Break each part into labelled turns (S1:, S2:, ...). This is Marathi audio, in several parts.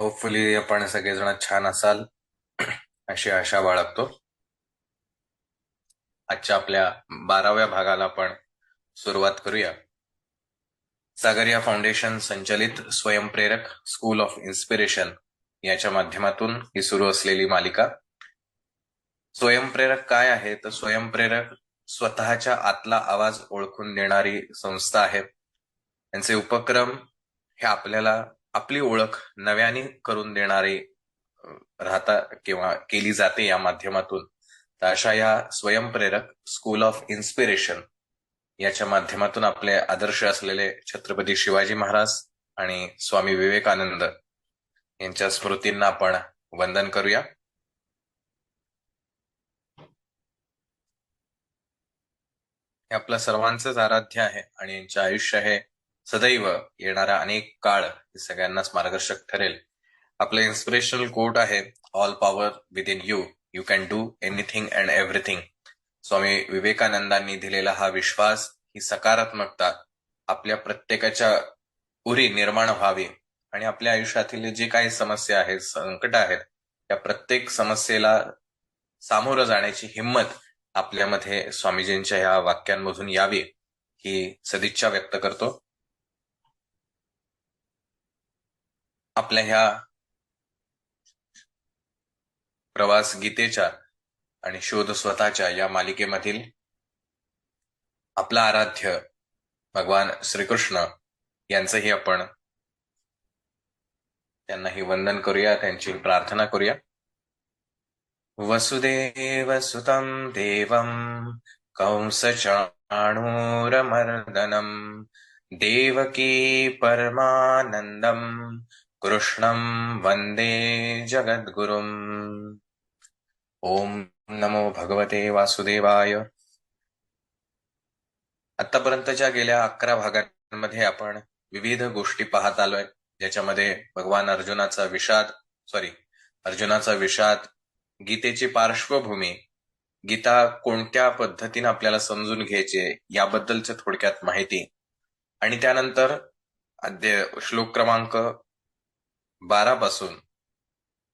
S1: होपफुली आपण सगळेजण छान असाल अशी आशा बाळगतो. आजच्या आपल्या 12व्या भागाला आपण सुरुवात करूया. सागरिया फाउंडेशन संचलित स्वयंप्रेरक स्कूल ऑफ इन्स्पिरेशन याच्या माध्यमातून ही सुरू असलेली मालिका. स्वयंप्रेरक काय आहे? तर स्वयंप्रेरक स्वतःच्या आतला आवाज ओळखून देणारी संस्था आहे. त्यांचे उपक्रम हे आपल्याला आपली ओळख नव्याने करून देणारे राहता किंवा केली जाते या माध्यमातून. तर अशा या स्वयंप्रेरक स्कूल ऑफ इन्स्पिरेशन याच्या माध्यमातून आपले आदर्श असलेले छत्रपती शिवाजी महाराज आणि स्वामी विवेकानंद यांच्या स्मृतींना आपण वंदन करूया. हे आपलं सर्वांचंच आराध्य आहे आणि यांचे आयुष्य हे सदैव येणारा अनेक काळ हे सगळ्यांनाच मार्गदर्शक ठरेल. आपलं इन्स्पिरेशनल कोट आहे, all power with in you, you can do anything and everything. Swami विवेकानंदांनी दिलेला हा विश्वास, ही सकारात्मकता आपल्या प्रत्येकाच्या उरी निर्माण व्हावी आणि आपल्या आयुष्यातील जे काही समस्या आहेत, संकट आहेत, त्या प्रत्येक समस्येला सामोरं जाण्याची हिंमत आपल्यामध्ये स्वामीजींच्या ह्या वाक्यांमधून यावी ही सदिच्छा व्यक्त करतो. आपल्या ह्या प्रवास गीतेच्या आणि शोध स्वतःच्या या मालिकेमधील आपला आराध्य भगवान श्रीकृष्ण यांचंही आपण त्यांनाही वंदन करूया, त्यांची प्रार्थना करूया. वसुदेव सुतं देवं कंसचाणूरमर्दनं देवकी परमानंदं कृष्णं वंदे जगद्गुरुम्. ओम नमो भगवते वासुदेवाय. आतापर्यंतच्या गेल्या 11 भागांमध्ये आपण विविध गोष्टी पाहत आलोय, ज्याच्यामध्ये भगवान अर्जुनाचा विषाद, गीतेची पार्श्वभूमी, गीता कोणत्या पद्धतीने आपल्याला समजून घ्यायचे याबद्दलचे थोडक्यात माहिती, आणि त्यानंतर श्लोक क्रमांक 12 पासून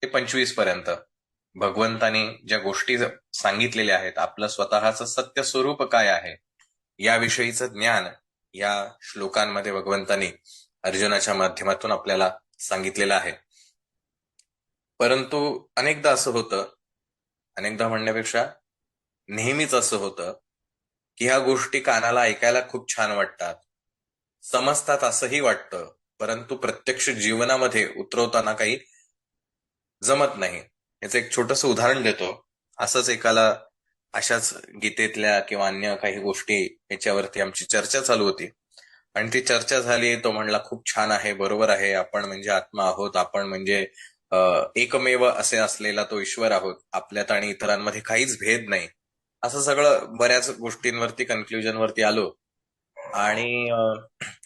S1: ते 25 पर्यंत भगवंतानी ज्या गोष्टी सांगितलेल्या आहेत, आपलं स्वतःचं सत्य स्वरूप काय आहे याविषयीचं ज्ञान या श्लोकांमध्ये भगवंतानी अर्जुनाच्या माध्यमातून आपल्याला सांगितलेलं आहे. परंतु अनेकदा असं होतं, अनेकदा म्हणण्यापेक्षा नेहमीच असं होतं की ह्या गोष्टी कानाला ऐकायला खूप छान वाटतात, समजतात असंही वाटतं, परंतु प्रत्यक्ष जीवनामध्ये उतरवताना काही जमत नाही. याचं एक छोटंसं उदाहरण देतो. असंच एकाला अशाच गीतेतल्या किंवा अन्य काही गोष्टी याच्यावरती आमची चर्चा चालू होती आणि ती चर्चा झाली. तो म्हणला खूप छान आहे, बरोबर आहे, आपण म्हणजे आत्मा आहोत, आपण म्हणजे एकमेव असे असलेला तो ईश्वर आहोत, आपल्यात आणि इतरांमध्ये काहीच भेद नाही. असं सगळं बऱ्याच गोष्टींवरती कन्क्लुजनवरती आलो आणि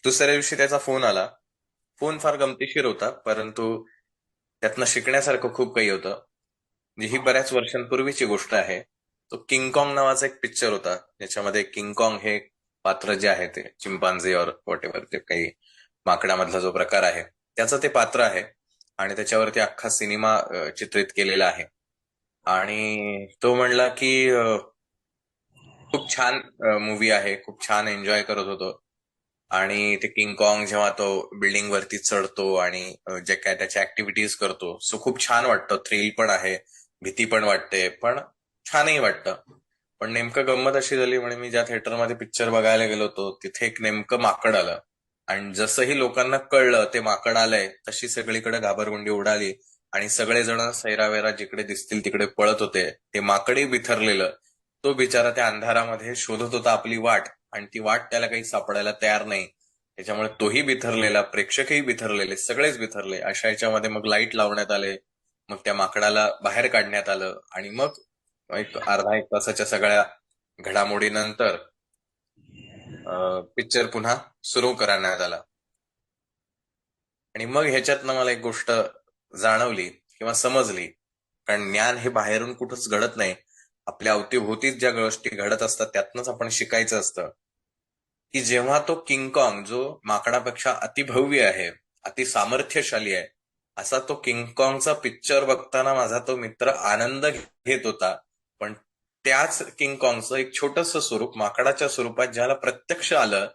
S1: दुसऱ्या दिवशी त्याचा फोन आला. फोन फार गमतीशीर होता, परंतु त्यातनं शिकण्यासारखं खूप काही होतं. म्हणजे ही बऱ्याच वर्षांपूर्वीची गोष्ट आहे. तो किंगकॉंग नावाचा एक पिक्चर होता, ज्याच्यामध्ये किंगकॉंग हे पात्र जे आहे ते चिंपांझी और व्हॉट एव्हर ते काही माकडामधला जो प्रकार आहे त्याचं ते पात्र आहे आणि त्याच्यावरती अख्खा सिनेमा चित्रित केलेला आहे. आणि तो म्हणला की खूप छान मूवी आहे, खूप छान एन्जॉय करत होतो. आणि ते किंगकॉंग जेव्हा तो बिल्डिंग वरती चढतो आणि जे काय त्याच्या ऍक्टिव्हिटीज करतो, सो खूप छान वाटतं, थ्रिल पण आहे, भीती पण वाटते, पण छानही वाटतं. पण नेमकं गंमत अशी झाली, म्हणे मी ज्या थिएटरमध्ये पिक्चर बघायला गेलो होतो तिथे एक नेमकं माकड आलं आणि जसंही लोकांना कळलं ते माकड आलंय तशी सगळीकडे घाबरगुंडी उडाली आणि सगळेजण सैरावेरा जिकडे दिसतील तिकडे पळत होते. ते माकडही बिथरलेलं, तो बिचारा त्या अंधारामध्ये शोधत होता आपली वाट आणि ती वाट त्याला काही सापडायला तयार नाही. त्याच्यामुळे तोही बिथरलेला, प्रेक्षकही बिथरलेले, सगळेच बिथरले. अशा याच्यामध्ये मग लाईट लावण्यात आले, मग त्या माकडाला बाहेर काढण्यात आलं आणि मग एक अर्धा एक तासाच्या सगळ्या घडामोडीनंतर पिक्चर पुन्हा सुरू करण्यात आला. आणि मग ह्याच्यातनं मला एक गोष्ट जाणवली किंवा समजली, कारण ज्ञान हे बाहेरून कुठंच घडत नाही, आपल्या अवतीभोवतीच ज्या गोष्टी घडत असतात त्यातनंच आपण शिकायचं असतं. की जेव्हा तो किंगकॉंग जो माकडापेक्षा अतिभव्य आहे, अति सामर्थ्यशाली आहे, असा तो किंगकॉंगचा पिक्चर बघताना माझा तो मित्र आनंद घेत होता. पण त्याच किंगकॉंगचं एक छोटस स्वरूप माकडाच्या स्वरूपात ज्याला प्रत्यक्ष आलं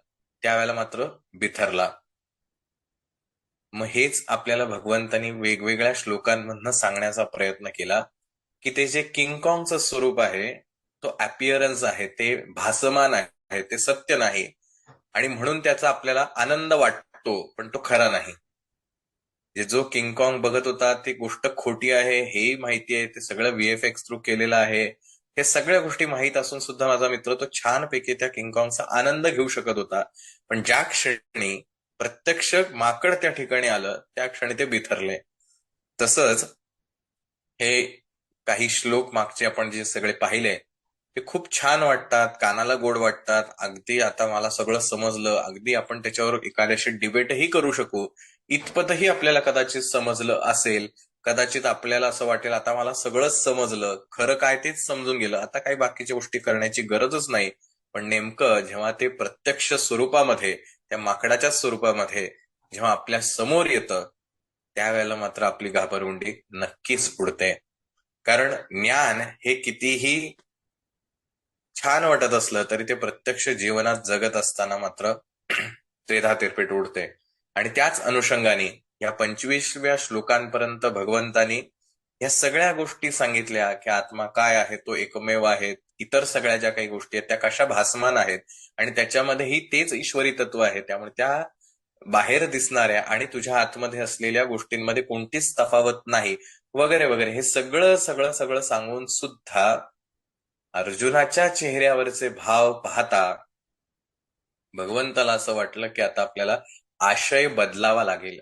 S1: त्यावेळेला मात्र बिथरला. मग हेच आपल्याला भगवंतांनी वेगवेगळ्या श्लोकांमधनं सांगण्याचा प्रयत्न केला की ते जे किंगकॉंगचं स्वरूप आहे तो अपिअरन्स आहे, ते भासमान आहे, ते सत्य नाही. आणि म्हणून त्याचा आपल्याला आनंद वाटतो पण तो खरा नाही. जो किंगकॉंग बघत होता ती गोष्ट खोटी आहे हेही माहिती आहे, ते सगळं व्हीएफएक्स थ्रू केलेलं आहे, हे सगळ्या गोष्टी माहीत असून सुद्धा माझा मित्र तो छानपैकी त्या किंगकॉंगचा आनंद घेऊ शकत होता. पण ज्या क्षणी प्रत्यक्ष माकड त्या ठिकाणी आलं त्या क्षणी ते बिथरले. तसंच हे काही श्लोक मागचे आपण जे सगळे पाहिले ते खूप छान वाटतात, कानाला गोड वाटतात. अगदी आता मला सगळं समजलं, अगदी आपण त्याच्यावर एखाद्याशी डिबेटही करू शकू इतपतही आपल्याला कदाचित समजलं असेल. कदाचित आपल्याला असं वाटेल आता मला सगळंच समजलं, खरं काय तेच समजून गेलं, आता काही बाकीच्या गोष्टी करण्याची गरजच नाही. पण नेमकं जेव्हा ते प्रत्यक्ष स्वरूपामध्ये, त्या माकडाच्या स्वरूपामध्ये जेव्हा आपल्या समोर येतं त्यावेळेला मात्र आपली घाबरगुंडी नक्कीच उडते. कारण ज्ञान हे कितीही छान वाटत असलं तरी ते प्रत्यक्ष जीवनात जगत असताना मात्र त्रेधा तिरपीट उडते. आणि त्याच अनुषंगाने या 25व्या श्लोकांपर्यंत भगवंतानी या सगळ्या गोष्टी सांगितल्या की आत्मा काय आहे, तो एकमेव आहे, इतर सगळ्या ज्या काही गोष्टी आहेत त्या कशा भासमान आहेत आणि त्याच्यामध्येही तेच ईश्वरी तत्व आहे. त्यामुळे त्या बाहेर दिसणाऱ्या आणि तुझ्या आतमध्ये असलेल्या गोष्टींमध्ये कोणतीच तफावत नाही वगैरे वगैरे, हे सगळं सगळं सगळं सांगून सुद्धा अर्जुनाच्या चेहऱ्यावरचे भाव पाहता भगवंताला असं वाटलं की आता आपल्याला आशय बदलावा लागेल.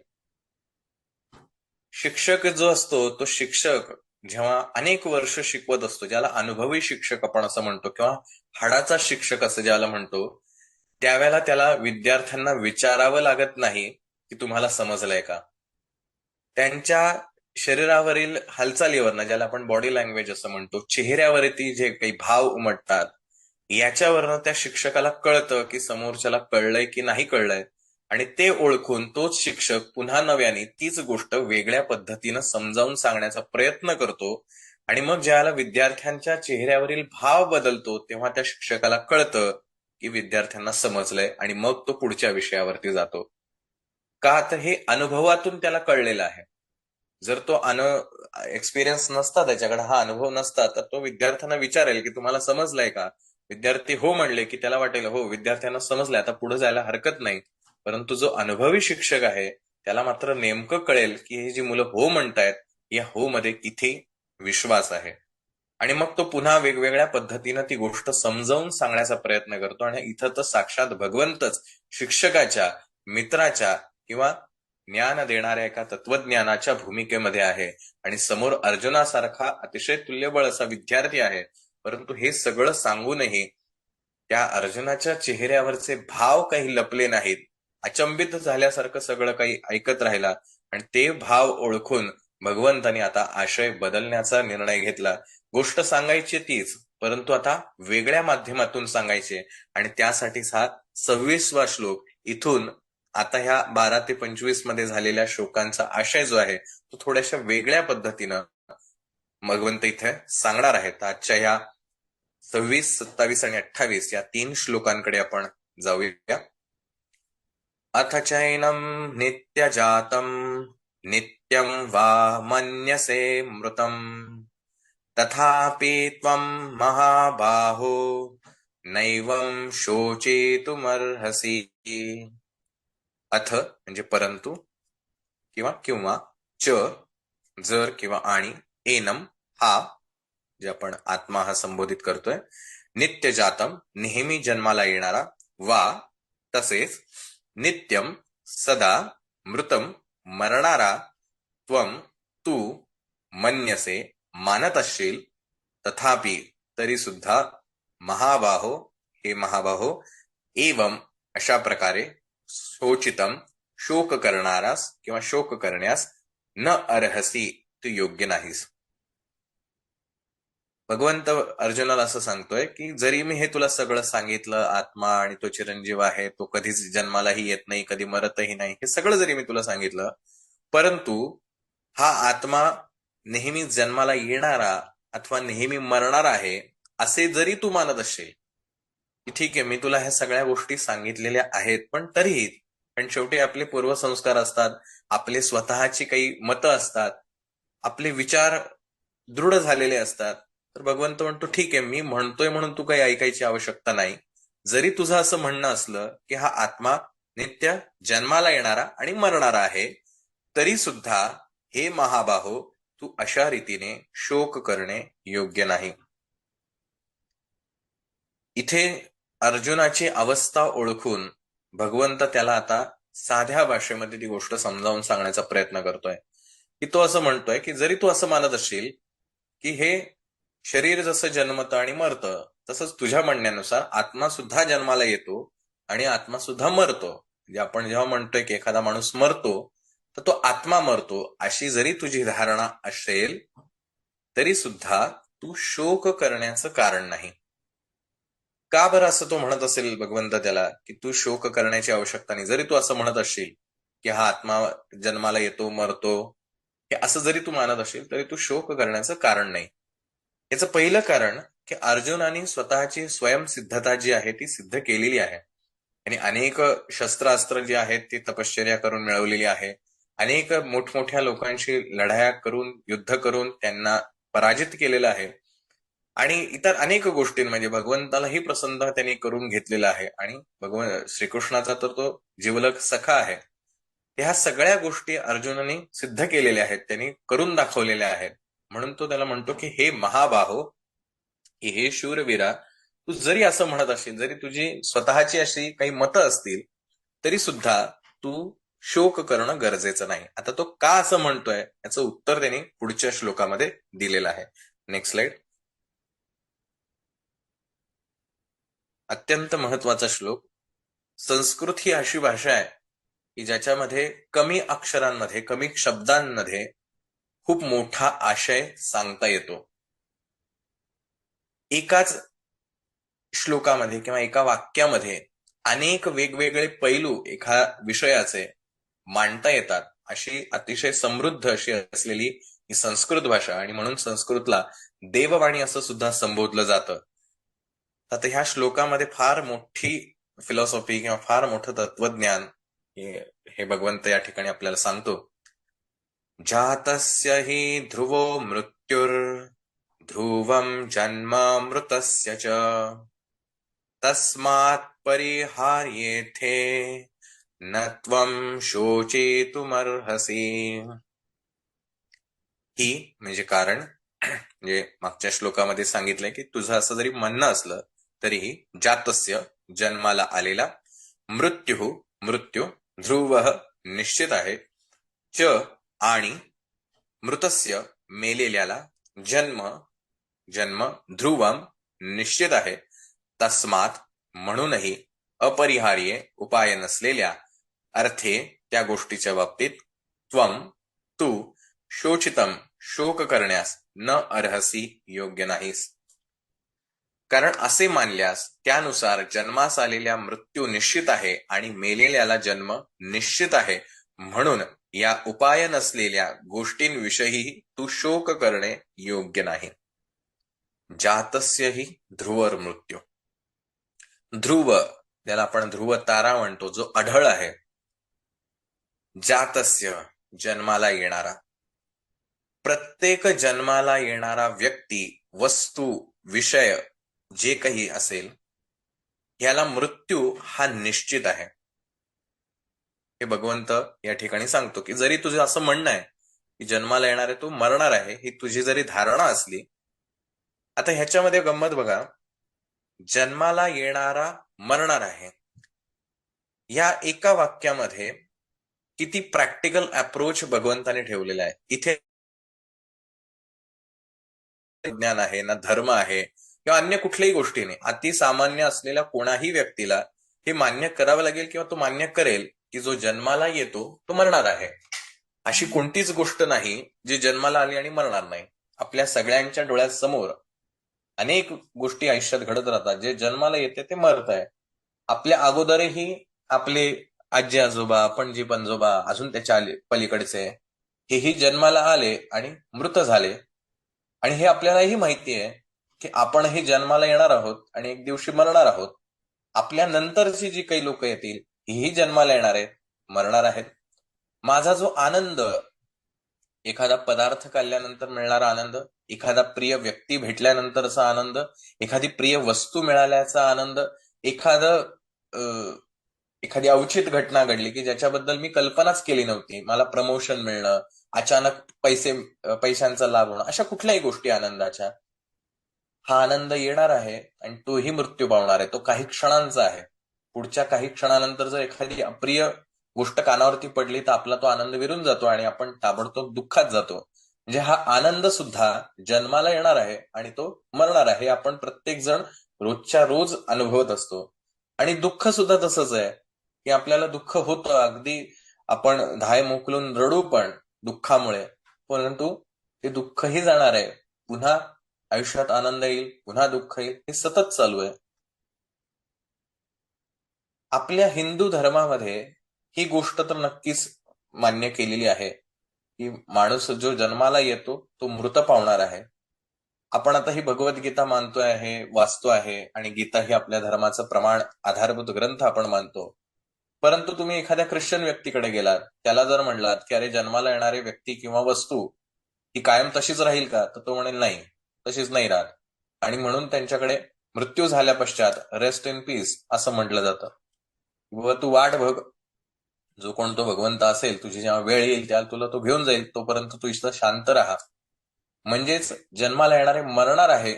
S1: शिक्षक जो असतो तो शिक्षक जेव्हा अनेक वर्ष शिकवत असतो, ज्याला अनुभवी शिक्षक आपण असं म्हणतो किंवा हाडाचा शिक्षक असं ज्याला म्हणतो, त्यावेळेला त्याला विद्यार्थ्यांना विचारावं लागत नाही की तुम्हाला समजलंय का. त्यांच्या शरीरावरील हालचालीवरनं, ज्याला आपण बॉडी लँग्वेज असं म्हणतो, चेहऱ्यावरती जे काही भाव उमटतात याच्यावरनं त्या शिक्षकाला कळतं की समोरच्याला कळलंय की नाही कळलंय. आणि ते ओळखून तोच शिक्षक पुन्हा नव्याने तीच गोष्ट वेगळ्या पद्धतीनं समजावून सांगण्याचा प्रयत्न करतो. आणि मग ज्याला विद्यार्थ्यांच्या चेहऱ्यावरील भाव बदलतो तेव्हा त्या शिक्षकाला कळतं की विद्यार्थ्यांना समजलंय आणि मग तो पुढच्या विषयावरती जातो. का तर हे अनुभवातून त्याला कळलेलं आहे. जर तो एक्सपिरियन्स नसता, त्याच्याकडे हा अनुभव नसता, तर तो विद्यार्थ्यांना विचारेल की तुम्हाला समजलंय का. विद्यार्थी हो म्हणले की त्याला वाटेल हो विद्यार्थ्यांना समजलंय, आता पुढे जायला हरकत नाही. परंतु जो अनुभवी शिक्षक आहे त्याला मात्र नेमकं कळेल की ही जी मुलं हो म्हणतायत या हो मध्ये किती विश्वास आहे. आणि मग तो पुन्हा वेगवेगळ्या पद्धतीनं ती गोष्ट समजावून सांगण्याचा प्रयत्न करतो. आणि इथं तर साक्षात भगवंतच शिक्षकाच्या, मित्राच्या किंवा ज्ञान देणाऱ्या एका तत्वज्ञानाच्या भूमिकेमध्ये आहे. आणि समोर अर्जुनासारखा अतिशय तुल्यबळ असा विद्यार्थी आहे. परंतु हे सगळं सांगूनही त्या अर्जुनाच्या चेहऱ्यावरचे भाव काही लपले नाहीत. अचंबित झाल्यासारखं सगळं काही ऐकत राहिला आणि ते भाव ओळखून भगवंतानी आता आशय बदलण्याचा निर्णय घेतला. गोष्ट सांगायची तीच, परंतु आता वेगळ्या माध्यमातून सांगायचे. आणि त्यासाठीच हा 26वा श्लोक इथून आता ह्या 12 ते 25 मध्ये झालेल्या श्लोकांचा आशय जो आहे तो थोड्याशा वेगळ्या पद्धतीनं भगवंत इथे सांगणार आहेत. आजच्या ह्या 26, 27 आणि 28 या 3 श्लोकांकडे आपण जाऊया. अथ चैनं नित्यजातं नित्यं वा मन्यसे मृतं तथापि त्वं महाबाहो नैवं शोचितुमर्हसि. अथ म्हणजे परंतु किंवा किंवा च जर किंवा आणि एनम हा जे आपण आत्मा हा संबोधित करतोय, नित्य जातम नेहमी जन्माला येणारा, वा तसेच नित्यम सदा, मृतम मरणारा, त्वम तू, मन्यसे मानत असशील, तथापि तरी सुद्धा, महाबाहो हे महाबाहो, एवं अशा प्रकारे, शोचितम शोक करणारास किंवा शोक करण्यास, न अर्हसी तू योग्य नाहीस. भगवंत अर्जुनाला असं सांगतोय की जरी मी हे तुला सगळं सांगितलं, आत्मा आणि तो चिरंजीव आहे, तो कधीच जन्मालाही येत नाही, कधी मरतही नाही, हे सगळं जरी मी तुला सांगितलं, परंतु हा आत्मा नेहमी जन्माला येणारा अथवा नेहमी मरणार आहे असे जरी तू मानत असेल, की ठीक आहे मी तुला ह्या सगळ्या गोष्टी सांगितलेल्या आहेत, पण शेवटी आपले पूर्वसंस्कार असतात, आपले स्वतःची काही मतं असतात, आपले विचार दृढ झालेले असतात. तर भगवंत म्हणतो ठीक आहे मी म्हणतोय म्हणून तू काही ऐकायची आवश्यकता नाही. जरी तुझं असं म्हणणं असलं की हा आत्मा नित्य जन्माला येणारा आणि मरणारा आहे, तरी सुद्धा हे महाबाहो तू अशा रीतीने शोक करणे योग्य नाही. इथे अर्जुनाची अवस्था ओळखून भगवंत त्याला आता साध्या भाषेमध्ये ती गोष्ट समजावून सांगण्याचा प्रयत्न करतोय, की तो असं म्हणतोय की जरी तू असं मानत असशील की हे शरीर जसं जन्मतं आणि मरतं, तसंच तुझ्या म्हणण्यानुसार आत्मा सुद्धा जन्माला येतो आणि आत्मा सुद्धा मरतो. म्हणजे आपण जेव्हा म्हणतोय की एखादा माणूस मरतो, तर तो आत्मा मरतो अशी जरी तुझी धारणा असेल, तरी सुद्धा तू शोक करण्याचं कारण नाही. का बरं असं तो म्हणत असेल भगवंत त्याला, की तू शोक करण्याची आवश्यकता नाही. जरी तू असं म्हणत असशील, की हा आत्मा जन्माला येतो, मरतो, हे असं जरी तू मानत असशील, तरी तू शोक करण्याचं कारण नाही. याचं पहिलं कारण, की अर्जुनाने स्वतःची स्वयंसिद्धता जी आहे ती सिद्ध केलेली आहे. आणि अनेक शस्त्रास्त्र जी आहेत ती तपश्चर्या करून मिळवलेली आहे. अनेक मोठमोठ्या लोकांशी लढाया करून, युद्ध करून त्यांना पराजित केलेलं आहे. आणि इतर अनेक गोष्टी म्हणजे भगवंतालाही प्रसन्न त्यांनी करून घेतलेला आहे. आणि भगवान श्रीकृष्णाचा तर तो जिवलग सखा आहे. ह्या सगळ्या गोष्टी अर्जुनाने सिद्ध केलेल्या आहेत, त्यांनी करून दाखवलेल्या आहेत. म्हणून तो त्याला म्हणतो की हे महाबाहो, की हे शूरवीरा, तू जरी असं म्हणत असशील, जरी तुझी स्वतःची अशी काही मतं असतील, तरी सुद्धा तू शोक करणं गरजेचं नाही. आता तो का असं म्हणतोय याचं उत्तर त्यांनी पुढच्या श्लोकामध्ये दिलेलं आहे. Next slide. अत्यंत महत्वाचा श्लोक. संस्कृत ही अशी भाषा आहे की ज्याच्यामध्ये कमी अक्षरांमध्ये, कमी शब्दांमध्ये खूप मोठा आशय सांगता येतो. एकाच श्लोकामध्ये किंवा एका वाक्यामध्ये अनेक वेगवेगळे पैलू एका विषयाचे मांडता येतात. अशी अतिशय समृद्ध अशी असलेली ही संस्कृत भाषा, आणि म्हणून संस्कृतला देववाणी असं सुद्धा संबोधलं जातं. आता ह्या श्लोकामध्ये फार मोठी फिलॉसॉफी किंवा फार मोठं तत्वज्ञान हे भगवंत या ठिकाणी आपल्याला सांगतो. जातस्य हि ध्रुवो मृत्युर्ध्रुवं जन्मामृतस्य च तस्मात् परिहार्येथे न त्वं शोचेतुमर्हसि. ही म्हणजे कारण, म्हणजे मागच्या श्लोकामध्ये सांगितलंय की तुझं असं जरी म्हणणं असलं तरीही जातस्य जन्माला आलेला, मृत्यू ध्रुव निश्चित आहे, च आणि मृतस्य मेलेल्याला, जन्म ध्रुवम निश्चित आहे, तस्मात म्हणूनही, अपरिहार्य उपाय नसलेल्या, अर्थे त्या गोष्टीच्या बाबतीत, त्वम तू, शोचितम शोक करण्यास, न अर्हसी योग्य नाहीस. कारण असे मानल्यास त्यानुसार जन्मास आलेल्या मृत्यू निश्चित आहे आणि मेलेल्याला जन्म निश्चित आहे, म्हणून या उपाय नसलेल्या गोष्टींविषयी तू शोक करणे योग्य नाही. जातस्यही ध्रुवर मृत्यू. ध्रुव, ज्याला आपण ध्रुव तारा म्हणतो, जो अढळ आहे. जातस्य जन्माला येणारा. प्रत्येक जन्माला येणारा व्यक्ती, वस्तू, विषय जे काही असेल, याला मृत्यू हा निश्चित आहे. हे भगवंत या ठिकाणी सांगतो की जरी तुझं असं म्हणणं आहे की जन्माला येणार आहे, तू मरणार आहे, ही तुझी जरी धारणा असली. आता ह्याच्यामध्ये गंमत बघा, जन्माला येणारा मरणार आहे, या एका वाक्यामध्ये किती प्रॅक्टिकल अप्रोच भगवंताने ठेवलेला आहे. इथे ज्ञान आहे ना, धर्म आहे किंवा अन्य कुठल्याही गोष्टीने अतिसामान्य असलेल्या कोणाही व्यक्तीला हे मान्य करावं लागेल किंवा तो मान्य करेल की जो जन्माला येतो तो मरणार आहे. अशी कोणतीच गोष्ट नाही जी जन्माला आली आणि मरणार नाही. आपल्या सगळ्यांच्या डोळ्यासमोर अनेक गोष्टी आयुष्यात घडत राहतात. जे जन्माला येते ते मरत आहे. आपल्या अगोदरही आपले आजी आजोबा, पणजी पणजोबा, अजून त्याच्या पलीकडचे हेही जन्माला आले आणि मृत झाले. आणि हे आपल्यालाही माहिती आहे की आपणही जन्माला येणार आहोत आणि एक दिवशी मरणार आहोत. आपल्या नंतरची जी काही लोक येतील हेही जन्माला येणार आहेत, मरणार आहेत. माझा जो आनंद, एखादा पदार्थ खाल्ल्यानंतर मिळणारा आनंद, एखादा प्रिय व्यक्ती भेटल्यानंतरचा आनंद, एखादी प्रिय वस्तू मिळाल्याचा आनंद, एखादी अवचित घटना घडली की ज्याच्याबद्दल मी कल्पनाच केली नव्हती, मला प्रमोशन मिळणं, अचानक पैशांचा लाभ होणं, अशा कुठल्याही गोष्टी आनंदाच्या, हा आनंद येणार आहे आणि तोही मृत्यू पावणार आहे. तो काही क्षणांचा आहे. पुढच्या काही क्षणानंतर जर एखादी अप्रिय गोष्ट कानावरती पडली तर आपला तो आनंद विरून जातो आणि आपण ताबडतोब दुःखात जातो. म्हणजे हा आनंद सुद्धा जन्माला येणार आहे आणि तो मरणार आहे, आपण प्रत्येक जण रोजच्या रोज अनुभवत असतो. आणि दुःख सुद्धा तसंच आहे की आपल्याला दुःख होतं, अगदी आपण धाय मोकलून रडू पण दुःखामुळे, परंतु ते दुःखही जाणार आहे. पुन्हा आयुष्यात आनंद येईल, पुन्हा दुःख येईल, हे सतत चालू आहे. आपल्या हिंदू धर्मामध्ये ही गोष्ट तर नक्कीच मान्य केलेली आहे की माणूस जो जन्माला येतो तो मृत पावणार आहे. आपण आता ही भगवद्गीता मानतोय आहे, वाचतो आहे आणि गीता ही आपल्या धर्माचं प्रमाण, आधारभूत ग्रंथ आपण मानतो. परंतु तुम्ही एखाद्या ख्रिश्चन व्यक्तीकडे गेलात, त्याला जर म्हणलात की अरे जन्माला येणारी व्यक्ती किंवा वस्तू ही कायम तशीच राहील का, तर तो म्हणेल नाही, तशीच नाही राहत. आणि म्हणून त्यांच्याकडे मृत्यू झाल्या पश्चात रेस्ट इन पीस असं म्हटलं जातं. व तू वाट बघ, जो कोण तो भगवंत असेल, तुझी जेव्हा वेळ येईल त्याला तुला तो घेऊन जाईल, तोपर्यंत तू इथं शांत राहा. म्हणजेच जन्माला येणारे मरणार आहे,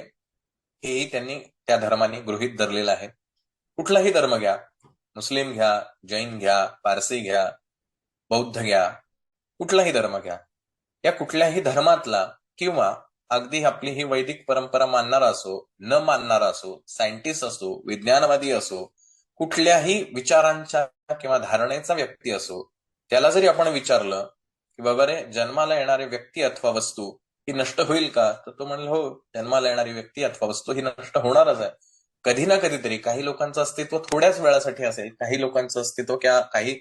S1: हेही त्यांनी त्या धर्माने गृहीत धरलेलं आहे. कुठलाही धर्म घ्या, मुस्लिम घ्या, जैन घ्या, पारसी घ्या, बौद्ध घ्या, कुठलाही धर्म घ्या. या कुठल्याही धर्मातला किंवा अगदी आपली ही वैदिक परंपरा मानणारा असो, न मानणारा असो, सायंटिस्ट असो, विज्ञानवादी असो, कुठल्याही विचारांच्या किंवा धारणेचा व्यक्ती असो, त्याला जरी आपण विचारलं की बाबा रे, जन्माला येणारी व्यक्ती अथवा वस्तू ही नष्ट होईल का, तर तो म्हणेल हो, जन्माला येणारी व्यक्ती अथवा वस्तू ही नष्ट होणारच आहे. कधी ना कधीतरी काही लोकांचं अस्तित्व थोड्याच वेळासाठी असेल, काही लोकांचं अस्तित्व किंवा काही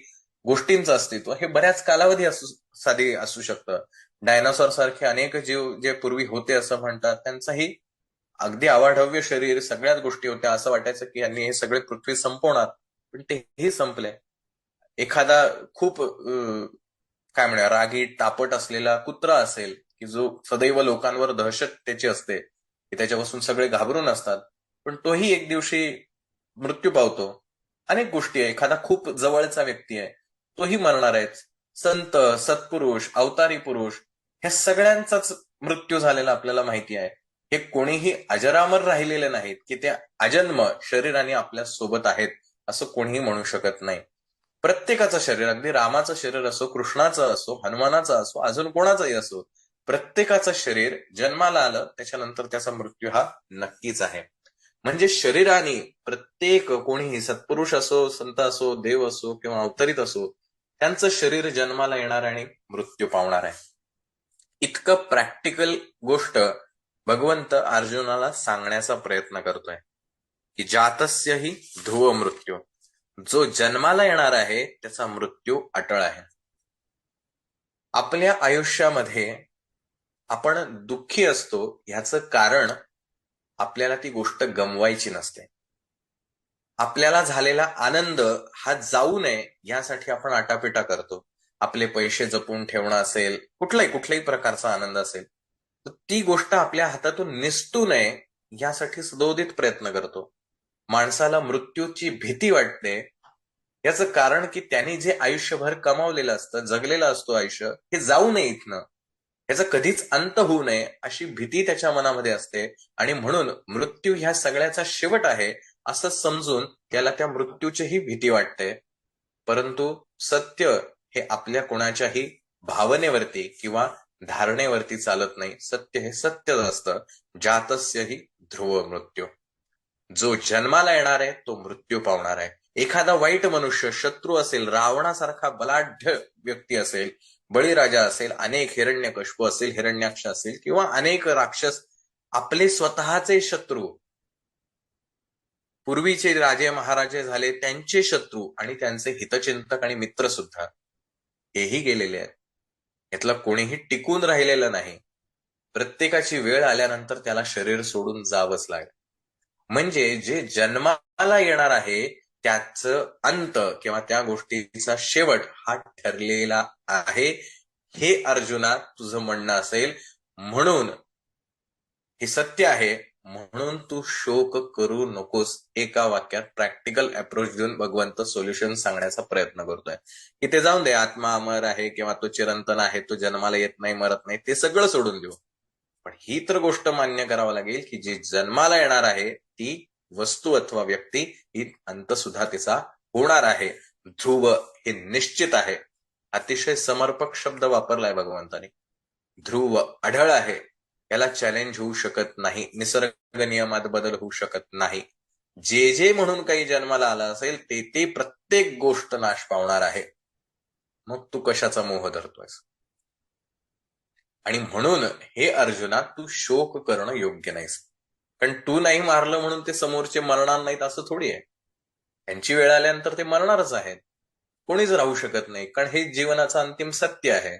S1: गोष्टींचं अस्तित्व हे बऱ्याच कालावधी साधी असू शकतं. डायनासॉर सारखे अनेक जीव जे पूर्वी होते असं म्हणतात, त्यांचंही अगदी अवाढव्य शरीर, सगळ्याच गोष्टी होत्या. असं वाटायचं की यांनी हे सगळे पृथ्वी संपवणार, पण तेही संपले. एखादा खूप काय म्हणूया रागीट तापट असलेला कुत्रा असेल की जो सदैव लोकांवर दहशत त्याची असते की त्याच्यापासून सगळे घाबरून असतात, पण तोही एक दिवशी मृत्यू पावतो. अनेक गोष्टी आहे. एखादा खूप जवळचा व्यक्ती आहे, तोही मरणार आहे. संत, सत्पुरुष, अवतारी पुरुष, ह्या सगळ्यांचाच मृत्यू झालेला आपल्याला माहिती आहे. हे कोणीही अजरामर राहिलेले नाहीत की ते अजन्म शरीराने आपल्या सोबत आहेत असं कोणीही म्हणू शकत नाही. प्रत्येकाचं शरीर, अगदी रामाचं शरीर असो, कृष्णाचं असो, हनुमानाचं असो, अजून कोणाचंही असो, प्रत्येकाचं शरीर जन्माला आलं त्याच्यानंतर त्याचा मृत्यू हा नक्कीच आहे. म्हणजे शरीराने प्रत्येक कोणीही सत्पुरुष असो, संत असो, देव असो किंवा अवतरित असो, त्यांचं शरीर जन्माला येणार आणि मृत्यू पावणार आहे. इतकं प्रॅक्टिकल गोष्ट भगवंत अर्जुनाला सांगण्याचा प्रयत्न करतोय की जातस्य ही ध्रुव मृत्यू, जो जन्माला येणार आहे त्याचा मृत्यू अटळ आहे. आपल्या आयुष्यामध्ये आपण दुःखी असतो, ह्याचं कारण आपल्याला ती गोष्ट गमवायची नसते. आपल्याला झालेला आनंद हा जाऊ नये यासाठी आपण आटापिटा करतो. आपले पैसे जपून ठेवणं असेल, कुठल्याही प्रकारचा आनंद असेल, तर ती गोष्ट आपल्या हातातून निसटू नये यासाठी सदोदित प्रयत्न करतो. माणसाला मृत्यूची भीती वाटते, याचं कारण की त्यांनी जे आयुष्यभर कमावलेलं असतं, जगलेलं असतो आयुष्य, हे जाऊ नये इथनं, याचा कधीच अंत होऊ नये अशी भीती त्याच्या मनामध्ये असते. आणि म्हणून मृत्यू ह्या सगळ्याचा शेवट आहे असं समजून त्याला त्या मृत्यूचीही भीती वाटते. परंतु सत्य हे आपल्या कोणाच्याही भावनेवरती किंवा धारणेवरती चालत नाही. सत्य हे सत्यच असतं. जातस्य ही ध्रुव मृत्यू, जो जन्माला येणार आहे तो मृत्यू पावणार आहे. एखादा वाईट मनुष्य, शत्रू असेल, रावणासारखा बलाढ्य व्यक्ती असेल, बळीराजा असेल, अनेक हिरण्यकश्यप असेल, हिरण्याक्ष असेल किंवा अनेक राक्षस, आपले स्वतःचे शत्रू, पूर्वीचे राजे महाराजे झाले त्यांचे शत्रू आणि त्यांचे हितचिंतक आणि मित्र सुद्धा, हेही गेलेले आहेत. इथलं कोणीही टिकून राहिलेलं नाही. प्रत्येकाची वेळ आल्यानंतर त्याला शरीर सोडून जावंच लागेल. म्हणजे जे जन्माला येणार आहे त्याचं अंत किंवा त्या गोष्टीचा शेवट हा ठरलेला आहे, हे अर्जुना तुझं म्हणणं असेल. म्हणून हे सत्य आहे, म्हणून तू शोक करू नकोस. एका वाक्यात प्रॅक्टिकल अप्रोच देऊन भगवंत सोल्युशन सांगण्याचा प्रयत्न करतोय. की ते जाऊन दे, आत्मा अमर आहे किंवा तो चिरंतन आहे, तो जन्माला येत नाही, मरत नाही, ते सगळं सोडून देऊ. पण ही तर गोष्ट मान्य करावं लागेल की जी जन्माला येणार आहे ती वस्तू अथवा व्यक्ती ही अंत सुद्धा तिचा होणार आहे. ध्रुव हे निश्चित आहे. अतिशय समर्पक शब्द वापरलाय भगवंतानी. ध्रुव अढळ आहे, याला चॅलेंज होऊ शकत नाही, निसर्ग नियमात बदल होऊ शकत नाही. जे जे म्हणून काही जन्माला आला असेल ते ते प्रत्येक गोष्ट नाश पावणार आहे. मग तू कशाचा मोह धरतोयस? आणि म्हणून हे अर्जुना तू शोक करणं योग्य नाहीस. कारण तू नाही मारलं म्हणून ते समोरचे मरणार नाहीत असं थोडी आहे. त्यांची वेळ आल्यानंतर ते मरणारच आहेत. कोणीच राहू शकत नाही, कारण हे जीवनाचं अंतिम सत्य आहे.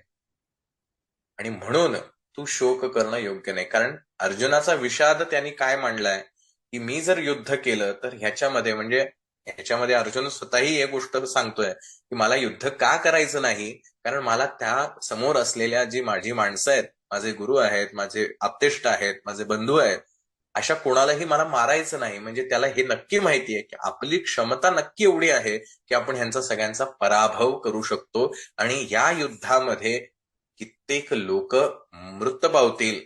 S1: आणि म्हणून तू शोक करणं योग्य नाही. कारण अर्जुनाचा विषाद त्यांनी काय मांडलाय की मी जर युद्ध केलं तर ह्याच्यामध्ये अर्जुन स्वतःही एक गोष्ट सांगतोय की मला युद्ध का करायचं नाही, कारण मला त्या समोर असलेल्या जी माझी माणसं आहेत, माझे गुरु आहेत, माझे आप्तेष्ट आहेत, माझे बंधू आहेत, अशा कोणालाही मला मारायचं नाही. म्हणजे त्याला हे नक्की माहिती आहे की आपली क्षमता नक्की एवढी आहे की आपण ह्यांचा सगळ्यांचा पराभव करू शकतो. आणि या युद्धामध्ये कित्येक लोक मृत पावतील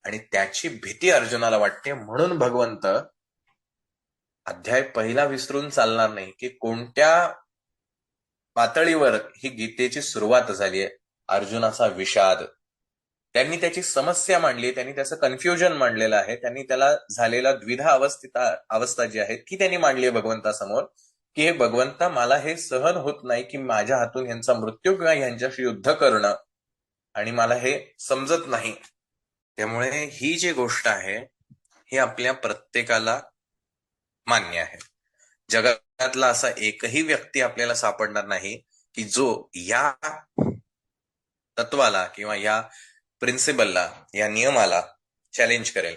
S1: आणि त्याची भीती अर्जुनाला वाटते. म्हणून भगवंत अध्याय पहिला विसरून चालणार नाही की कोणत्या पातळीवर ही गीतेची सुरुवात झाली आहे. अर्जुनाचा विषाद, त्यांनी त्याची समस्या मांडली, त्यांनी त्याचं कन्फ्युजन मांडलेलं आहे, त्यांनी त्याला झालेला द्विधा अवस्था जी आहे ती त्यांनी मांडली आहे भगवंतासमोर. की हे भगवंता, मला हे सहन होत नाही की माझ्या हातून ह्यांचा मृत्यू किंवा ह्यांच्याशी युद्ध करणं, आणि मला हे समजत नाही. त्यामुळे ही जी गोष्ट आहे ही आपल्या प्रत्येकाला मान्य आहे. जगातला असा एकही व्यक्ती आपल्याला सापडणार नाही की जो या तत्वाला किंवा या प्रिन्सिपलला, या नियमाला चॅलेंज करेल.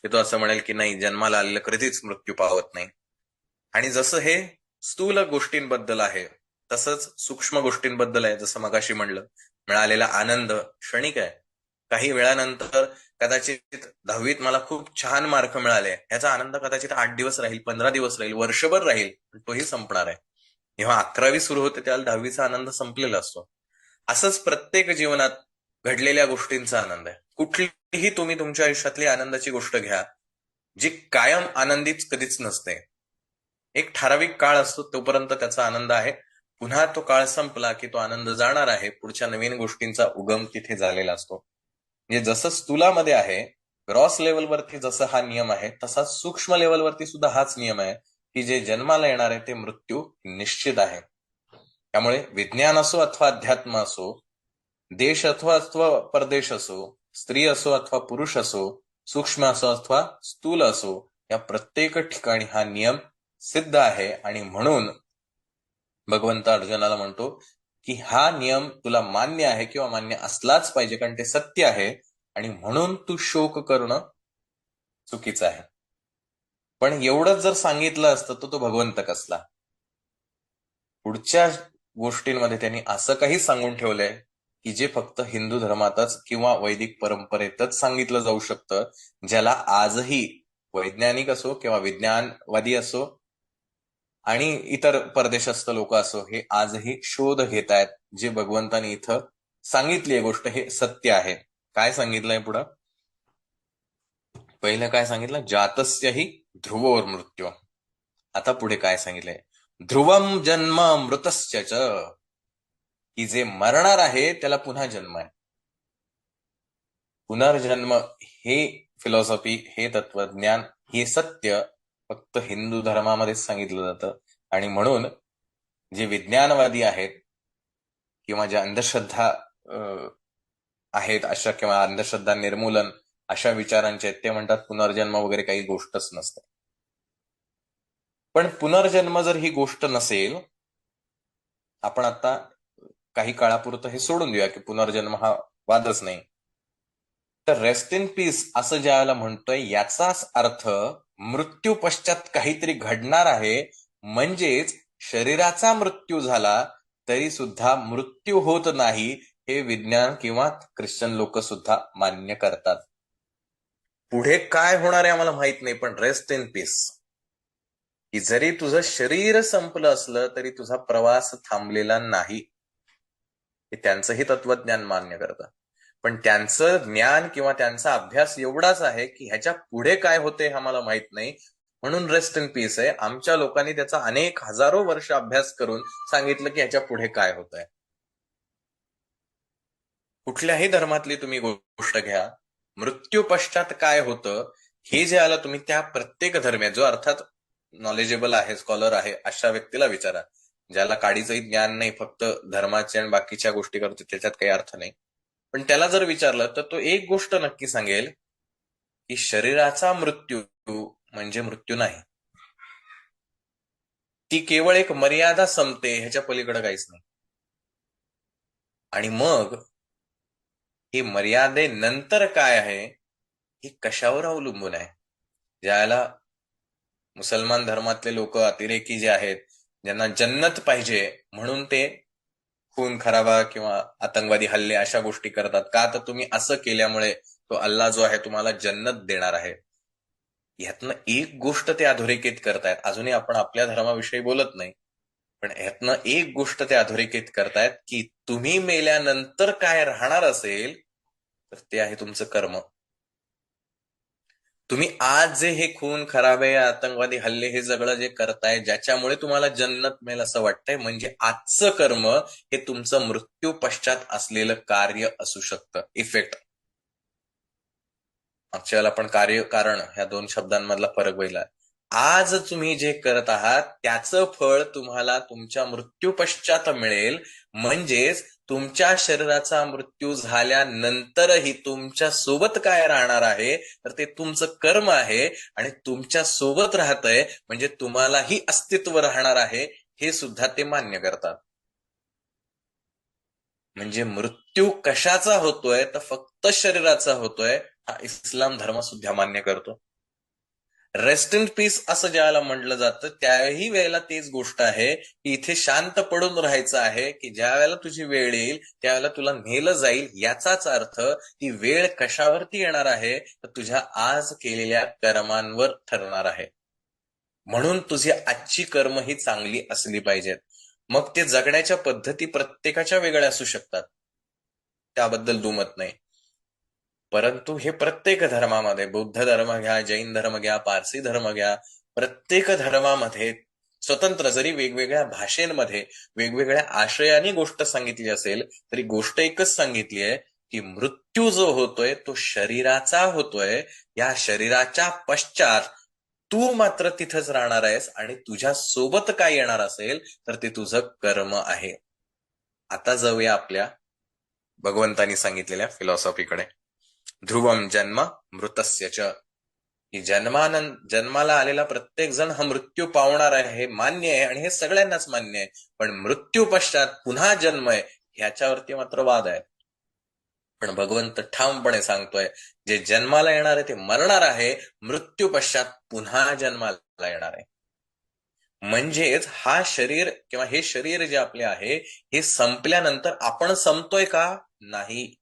S1: की तो असं म्हणेल की नाही, जन्माला आलेलं कधीच मृत्यू पावत नाही. आणि जसं हे स्थूल गोष्टींबद्दल आहे तसंच सूक्ष्म गोष्टींबद्दल आहे. जसं मगाशी म्हणलं, मिळालेला आनंद क्षणिक आहे. काही वेळानंतर कदाचित 10वीत मला खूप छान मार्क मिळाले, याचा आनंद कदाचित 8 दिवस राहील, 15 दिवस राहील, वर्षभर राहील, पण तोही संपणार आहे. जेव्हा 11वी सुरू होते त्याला 10वीचा आनंद संपलेला असतो. असंच प्रत्येक जीवनात घडलेल्या गोष्टींचा आनंद आहे. कुठलीही तुम्ही तुमच्या आयुष्यातली आनंदाची गोष्ट घ्या, जी कायम आनंदीच कधीच नसते. एक ठराविक काळ असतो, तोपर्यंत त्याचा आनंद आहे. पुन्हा तो काळ संपला की तो आनंद जाणार आहे. पुढच्या नवीन गोष्टींचा उगम तिथे झालेला असतो. म्हणजे जसं स्थूलामध्ये आहे, ग्रॉस लेवलवरती जसं हा नियम आहे, तसा सूक्ष्म लेवलवरती सुद्धा हाच नियम आहे की जे जन्माला येणार आहे ते मृत्यू निश्चित आहे. त्यामुळे विज्ञान असो अथवा अध्यात्म असो, देश अथवा परदेश असो, स्त्री असो अथवा पुरुष असो, सूक्ष्म असो अथवा स्थूल असो, या प्रत्येक ठिकाणी हा नियम सिद्ध आहे. आणि म्हणून भगवंत अर्जुनाला म्हणतो की हा नियम तुला मान्य आहे किंवा मान्य असलाच पाहिजे, कारण ते सत्य आहे. आणि म्हणून तू शोक करणं चुकीचं आहे. पण एवढंच जर सांगितलं असतं तर तो भगवंत कसला. पुढच्या गोष्टींमध्ये त्यांनी असं काही सांगून ठेवलंय की जे फक्त हिंदू धर्मातच किंवा वैदिक परंपरेतच सांगितलं जाऊ शकतं, ज्याला आजही वैज्ञानिक असो किंवा विज्ञानवादी असो आणि इतर परदेशस्थ लोक असो, हे आजही शोध घेत आहेत. जे भगवंतानी इथं सांगितली आहे गोष्ट हे सत्य आहे. काय सांगितलंय पुढं? पहिलं काय सांगितलं? जातस्यहि ध्रुवोर मृत्यू. आता पुढे काय सांगितलंय? ध्रुवम जन्म मृतस्य च, की जे मरणार आहे त्याला पुन्हा जन्म आहे. पुनर्जन्म हे फिलॉसॉफी, हे तत्वज्ञान, हे सत्य फक्त हिंदू धर्मामध्येच सांगितलं जातं. आणि म्हणून जे विज्ञानवादी आहेत किंवा ज्या अंधश्रद्धा आहेत अशा, किंवा अंधश्रद्धा निर्मूलन अशा विचारांचे आहेत, ते म्हणतात पुनर्जन्म वगैरे काही गोष्टच नसते. पण पुनर्जन्म जर ही गोष्ट नसेल, आपण आता काही काळापुरतं हे सोडून देऊया की पुनर्जन्म हा वादच नाही. तर रेस्ट इन पीस असं ज्याला म्हणतोय याचाच अर्थ मृत्यू पश्चात काहीतरी घडणार आहे, म्हणजेच शरीराचा मृत्यू झाला तरी सुद्धा मृत्यू होत नाही, हे विज्ञान किंवा ख्रिश्चन लोक सुद्धा मान्य करतात. पुढे काय होणार आहे आम्हाला माहित नाही, पण रेस्ट इन पीस की जरी तुझं शरीर संपलं असलं तरी तुझा प्रवास थांबलेला नाही, हे त्यांचंही तत्वज्ञान मान्य करतं. पण त्यांचं ज्ञान किंवा त्यांचा अभ्यास एवढाच आहे की ह्याच्या पुढे काय होते हे आम्हाला माहित नाही, म्हणून रेस्ट इन पीस आहे. आमच्या लोकांनी त्याचा अनेक हजारो वर्ष अभ्यास करून सांगितलं की ह्याच्या पुढे काय होत आहे. कुठल्याही धर्मातली तुम्ही गोष्ट घ्या, मृत्यू पश्चात काय होतं हे जे आलं, तुम्ही त्या प्रत्येक धर्म जो अर्थात नॉलेजेबल आहे, स्कॉलर आहे, अशा व्यक्तीला विचारा. ज्याला काडीचंही ज्ञान नाही, फक्त धर्माचे आणि बाकीच्या गोष्टी करतो, त्याच्यात काही अर्थ नाही. पण त्याला जर विचारलं तर तो एक गोष्ट नक्की सांगेल की शरीराचा मृत्यू म्हणजे मृत्यू नाही, ती केवळ एक मर्यादा संपते, ह्याच्या पलीकडे काहीच नाही. आणि मग ही मर्यादेनंतर काय आहे हे कशावर अवलंबून आहे. ज्याला मुसलमान धर्मातले लोक अतिरेकी जे आहेत, ज्यांना जन्नत पाहिजे म्हणून ते खून खराबा किंवा आतंकवादी हल्ले अशा गोष्टी करतात. का तर तुम्ही असं केल्यामुळे तो अल्लाह जो आहे तुम्हाला जन्नत देणार आहे. ह्यातनं एक गोष्ट ते अधोरेखित करतायत. अजूनही आपण आपल्या धर्माविषयी बोलत नाही, पण ह्यातनं एक गोष्ट ते अधोरेखित करतायत की तुम्ही मेल्यानंतर काय राहणार असेल तर ते आहे तुमचं कर्म. तुम्ही आज जे हे खून खराबे, आतंकवादी हल्ले, हे सगळं जे करताय, ज्याच्यामुळे तुम्हाला जन्नत मिळेल असं वाटतंय, म्हणजे आजचं कर्म हे तुमचं मृत्यू पश्चात असलेलं कार्य असू शकतं, इफेक्ट. मागच्या वेळेला आपण कार्य कारण ह्या दोन शब्दांमधला फरक बघितला. आज तुम्ही जे करत आहात त्याचं फळ तुम्हाला तुमच्या मृत्यू पश्चात मिळेल, म्हणजेच तुमच्या शरीराचा मृत्यू झाल्यानंतरही तुमच्या सोबत काय राहणार आहे तर ते तुमचं कर्म आहे, आणि तुमच्या सोबत राहतंय म्हणजे तुम्हालाही अस्तित्व राहणार आहे, हे सुद्धा ते मान्य करतात. म्हणजे मृत्यू कशाचा होतोय तर फक्त शरीराचा होतोय, हा इस्लाम धर्म सुद्धा मान्य करतो. रेस्ट इन पीस असं ज्याला म्हटलं जातं त्याही वेळेला तेच गोष्ट आहे की इथे शांत पडून राहायचं आहे, की ज्या वेळेला तुझी वेळ येईल त्यावेळेला तुला नेलं जाईल. याचाच अर्थ ती वेळ कशावरती येणार आहे तर तुझ्या आज केलेल्या कर्मांवर ठरणार आहे. म्हणून तुझी आजची कर्म ही चांगली असली पाहिजेत. मग ते जगण्याच्या पद्धती प्रत्येकाच्या वेगळ्या असू शकतात, त्याबद्दल दुमत नाही. परंतु हे प्रत्येक धर्मामध्ये, बौद्ध धर्म घ्या, जैन धर्म घ्या, पारसी धर्म घ्या, प्रत्येक धर्मामध्ये स्वतंत्र, जरी वेगवेगळ्या भाषेमध्ये वेगवेगळ्या आशयाने गोष्ट सांगितली असेल तरी गोष्ट एकच सांगितली आहे की मृत्यू जो होतोय तो शरीराचा होतोय. या शरीराच्या पश्चात तू मात्र तिथंच राहणार आहेस, आणि तुझ्या सोबत काय येणार असेल तर ते तुझं कर्म आहे. आता जाऊया आपल्या भगवंतानी सांगितलेल्या फिलॉसॉफीकडे. ध्रुवम जन्म मृतस्य च, की जन्माला आलेला प्रत्येक जण हा मृत्यू पावणार आहे, हे मान्य आहे, आणि हे सगळ्यांनाच मान्य आहे. पण मृत्यू पश्चात पुन्हा जन्म आहे ह्याच्यावरती मात्र वाद आहे. पण भगवंत ठामपणे सांगतोय जे जन्माला येणार आहे ते मरणार आहे, मृत्यू पश्चात पुन्हा जन्माला येणार आहे. म्हणजेच हा शरीर किंवा हे शरीर जे आपले आहे हे संपल्यानंतर आपण संपतोय का? नाही.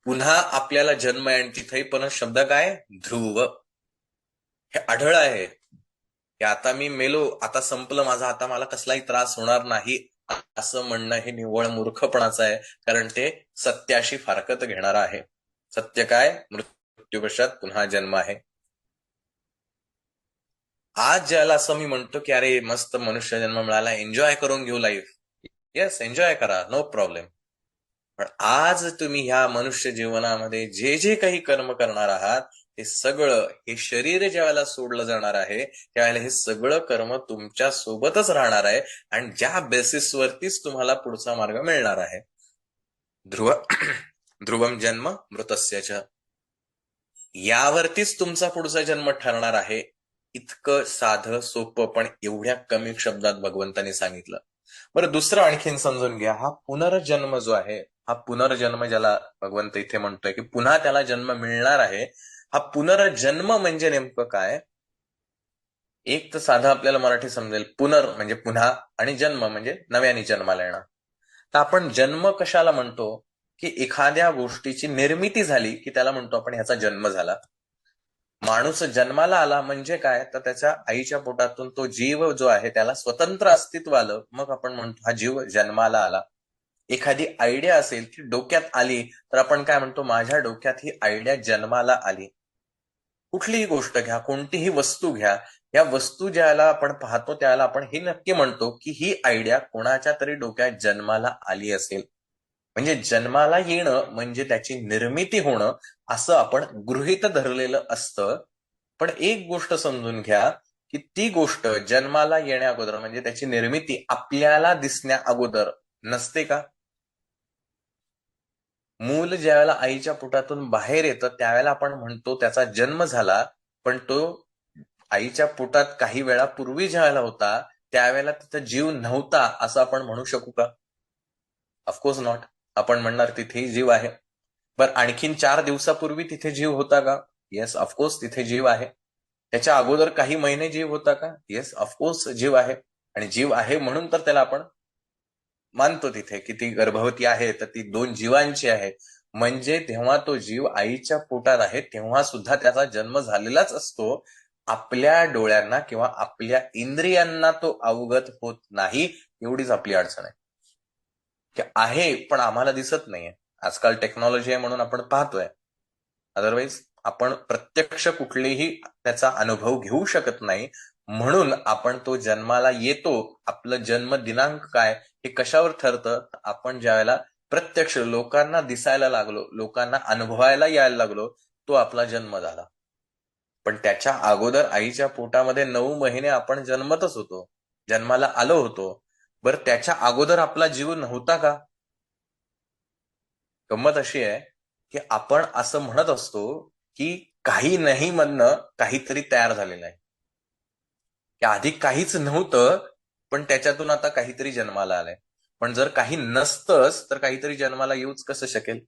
S1: पुन्हा आपल्याला जन्म आहे, आणि तिथेही पण शब्द काय? ध्रुव. हे आढळ आहे की आता मी मेलो, आता संपलं माझं, आता मला कसलाही त्रास होणार नाही, असं म्हणणं हे निव्वळ मूर्खपणाचं आहे. कारण ते सत्याशी फारकत घेणार आहे. सत्य काय? मृत्यू पश्चात पुन्हा जन्म आहे. आज ज्याला असं मी म्हणतो की अरे मस्त मनुष्य जन्म मिळाला, एन्जॉय करून घेऊ लाईफ. येस, एन्जॉय करा, नो प्रॉब्लेम. पण आज तुम्ही ह्या मनुष्य जीवनामध्ये जे जे काही कर्म करणार आहात ते सगळं, हे शरीर ज्या वेळेला सोडलं जाणार आहे त्यावेळेला हे सगळं कर्म तुमच्या सोबतच राहणार आहे, आणि ज्या बेसिसवरतीच तुम्हाला पुढचा मार्ग मिळणार आहे. ध्रुव ध्रुवम जन्म मृतस्य च, यावरतीच तुमचा पुढचा जन्म ठरणार आहे. इतकं साधं सोपं पण एवढ्या कमी शब्दात भगवंतांनी सांगितलं. बरं, दुसरं आणखीन समजून घ्या. हा पुनर्जन्म जो आहे, हा पुनर्जन्म ज्याला भगवंत इथे म्हणतोय की पुन्हा त्याला जन्म मिळणार आहे, हा पुनर्जन्म म्हणजे नेमकं काय? एक तर साधं आपल्याला मराठी समजेल, पुनर म्हणजे पुन्हा आणि जन्म म्हणजे नव्याने जन्माला येणं. तर आपण जन्म कशाला म्हणतो? की एखाद्या गोष्टीची निर्मिती झाली की त्याला म्हणतो आपण ह्याचा जन्म झाला. माणूस जन्माला आला म्हणजे काय? तर त्याच्या आईच्या पोटातून तो जीव जो आहे त्याला स्वतंत्र अस्तित्व आलं, मग आपण म्हणतो हा जीव जन्माला आला. एखादी आयडिया असेल ती डोक्यात आली तर आपण काय म्हणतो? माझ्या डोक्यात ही आयडिया जन्माला आली. कुठलीही गोष्ट घ्या, कोणतीही वस्तू घ्या, या वस्तू ज्याला आपण पाहतो त्याला आपण हे नक्की म्हणतो की ही आयडिया कोणाच्या तरी डोक्यात जन्माला आली असेल. म्हणजे जन्माला येणं म्हणजे त्याची निर्मिती होणं असं आपण गृहीत धरलेलं असतं. पण एक गोष्ट समजून घ्या की ती गोष्ट जन्माला येण्या अगोदर म्हणजे त्याची निर्मिती आपल्याला दिसण्या अगोदर नसते का? मूल ज्यावेळेला आईच्या पोटातून बाहेर येतं त्यावेळेला आपण म्हणतो त्याचा जन्म झाला, पण तो आईच्या पोटात काही वेळापूर्वी ज्यावेळेला होता त्यावेळेला तिथं जीव नव्हता असं आपण म्हणू शकू का? Of course not. आपण म्हणणार तिथेही जीव आहे. बरं, आणखीन 4 दिवसापूर्वी तिथे जीव होता का? येस, ऑफकोर्स तिथे जीव आहे. त्याच्या अगोदर काही महिने जीव होता का? येस, ऑफकोर्स जीव आहे. आणि जीव आहे म्हणून तर त्याला आपण मानतो तिथे की ती गर्भवती आहे तर ती 2 जीवांची आहे. म्हणजे तेव्हा तो जीव आईच्या पोटात आहे तेव्हा सुद्धा त्याचा जन्म झालेलाच असतो. आपल्या डोळ्यांना किंवा आपल्या इंद्रियांना तो अवगत होत नाही, एवढीच आपली अडचण आहे. की आहे पण आम्हाला दिसत नाहीये. आजकाल टेक्नॉलॉजी आहे म्हणून आपण पाहतोय. अदरवाईज आपण प्रत्यक्ष कुठलेही त्याचा अनुभव घेऊ शकत नाही. म्हणून आपण तो जन्माला येतो. आपलं जन्म दिनांक काय हे कशावर ठरतं? आपण ज्यावेळेला प्रत्यक्ष लोकांना दिसायला लागलो, लोकांना अनुभवायला यायला लागलो, तो आपला जन्म झाला. पण त्याच्या अगोदर आईच्या पोटामध्ये 9 महिने आपण जन्मतच होतो, जन्माला आलो होतो. बरं, त्याच्या अगोदर आपला जीव नव्हता का? गंमत अशी आहे की आपण असं म्हणत असतो की काही नाही मधनं काहीतरी तयार झालेलं आहे, की आधी काहीच नव्हतं पण त्याच्यातून आता काहीतरी जन्माला आलंय. पण जर काही नसतंच तर काहीतरी जन्माला येऊच कसं शकेल?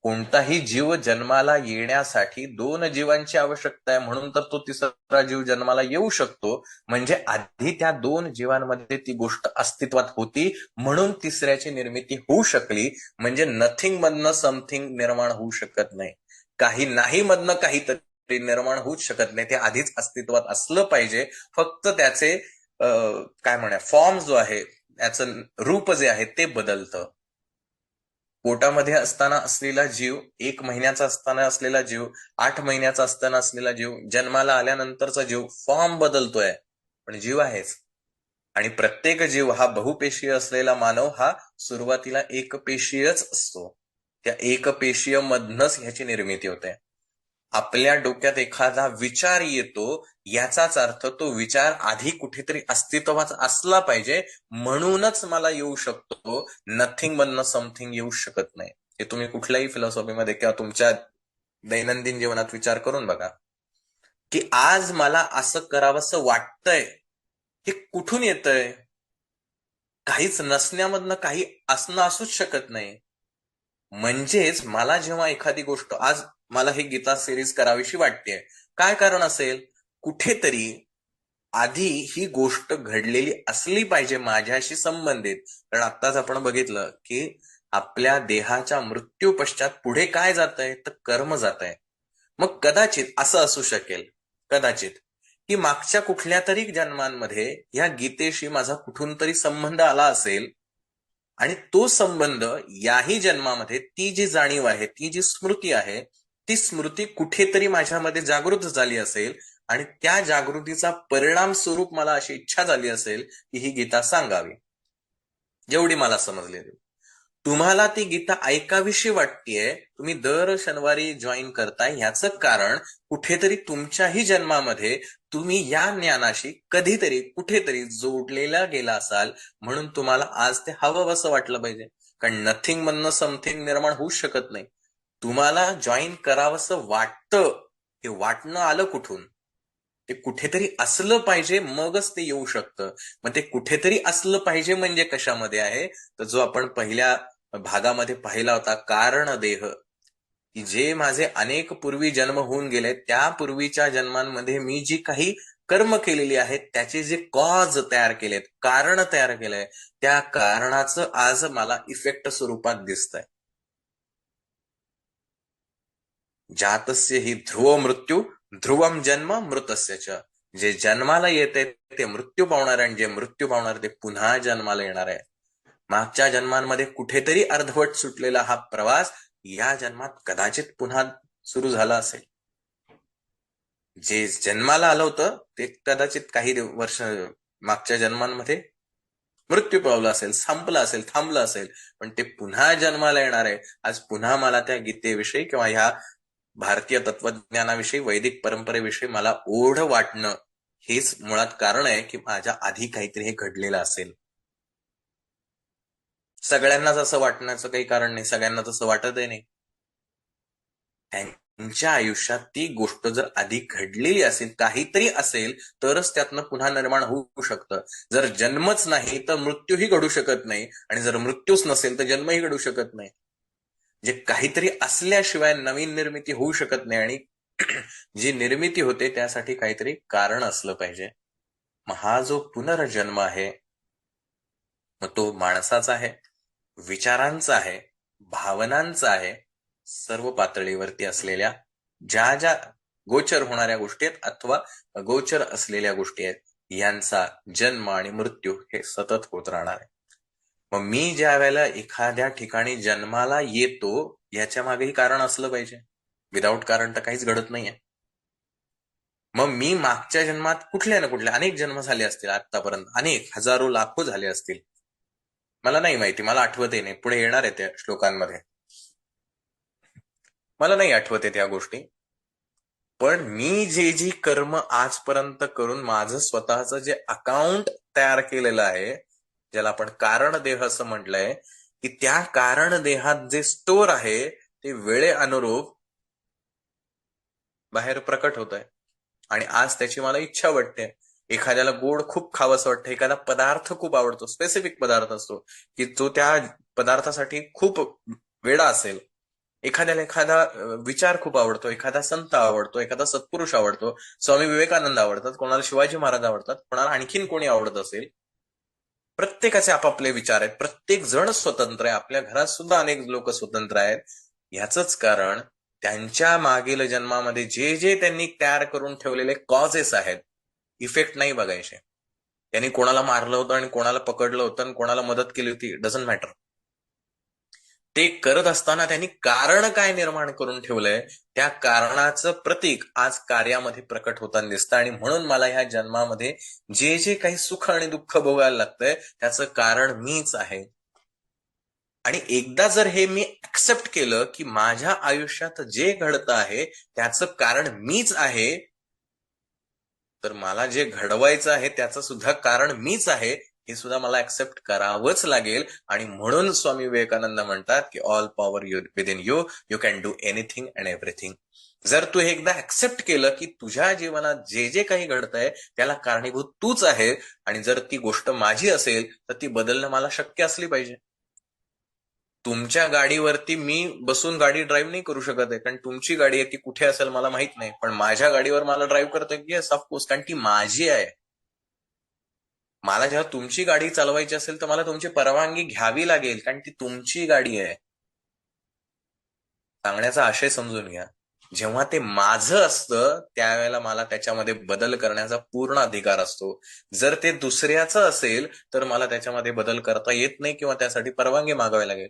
S1: कोणताही जीव जन्माला येण्यासाठी 2 जीवांची आवश्यकता आहे, म्हणून तर तो तिसरा जीव जन्माला येऊ शकतो. म्हणजे आधी त्या 2 जीवांमध्ये ती गोष्ट अस्तित्वात होती म्हणून तिसऱ्याची निर्मिती होऊ शकली. म्हणजे नथिंग मधनं समथिंग निर्माण होऊ शकत नाही. काही नाही मधनं काहीतरी निर्माण होऊच शकत नाही. ते आधीच अस्तित्वात असलं पाहिजे. फक्त त्याचे काय म्हणा फॉर्म जो आहे, त्याचं रूप जे आहे ते बदलतं. पोटामध्ये असताना असलेला जीव, 1 महिन्याचा असताना असलेला जीव, 8 महिन्याचा असताना असलेला जीव, जन्माला आल्यानंतरचा जीव फॉर्म बदलतोय पण जीव आहेच. आणि प्रत्येक जीव हा बहुपेशीय असलेला मानव हा सुरुवातीला एकपेशीयच असतो. त्या एकपेशीय मधनच ह्याची निर्मिती होते. आपल्या डोक्यात एखादा विचार येतो याचाच अर्थ तो विचार आधी कुठेतरी अस्तित्वात असला पाहिजे म्हणूनच मला येऊ शकतो. नथिंग मधनं समथिंग येऊ शकत नाही. हे तुम्ही कुठल्याही फिलॉसॉफीमध्ये किंवा तुमच्या दैनंदिन जीवनात विचार करून बघा की आज मला असं करावंसं वाटतंय, हे कुठून येतंय? काहीच नसण्यामधनं काही असणं असूच शकत नाही. म्हणजेच मला जेव्हा एखादी गोष्ट आज मला ही गीता सिरीज करावीशी वाटते, काय कारण असेल? कुठेतरी आधी ही गोष्ट घडलेली असली पाहिजे माझ्याशी संबंधित. कारण आत्ताच आपण बघितलं की आपल्या देहाच्या मृत्यू पश्चात पुढे काय जातंय? तर कर्म जातंय. मग कदाचित असं असू शकेल, कदाचित की मागच्या कुठल्या तरी जन्मांमध्ये या गीतेशी माझा कुठून तरी संबंध आला असेल आणि तो संबंध याही जन्मामध्ये ती जी जाणीव आहे, ती जी स्मृती आहे, ती स्मृती कुठेतरी माझ्यामध्ये जागृत झाली असेल आणि त्या जागृतीचा परिणाम स्वरूप मला अशी इच्छा झाली असेल की ही गीता सांगावी, जेवढी मला समजलेली. तुम्हाला ती गीता ऐकावीशी वाटतेय, तुम्ही दर शनिवारी जॉईन करताय, ह्याचं कारण कुठेतरी तुमच्याही जन्मामध्ये तुम्ही या ज्ञानाशी कधीतरी कुठेतरी जोडलेला गेला असाल म्हणून तुम्हाला आज ते हवं असं वाटलं पाहिजे. कारण नथिंग मधनं समथिंग निर्माण होऊ शकत नाही. तुम्हाला जॉईन करावंसं वाटतं, हे वाटणं आलं कुठून? ते कुठेतरी असलं पाहिजे, मगच ते येऊ शकतं. मग ते कुठेतरी असलं पाहिजे म्हणजे कशामध्ये आहे, तर जो आपण पहिल्या भागामध्ये पाहिला होता, कारण देह, की जे माझे अनेक पूर्वी जन्म होऊन गेले, त्या पूर्वीच्या जन्मांमध्ये मी जी काही कर्म केलेली आहेत, त्याचे जे कॉज तयार केलेत, कारण तयार केलंय, त्या कारणाचं आज मला इफेक्ट स्वरूपात दिसतंय. जातस्य हि ध्रुव मृत्यू ध्रुवम जन्म मृतस्य च. जे जन्माला येते ते मृत्यू पावणार, आणि जे मृत्यू पावणार ते पुन्हा जन्माला येणार आहे. मागच्या जन्मांमध्ये कुठेतरी अर्धवट सुटलेला हा प्रवास या जन्मात कदाचित पुन्हा सुरू झाला असेल. जे जन्माला आलं होतं ते कदाचित काही वर्ष मागच्या जन्मांमध्ये मृत्यू पावला असेल, संपलं असेल, थांबलं असेल, पण ते पुन्हा जन्माला येणार आहे. आज पुन्हा मला त्या गीतेविषयी किंवा ह्या भारतीय तत्वज्ञानाविषयी, वैदिक परंपरेविषयी मला ओढ वाटणं, हेच मुळात कारण आहे की माझ्या आधी काहीतरी हे घडलेलं असेल. सगळ्यांनाच असं वाटण्याचं काही कारण नाही, सगळ्यांना तसं वाटतही नाही. त्यांच्या आयुष्यात ती गोष्ट जर आधी घडलेली असेल, काहीतरी असेल, तरच त्यातनं पुन्हा निर्माण होऊ शकतं. जर जन्मच नाही तर मृत्यूही घडू शकत नाही, आणि जर मृत्यूच नसेल तर जन्मही घडू शकत नाही. जे काहीतरी असल्याशिवाय नवीन निर्मिती होऊ शकत नाही, आणि जी निर्मिती होते त्यासाठी काहीतरी कारण असलं पाहिजे. मग हा जो पुनर्जन्म आहे, मग तो माणसाचा आहे, विचारांचा आहे, भावनांचा आहे, सर्व पातळीवरती असलेल्या ज्या ज्या गोचर होणाऱ्या गोष्टी आहेत अथवा अगोचर असलेल्या गोष्टी आहेत, यांचा जन्म आणि मृत्यू हे सतत होत राहणार आहे. मग मी ज्या वेळेला एखाद्या ठिकाणी जन्माला येतो, याच्या मागेही कारण असलं पाहिजे. विदाऊट कारण तर काहीच घडत नाहीये. मग मी मागच्या जन्मात कुठल्या ना कुठल्या अनेक जन्म झाले असतील आतापर्यंत, अनेक हजारो लाखो झाले असतील, मला नाही माहिती, मला आठवतही नाही. पुढे येणार आहे त्या श्लोकांमध्ये, मला नाही आठवत आहे त्या गोष्टी. पण मी जे जी कर्म आजपर्यंत करून माझं स्वतःचं जे अकाउंट तयार केलेलं आहे, ज्याला आपण कारण देह असं म्हटलंय, की त्या कारण देहात जे स्टोअर आहे ते वेळेअनुरूप बाहेर प्रकट होत आहे. आणि आज त्याची मला इच्छा वाटते. एखाद्याला गोड खूप खावंसं वाटतं, एखादा पदार्थ खूप आवडतो, स्पेसिफिक पदार्थ असतो की जो त्या पदार्थासाठी खूप वेडा असेल. एखाद्याला एखादा विचार खूप आवडतो, एखादा संत आवडतो, एखादा सत्पुरुष आवडतो, स्वामी विवेकानंद आवडतात, कोणाला शिवाजी महाराज आवडतात, कोणाला आणखीन कोणी आवडत असेल. प्रत्येकाचे आपापले विचार आहेत, प्रत्येक जण स्वतंत्र आहे, आपल्या घरात सुद्धा अनेक लोक स्वतंत्र आहेत. याचंच कारण त्यांच्या मागील जन्मामध्ये जे जे त्यांनी तयार करून ठेवलेले कॉजेस आहेत, इफेक्ट नाही बघायचे. त्यांनी कोणाला मारलं होतं आणि कोणाला पकडलं होतं आणि कोणाला मदत केली होती, डझंट मॅटर. ते करत असताना त्यांनी कारण काय निर्माण करून ठेवलंय, त्या कारणाचं प्रतीक आज कार्यामध्ये प्रकट होताना दिसतं. आणि म्हणून मला ह्या जन्मामध्ये जे जे काही सुख आणि दुःख भोगायला लागतंय, त्याचं कारण मीच आहे. आणि एकदा जर हे मी ऍक्सेप्ट केलं की माझ्या आयुष्यात जे घडतं आहे त्याचं कारण मीच आहे, तर मला जे घडवायचं आहे त्याचं सुद्धा कारण मीच आहे, हे सुद्धा मला ऍक्सेप्ट करावंच लागेल. आणि म्हणून स्वामी विवेकानंद म्हणतात की all power with in you, you can do anything and everything. जर तू एकदा ऍक्सेप्ट केलं की तुझ्या जीवनात जे जे काही घडतंय त्याला कारणीभूत तूच आहे, आणि जर ती गोष्ट माझी असेल तर ती बदलणं मला शक्य असली पाहिजे. तुमच्या गाडीवरती मी बसून गाडी ड्राईव्ह नाही करू शकत आहे, कारण तुमची गाडी आहे ती कुठे असेल मला माहित नाही, पण माझ्या गाडीवर मला ड्राईव्ह करता येस ऑफकोर्स, कारण ती माझी आहे. मला जेव्हा तुमची गाडी चालवायची असेल तर मला तुमची परवानगी घ्यावी लागेल, कारण ती तुमची गाडी आहे. सांगण्याचा आशय समजून घ्या. जेव्हा ते माझं असतं त्यावेळेला मला त्याच्यामध्ये बदल करण्याचा पूर्ण अधिकार असतो. जर ते दुसऱ्याचं असेल तर मला त्याच्यामध्ये बदल करता येत नाही किंवा त्यासाठी परवानगी मागावी लागेल.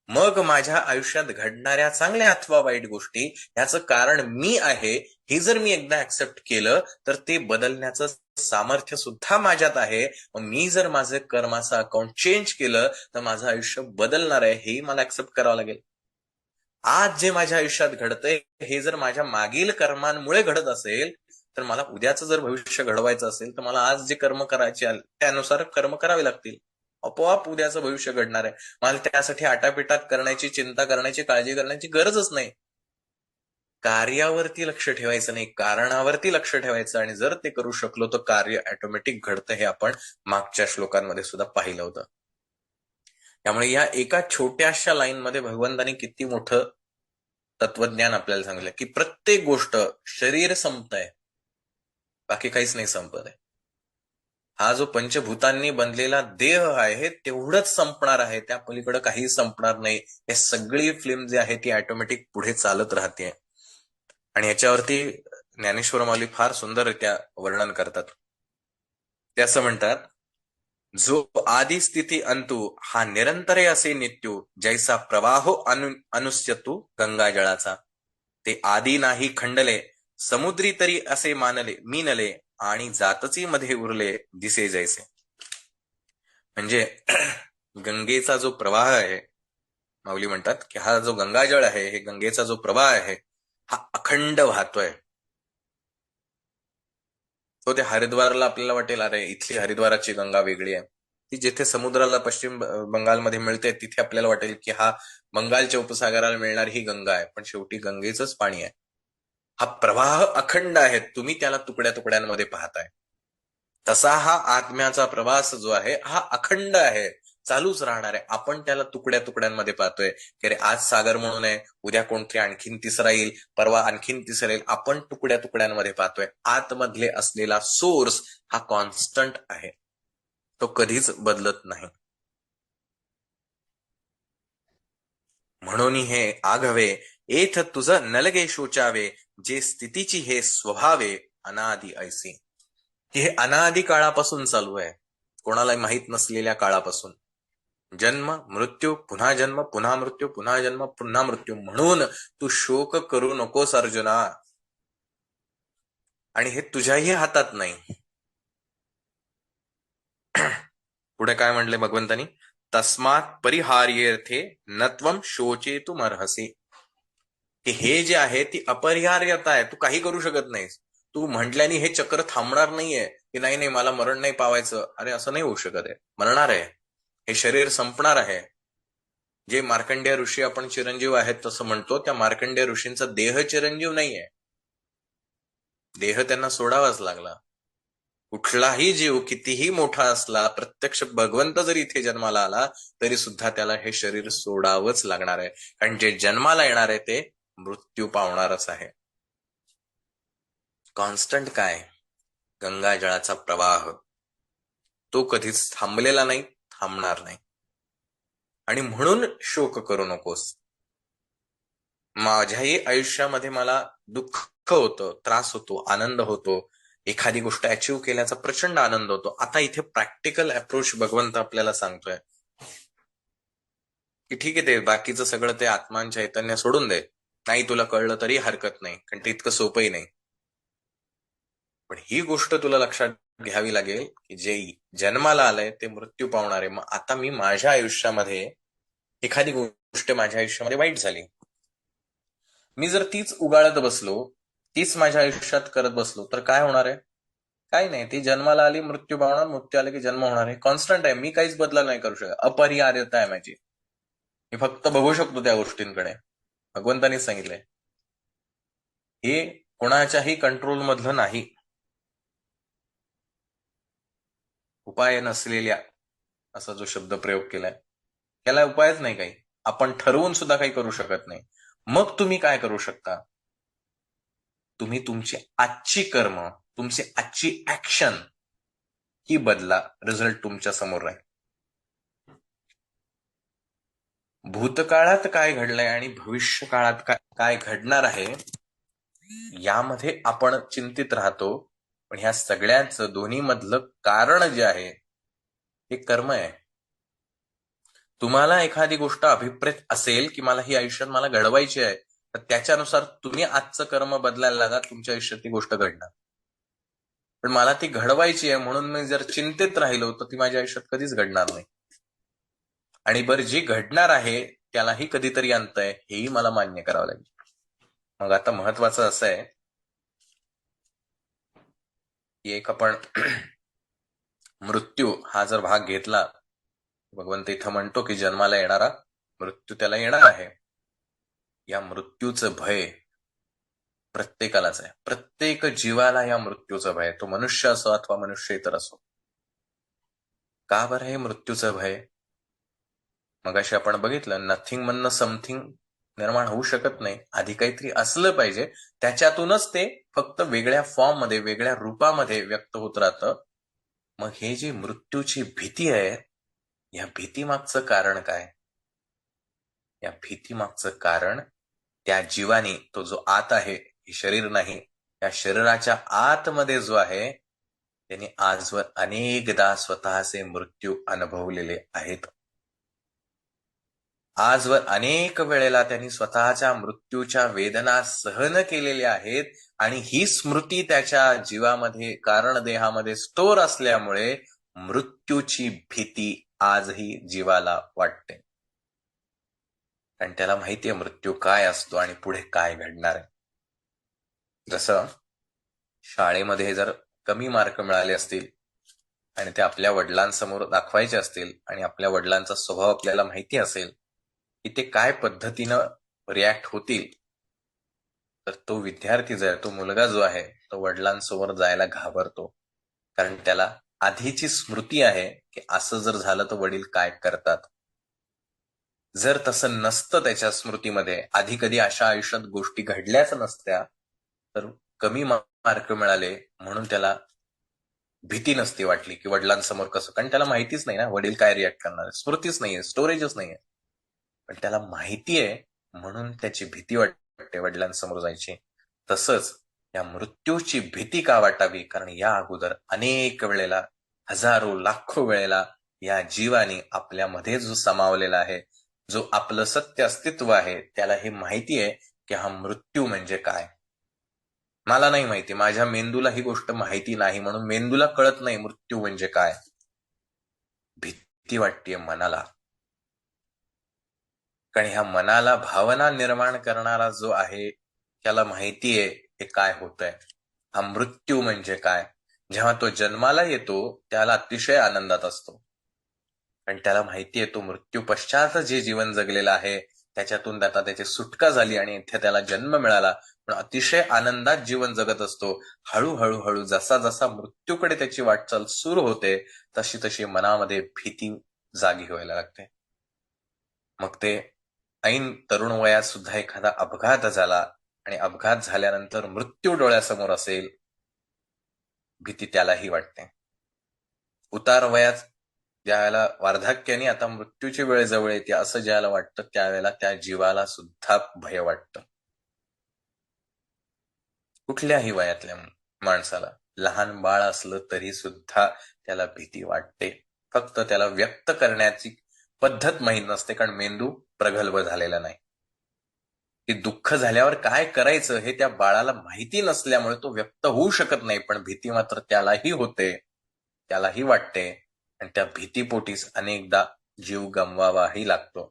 S1: मग माझ्या आयुष्यात घडणाऱ्या चांगल्या अथवा वाईट गोष्टी याचं कारण मी आहे, हे जर मी एकदा ऍक्सेप्ट केलं तर ते बदलण्याचं सामर्थ्य सुद्धा माझ्यात आहे. मग मी जर माझं कर्माचं अकाउंट चेंज केलं तर माझं आयुष्य बदलणार आहे, हेही मला ऍक्सेप्ट करावं लागेल. आज जे माझ्या आयुष्यात घडतंय हे जर माझ्या मागील कर्मांमुळे घडत असेल, तर मला उद्याचं जर भविष्य घडवायचं असेल तर मला आज जे कर्म करायचे त्यानुसार कर्म करावे लागतील. आपोआप उद्याचं भविष्य घडणार आहे. मला त्यासाठी आटापिटात करण्याची, चिंता करण्याची, काळजी करण्याची गरजच नाही. कार्यावरती लक्ष ठेवायचं नाही, कारणावरती लक्ष ठेवायचं. आणि जर ते करू शकलो तर कार्य ऑटोमॅटिक घडतं. हे आपण मागच्या श्लोकांमध्ये सुद्धा पाहिलं होतं. त्यामुळे या एका छोट्याशा लाईनमध्ये भगवंतांनी किती मोठं तत्वज्ञान आपल्याला सांगितलं की प्रत्येक गोष्ट, शरीर संपतंय, बाकी काहीच नाही संपत आहे. हा जो पंचभूतांनी बनलेला देह आहे तेवढंच संपणार आहे, त्या पलीकडे काही संपणार नाही. हे सगळी फिल्म जी आहे ती ऑटोमॅटिक पुढे चालत राहते. आणि याच्यावरती ज्ञानेश्वर माऊली फार सुंदररित्या वर्णन करतात. ते असं म्हणतात, जो आदि स्थिती अंतू हा निरंतरे असे नित्यू, जैसा प्रवाहो अनुस्यतू गंगा जळाचा. ते आदी नाही खंडले, समुद्री तरी असे मानले मीनले, आणि जातची मध्ये उरले दिसे जैसे. म्हणजे गंगेचा जो प्रवाह आहे, माऊली म्हणतात की हा जो गंगाजळ आहे, हे गंगेचा जो प्रवाह आहे हा अखंड वाहतोय. तो ते हरिद्वारला आपल्याला वाटेल अरे इथली हरिद्वाराची गंगा वेगळी आहे, ती जिथे समुद्राला पश्चिम बंगालमध्ये मिळते तिथे आपल्याला वाटेल की हा बंगालच्या उपसागराला मिळणारी ही गंगा आहे, पण शेवटी गंगेचंच पाणी आहे. हा प्रवाह अखंड आहे, तुम्ही त्याला तुकड्या तुकड्यांमध्ये पाहताय. तसा हा आत्म्याचा प्रवास जो आहे हा अखंड आहे, चालूच राहणार आहे. आपण त्याला तुकड्या तुकड्यांमध्ये पाहतोय की अरे आज सागर म्हणून आहे, उद्या कोणतरी आणखीन तिसरा येईल, परवा आणखीन तिसरा येईल. आपण तुकड्या तुकड्यांमध्ये पाहतोय. आतमधले असलेला सोर्स हा कॉन्स्टंट आहे, तो कधीच बदलत नाही. म्हणून हे आघवे एथ तुझ नलगे शोचावे, जे स्थितीची हे स्वभावे अनादि ऐसी. की हे अनादि काळापासून चालू आहे, कोणाला माहित नसलेल्या काळापासून. जन्म मृत्यू पुन्हा जन्म पुन्हा मृत्यू पुन्हा जन्म पुन्हा मृत्यू. म्हणून तू शोक करू नकोस अर्जुना, आणि हे तुझ्याही हातात नाही. पुढे काय म्हणले भगवंतानी, तस्मात परिहार्यर्थे नत्वम शोचेतुमर्हसि. की हे जे आहे ती अपरिहार्यता आहे, तू काही करू शकत नाहीस. तू म्हटल्याने हे चक्र थांबणार नाहीये की नाही नाही मला मरण नाही पावायचं. अरे असं नाही होऊ शकत आहे, मरणार आहे, हे शरीर संपणार आहे. जे मार्कंडेय ऋषी आपण चिरंजीव आहेत तसं म्हणतो, त्या मार्कंडेय ऋषींचा देह चिरंजीव नाहीये, देह त्यांना सोडावाच लागला. कुठलाही जीव कितीही मोठा असला, प्रत्यक्ष भगवंत जरी इथे जन्माला आला तरी सुद्धा त्याला हे शरीर सोडावंच लागणार आहे, कारण जे जन्माला येणार आहे ते मृत्यू पावणारच आहे. कॉन्स्टंट काय, गंगाजळाचा प्रवाह, तो कधीच थांबलेला नाही, थांबणार नाही. आणि म्हणून शोक करू नकोस. माझ्याही आयुष्यामध्ये मला दुःख होतं, त्रास होतो, आनंद होतो, एखादी गोष्ट अचीव्ह केल्याचा प्रचंड आनंद होतो. आता इथे प्रॅक्टिकल अप्रोच भगवंत आपल्याला सांगतोय की ठीक आहे, ते बाकीचं सगळं ते आत्मान चैतन्य सोडून दे, नाही तुला कळलं तरी हरकत नाही, कारण ते इतकं सोपंही नाही. पण ही गोष्ट तुला लक्षात घ्यावी लागेल की जे जन्माला आलंय ते मृत्यू पावणार आहे. मग आता मी माझ्या आयुष्यामध्ये एखादी गोष्ट माझ्या आयुष्यामध्ये वाईट झाली, मी जर तीच उगाळत बसलो, तीच माझ्या आयुष्यात करत बसलो तर काय होणार आहे? काही नाही, ती जन्माला आली मृत्यू पावणार, मृत्यू आले की जन्म होणार आहे, कॉन्स्टंट आहे. मी काहीच बदला नाही करू शकत, अपरिहार्यता आहे माझी. मी फक्त बघू शकतो त्या गोष्टींकडे. भगवंतांनी सांगितलंय हे कोणाच्याही कंट्रोल मधलं नाही. उपाय नसलेल्या असा जो शब्द प्रयोग केलाय, त्याला उपायच नाही काही. आपण ठरवून सुद्धा काही करू शकत नाही. मग तुम्ही काय करू शकता? तुम्ही तुमची आजची कर्म, तुमची आजची ऍक्शन ही बदला, रिझल्ट तुमच्या समोर राहील. भूतकाळात काय घडलंय आणि भविष्य काळात काय घडणार आहे यामध्ये आपण चिंतित राहतो, पण ह्या सगळ्यांचं दोन्ही मधलं कारण जे आहे हे कर्म आहे. तुम्हाला एखादी गोष्ट अभिप्रेत असेल की मला ही आयुष्यात मला घडवायची आहे, तर त्याच्यानुसार तुम्ही आजचं कर्म बदलायला लागा, तुमच्या आयुष्यात ती गोष्ट घडणार. पण मला ती घडवायची आहे म्हणून मी जर चिंतित राहिलो तर ती माझ्या आयुष्यात कधीच घडणार नाही. आणि बरं जी घडणार आहे त्यालाही कधीतरी अंत आहे, हेही मला मान्य करावं लागेल. मग आता महत्वाचं असं आहे की एक आपण मृत्यू हा जर भाग घेतला, भगवंत इथं म्हणतो की जन्माला येणारा मृत्यू त्याला येणार आहे. या मृत्यूचं भय प्रत्येकालाच आहे. प्रत्येक जीवाला या मृत्यूचं भय आहे. तो मनुष्य असो अथवा मनुष्य इतर असो. का बरं हे मृत्यूचं भय? मगाशी आपण बघितलं नथिंग मधनं समथिंग निर्माण होऊ शकत नाही. आधी काहीतरी असलं पाहिजे. त्याच्यातूनच ते फक्त वेगळ्या फॉर्ममध्ये, वेगळ्या रूपामध्ये व्यक्त होत राहतं. मग हे जी मृत्यूची भीती आहे, या भीतीमागचं कारण काय? या भीतीमागचं कारण त्या जीवानी, तो जो आत आहे, हे शरीर नाही, या शरीराच्या आतमध्ये जो आहे, त्यांनी आजवर अनेकदा स्वतःचे मृत्यू अनुभवलेले आहेत. आजवर अनेक वेळेला त्यांनी स्वतःच्या मृत्यूच्या वेदना सहन केलेल्या आहेत आणि ही स्मृती त्याच्या जीवामध्ये, कारण देहामध्ये स्टोर असल्यामुळे मृत्यूची भीती आजही जीवाला वाटते. कारण त्याला माहितीये मृत्यू काय असतो आणि पुढे काय घडणार आहे. जसं शाळेमध्ये जर कमी मार्क मिळाले असतील आणि ते आपल्या वडिलांसमोर दाखवायचे असतील आणि आपल्या वडिलांचा स्वभाव आपल्याला माहिती असेल की ते काय पद्धतीनं रिॲक्ट होतील, तर तो विद्यार्थी जो आहे, तो मुलगा जो आहे, तो वडिलांसमोर जायला घाबरतो. कारण त्याला आधीची स्मृती आहे की असं जर झालं तर वडील काय करतात. जर तसं नसतं त्याच्या स्मृतीमध्ये, आधी कधी अशा आयुष्यात गोष्टी घडल्याच नसत्या, तर कमी मार्क मिळाले म्हणून त्याला भीती नसती वाटली की वडिलांसमोर कसं, कारण त्याला माहितीच नाही ना वडील काय रिॲक्ट करणार. स्मृतीच नाहीये, स्टोरेजच नाहीये. पण त्याला माहिती आहे म्हणून त्याची भीती वाटते वडिलांसमोर जायची. तसंच या मृत्यूची भीती का वाटावी? कारण या अगोदर अनेक वेळेला, हजारो लाखो वेळेला या जीवाने आपल्यामध्ये जो समावलेला आहे, जो आपलं सत्य अस्तित्व आहे, त्याला हे माहिती आहे की हा मृत्यू म्हणजे काय. मला नाही माहिती, माझ्या मेंदूला ही गोष्ट माहिती नाही, म्हणून मेंदूला कळत नाही मृत्यू म्हणजे काय. भीती वाटतेय मनाला. कारण ह्या मनाला भावना निर्माण करणारा जो आहे, त्याला माहितीये हे काय होतंय. हा मृत्यू म्हणजे काय. जेव्हा तो जन्माला येतो त्याला अतिशय आनंदात असतो. कारण त्याला माहितीये तो मृत्यू पश्चात जे जीवन जगलेलं आहे, त्याच्यातून आता त्याची सुटका झाली आणि इथे त्याला जन्म मिळाला. पण अतिशय आनंदात जीवन जगत असतो. हळूहळू जसा जसा मृत्यूकडे त्याची वाटचाल सुरू होते, तशी तशी मनामध्ये भीती जागी व्हायला लागते. मग ते ऐन तरुण वयात सुद्धा एखादा अपघात झाला आणि अपघात झाल्यानंतर मृत्यू डोळ्यासमोर असेल, भीती त्यालाही वाटते. उतार वयात ज्यावेळेला वार्धक्याने आता मृत्यूची वेळ जवळ येते असं ज्याला वाटतं, त्यावेळेला त्या जीवाला सुद्धा भय वाटतं. कुठल्याही वयातल्या माणसाला, लहान बाळ असलं तरी सुद्धा त्याला भीती वाटते. फक्त त्याला व्यक्त करण्याची पद्धत माहीत नसते, कारण मेंदू प्रगल्भ झालेला नाही. की दुःख झाल्यावर काय करायचं हे त्या बाळाला माहिती नसल्यामुळे तो व्यक्त होऊ शकत नाही. पण भीती मात्र त्यालाही होते, त्यालाही वाटते आणि त्या भीतीपोटीच अनेकदा जीव गमवावाही लागतो.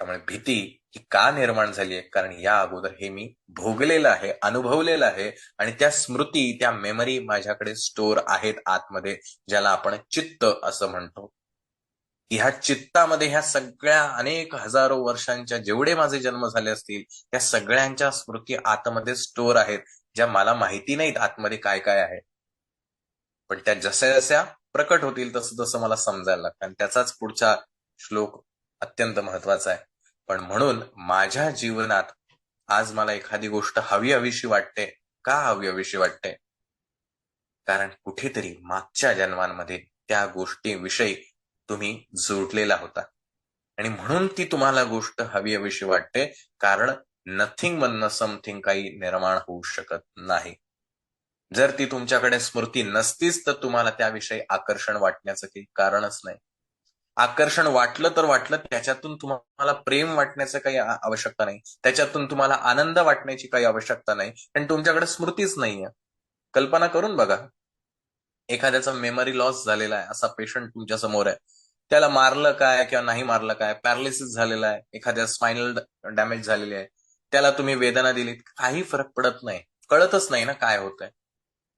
S1: त्यामुळे भीती ही का निर्माण झाली आहे? कारण या अगोदर हे मी भोगलेलं आहे, अनुभवलेलं आहे आणि त्या स्मृती, त्या मेमरी माझ्याकडे स्टोअर आहेत आतमध्ये, ज्याला आपण चित्त असं म्हणतो. ह्या चित्तामध्ये ह्या सगळ्या अनेक हजारो वर्षांच्या जेवढे माझे जन्म झाले असतील, त्या सगळ्यांच्या स्मृती आतमध्ये स्टोअर आहेत, ज्या मला माहिती नाहीत आतमध्ये काय काय आहे. पण त्या जशा जशा प्रकट होतील तसं तसं मला समजायला लागतं. आणि त्याचाच पुढचा श्लोक अत्यंत महत्वाचा आहे. पण म्हणून माझ्या जीवनात आज मला एखादी गोष्ट हवी हवीशी वाटते. का हवी हवीशी वाटते? कारण कुठेतरी मागच्या जन्मांमध्ये त्या गोष्टीविषयी तुम्ही जोडलेला होता आणि म्हणून ती तुम्हाला गोष्ट हवी हवीशी वाटते. कारण नथिंग मधनं समथिंग काही निर्माण होऊ शकत नाही. जर ती तुमच्याकडे स्मृती नसतीच तर तुम्हाला त्याविषयी आकर्षण वाटण्याचं काही कारणच नाही. आकर्षण वाटलं तर वाटलं, त्याच्यातून तुम्हाला प्रेम वाटण्याचं काही आवश्यकता नाही, त्याच्यातून तुम्हाला आनंद वाटण्याची काही आवश्यकता नाही, पण तुमच्याकडे स्मृतीच नाहीये. कल्पना करून बघा, एखाद्याचा मेमरी लॉस झालेला आहे, असा पेशंट तुमच्या समोर आहे. त्याला मारलं काय किंवा नाही मारलं काय, पॅरालिसिस झालेला आहे, एखाद्या स्पायनल डॅमेज झालेली आहे, त्याला तुम्ही वेदना दिलीत, काही फरक पडत नाही. कळतच नाही ना काय होतंय.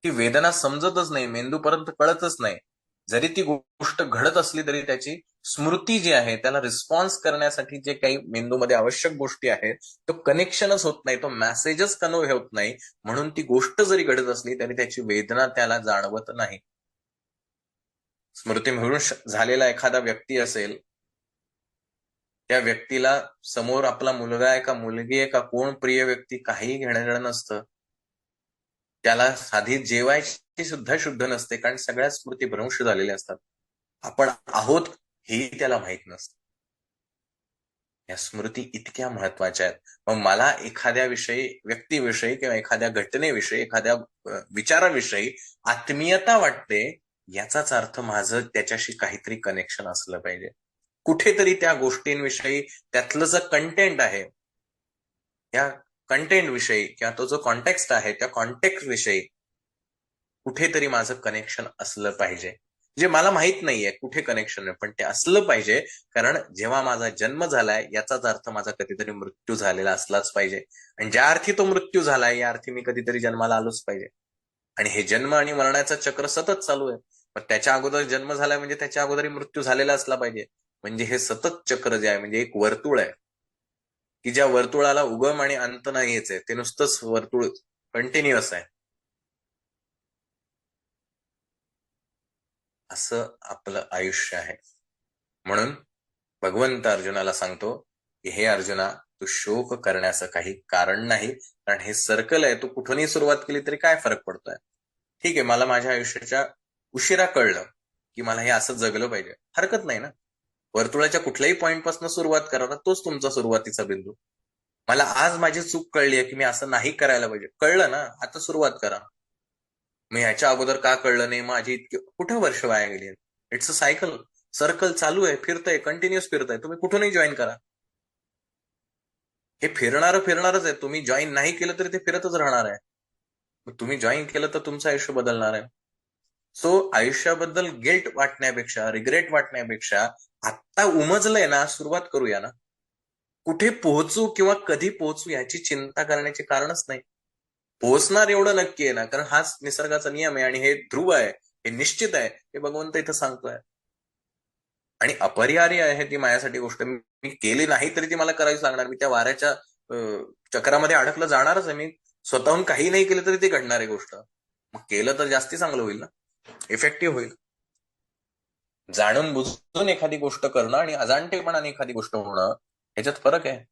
S1: ती वेदना समजतच नाही, मेंदूपर्यंत कळतच नाही. जरी ती गोष्ट घडत असली तरी त्याची स्मृती जी आहे त्याला रिस्पॉन्स करण्यासाठी जे काही मेंदूमध्ये आवश्यक गोष्टी आहेत तो कनेक्शनच होत नाही, तो मेसेजच कन्व्हे होत नाही. म्हणून ती गोष्ट जरी घडत असली तरी त्याची वेदना त्याला जाणवत नाही. स्मृती मिळून झालेला एखादा व्यक्ती असेल, त्या व्यक्तीला समोर आपला मुलगा आहे का मुलगी आहे का कोण प्रिय व्यक्ती काही घेणं नसतं. त्याला साधी जेवायची सुद्धा शुद्ध नसते, कारण सगळ्या स्मृती भ्रंश झालेल्या असतात. आपण आहोत हेही त्याला माहित नसतं. या स्मृती इतक्या महत्वाच्या आहेत. मग मला एखाद्या विषयी, व्यक्तीविषयी किंवा एखाद्या घटनेविषयी, एखाद्या विचाराविषयी आत्मीयता वाटते, याचाच अर्थ माझं त्याच्याशी काहीतरी कनेक्शन असलं पाहिजे. कुठेतरी त्या गोष्टींविषयी त्यातलं जे कंटेंट आहे, त्या कंटेंट विषयी किंवा तो जो कॉन्टेक्स्ट आहे त्या कॉन्टेक्स्ट विषयी कुठेतरी माझं कनेक्शन असलं पाहिजे. जे मला माहित नाहीये कुठे कनेक्शन आहे, पण ते असलं पाहिजे. कारण जेव्हा माझा जन्म झालाय याचाच अर्थ माझा कधीतरी मृत्यू झालेला असलाच पाहिजे. आणि ज्या अर्थी तो मृत्यू झालाय या अर्थी मी कधीतरी जन्माला आलोच पाहिजे. आणि हे जन्म आणि मरणाचं चक्र सतत चालू आहे. पण त्याच्या अगोदर जन्म झालाय म्हणजे त्याच्या अगोदर मृत्यू झालेला असला पाहिजे. म्हणजे हे सतत चक्र जे आहे म्हणजे एक वर्तुळ आहे, की ज्या वर्तुळाला उगम आणि अंत नाहीच आहे, ते नुसतंच वर्तुळ कंटिन्युअस आहे. असं आपलं आयुष्य आहे. म्हणून भगवंत अर्जुनाला सांगतो की हे अर्जुना, तू शोक करण्याचं काही कारण नाही. कारण हे सर्कल आहे, तू कुठूनही सुरुवात केली तरी काय फरक पडतोय. ठीक आहे, मला माझ्या आयुष्याच्या उशिरा कळलं की मला हे असं जगलं पाहिजे, हरकत नाही ना. वर्तुळाच्या कुठल्याही पॉइंट पासून सुरुवात करा ना, तोच तुमचा सुरुवातीचा बिंदू. मला आज माझी चूक कळली आहे की मी असं नाही करायला पाहिजे, कळलं ना, आता सुरुवात करा. मी ह्याच्या अगोदर का कळलं नाही, माझी इतकी कुठं वर्ष वाया गेली. इट्स अ सायकल, सर्कल चालू आहे, फिरतंय, कंटिन्युअस फिरतंय. तुम्ही कुठूनही जॉईन करा, हे फिरणारच आहे. तुम्ही जॉईन नाही केलं तरी ते फिरतच राहणार आहे. तुम्ही जॉईन केलं तर तुमचं आयुष्य बदलणार आहे. सो आयुष्याबद्दल गिल्ट वाटण्यापेक्षा, रिग्रेट वाटण्यापेक्षा आत्ता उमजलंय ना, सुरुवात करूया ना. कुठे पोहोचू किंवा कधी पोहोचू याची चिंता करण्याचे कारणच नाही. पोहोचणार एवढं नक्की आहे ना, कारण हाच निसर्गाचा नियम आहे आणि हे ध्रुव आहे, हे निश्चित आहे, हे भगवंत इथं सांगतोय. आणि अपरिहार्य आहे ती माझ्यासाठी गोष्ट. मी केली नाही तरी ती मला करावीच लागणार. मी त्या वाऱ्याच्या चक्रामध्ये अडकलं जाणारच आहे. मी स्वतःहून काही नाही केलं तरी ती घडणार आहे गोष्ट. मग केलं तर जास्ती चांगलं होईल ना, इफेक्टिव्ह होईल. जाणून बुजून एखादी गोष्ट करणं आणि अजाणतेपणाने एखादी गोष्ट होणं ह्याच्यात फरक आहे.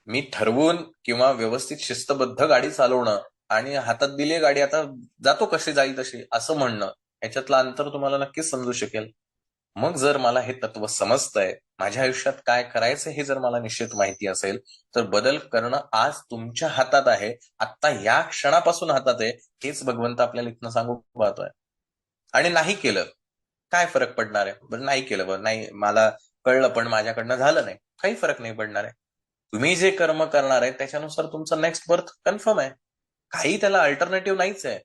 S1: मी ठरवून किंवा व्यवस्थित शिस्तबद्ध गाडी चालवणं आणि हातात दिली गाडी, आता जातो कशी जाईल तशी, असं म्हणणं, ह्याच्यातलं अंतर तुम्हाला नक्कीच समजू शकेल. मग जर मला हे तत्व समजतंय, माझ्या आयुष्यात काय करायचं हे जर मला निश्चित माहिती असेल, तर बदल करणं आज तुमच्या हातात आहे. आत्ता या क्षणापासून हातात आहे. हेच भगवंत आपल्याला इथनं सांगू पाहतोय. आणि नाही केलं काय फरक पडणार आहे. बरं नाही केलं, बरं नाही, मला कळलं पण माझ्याकडनं झालं नाही, काही फरक नाही पडणार आहे. तुम्ही जे कर्म करणार आहे त्याच्यानुसार तुमचं नेक्स्ट बर्थ कन्फर्म आहे. काही त्याला अल्टरनेटिव्ह नाहीच आहे.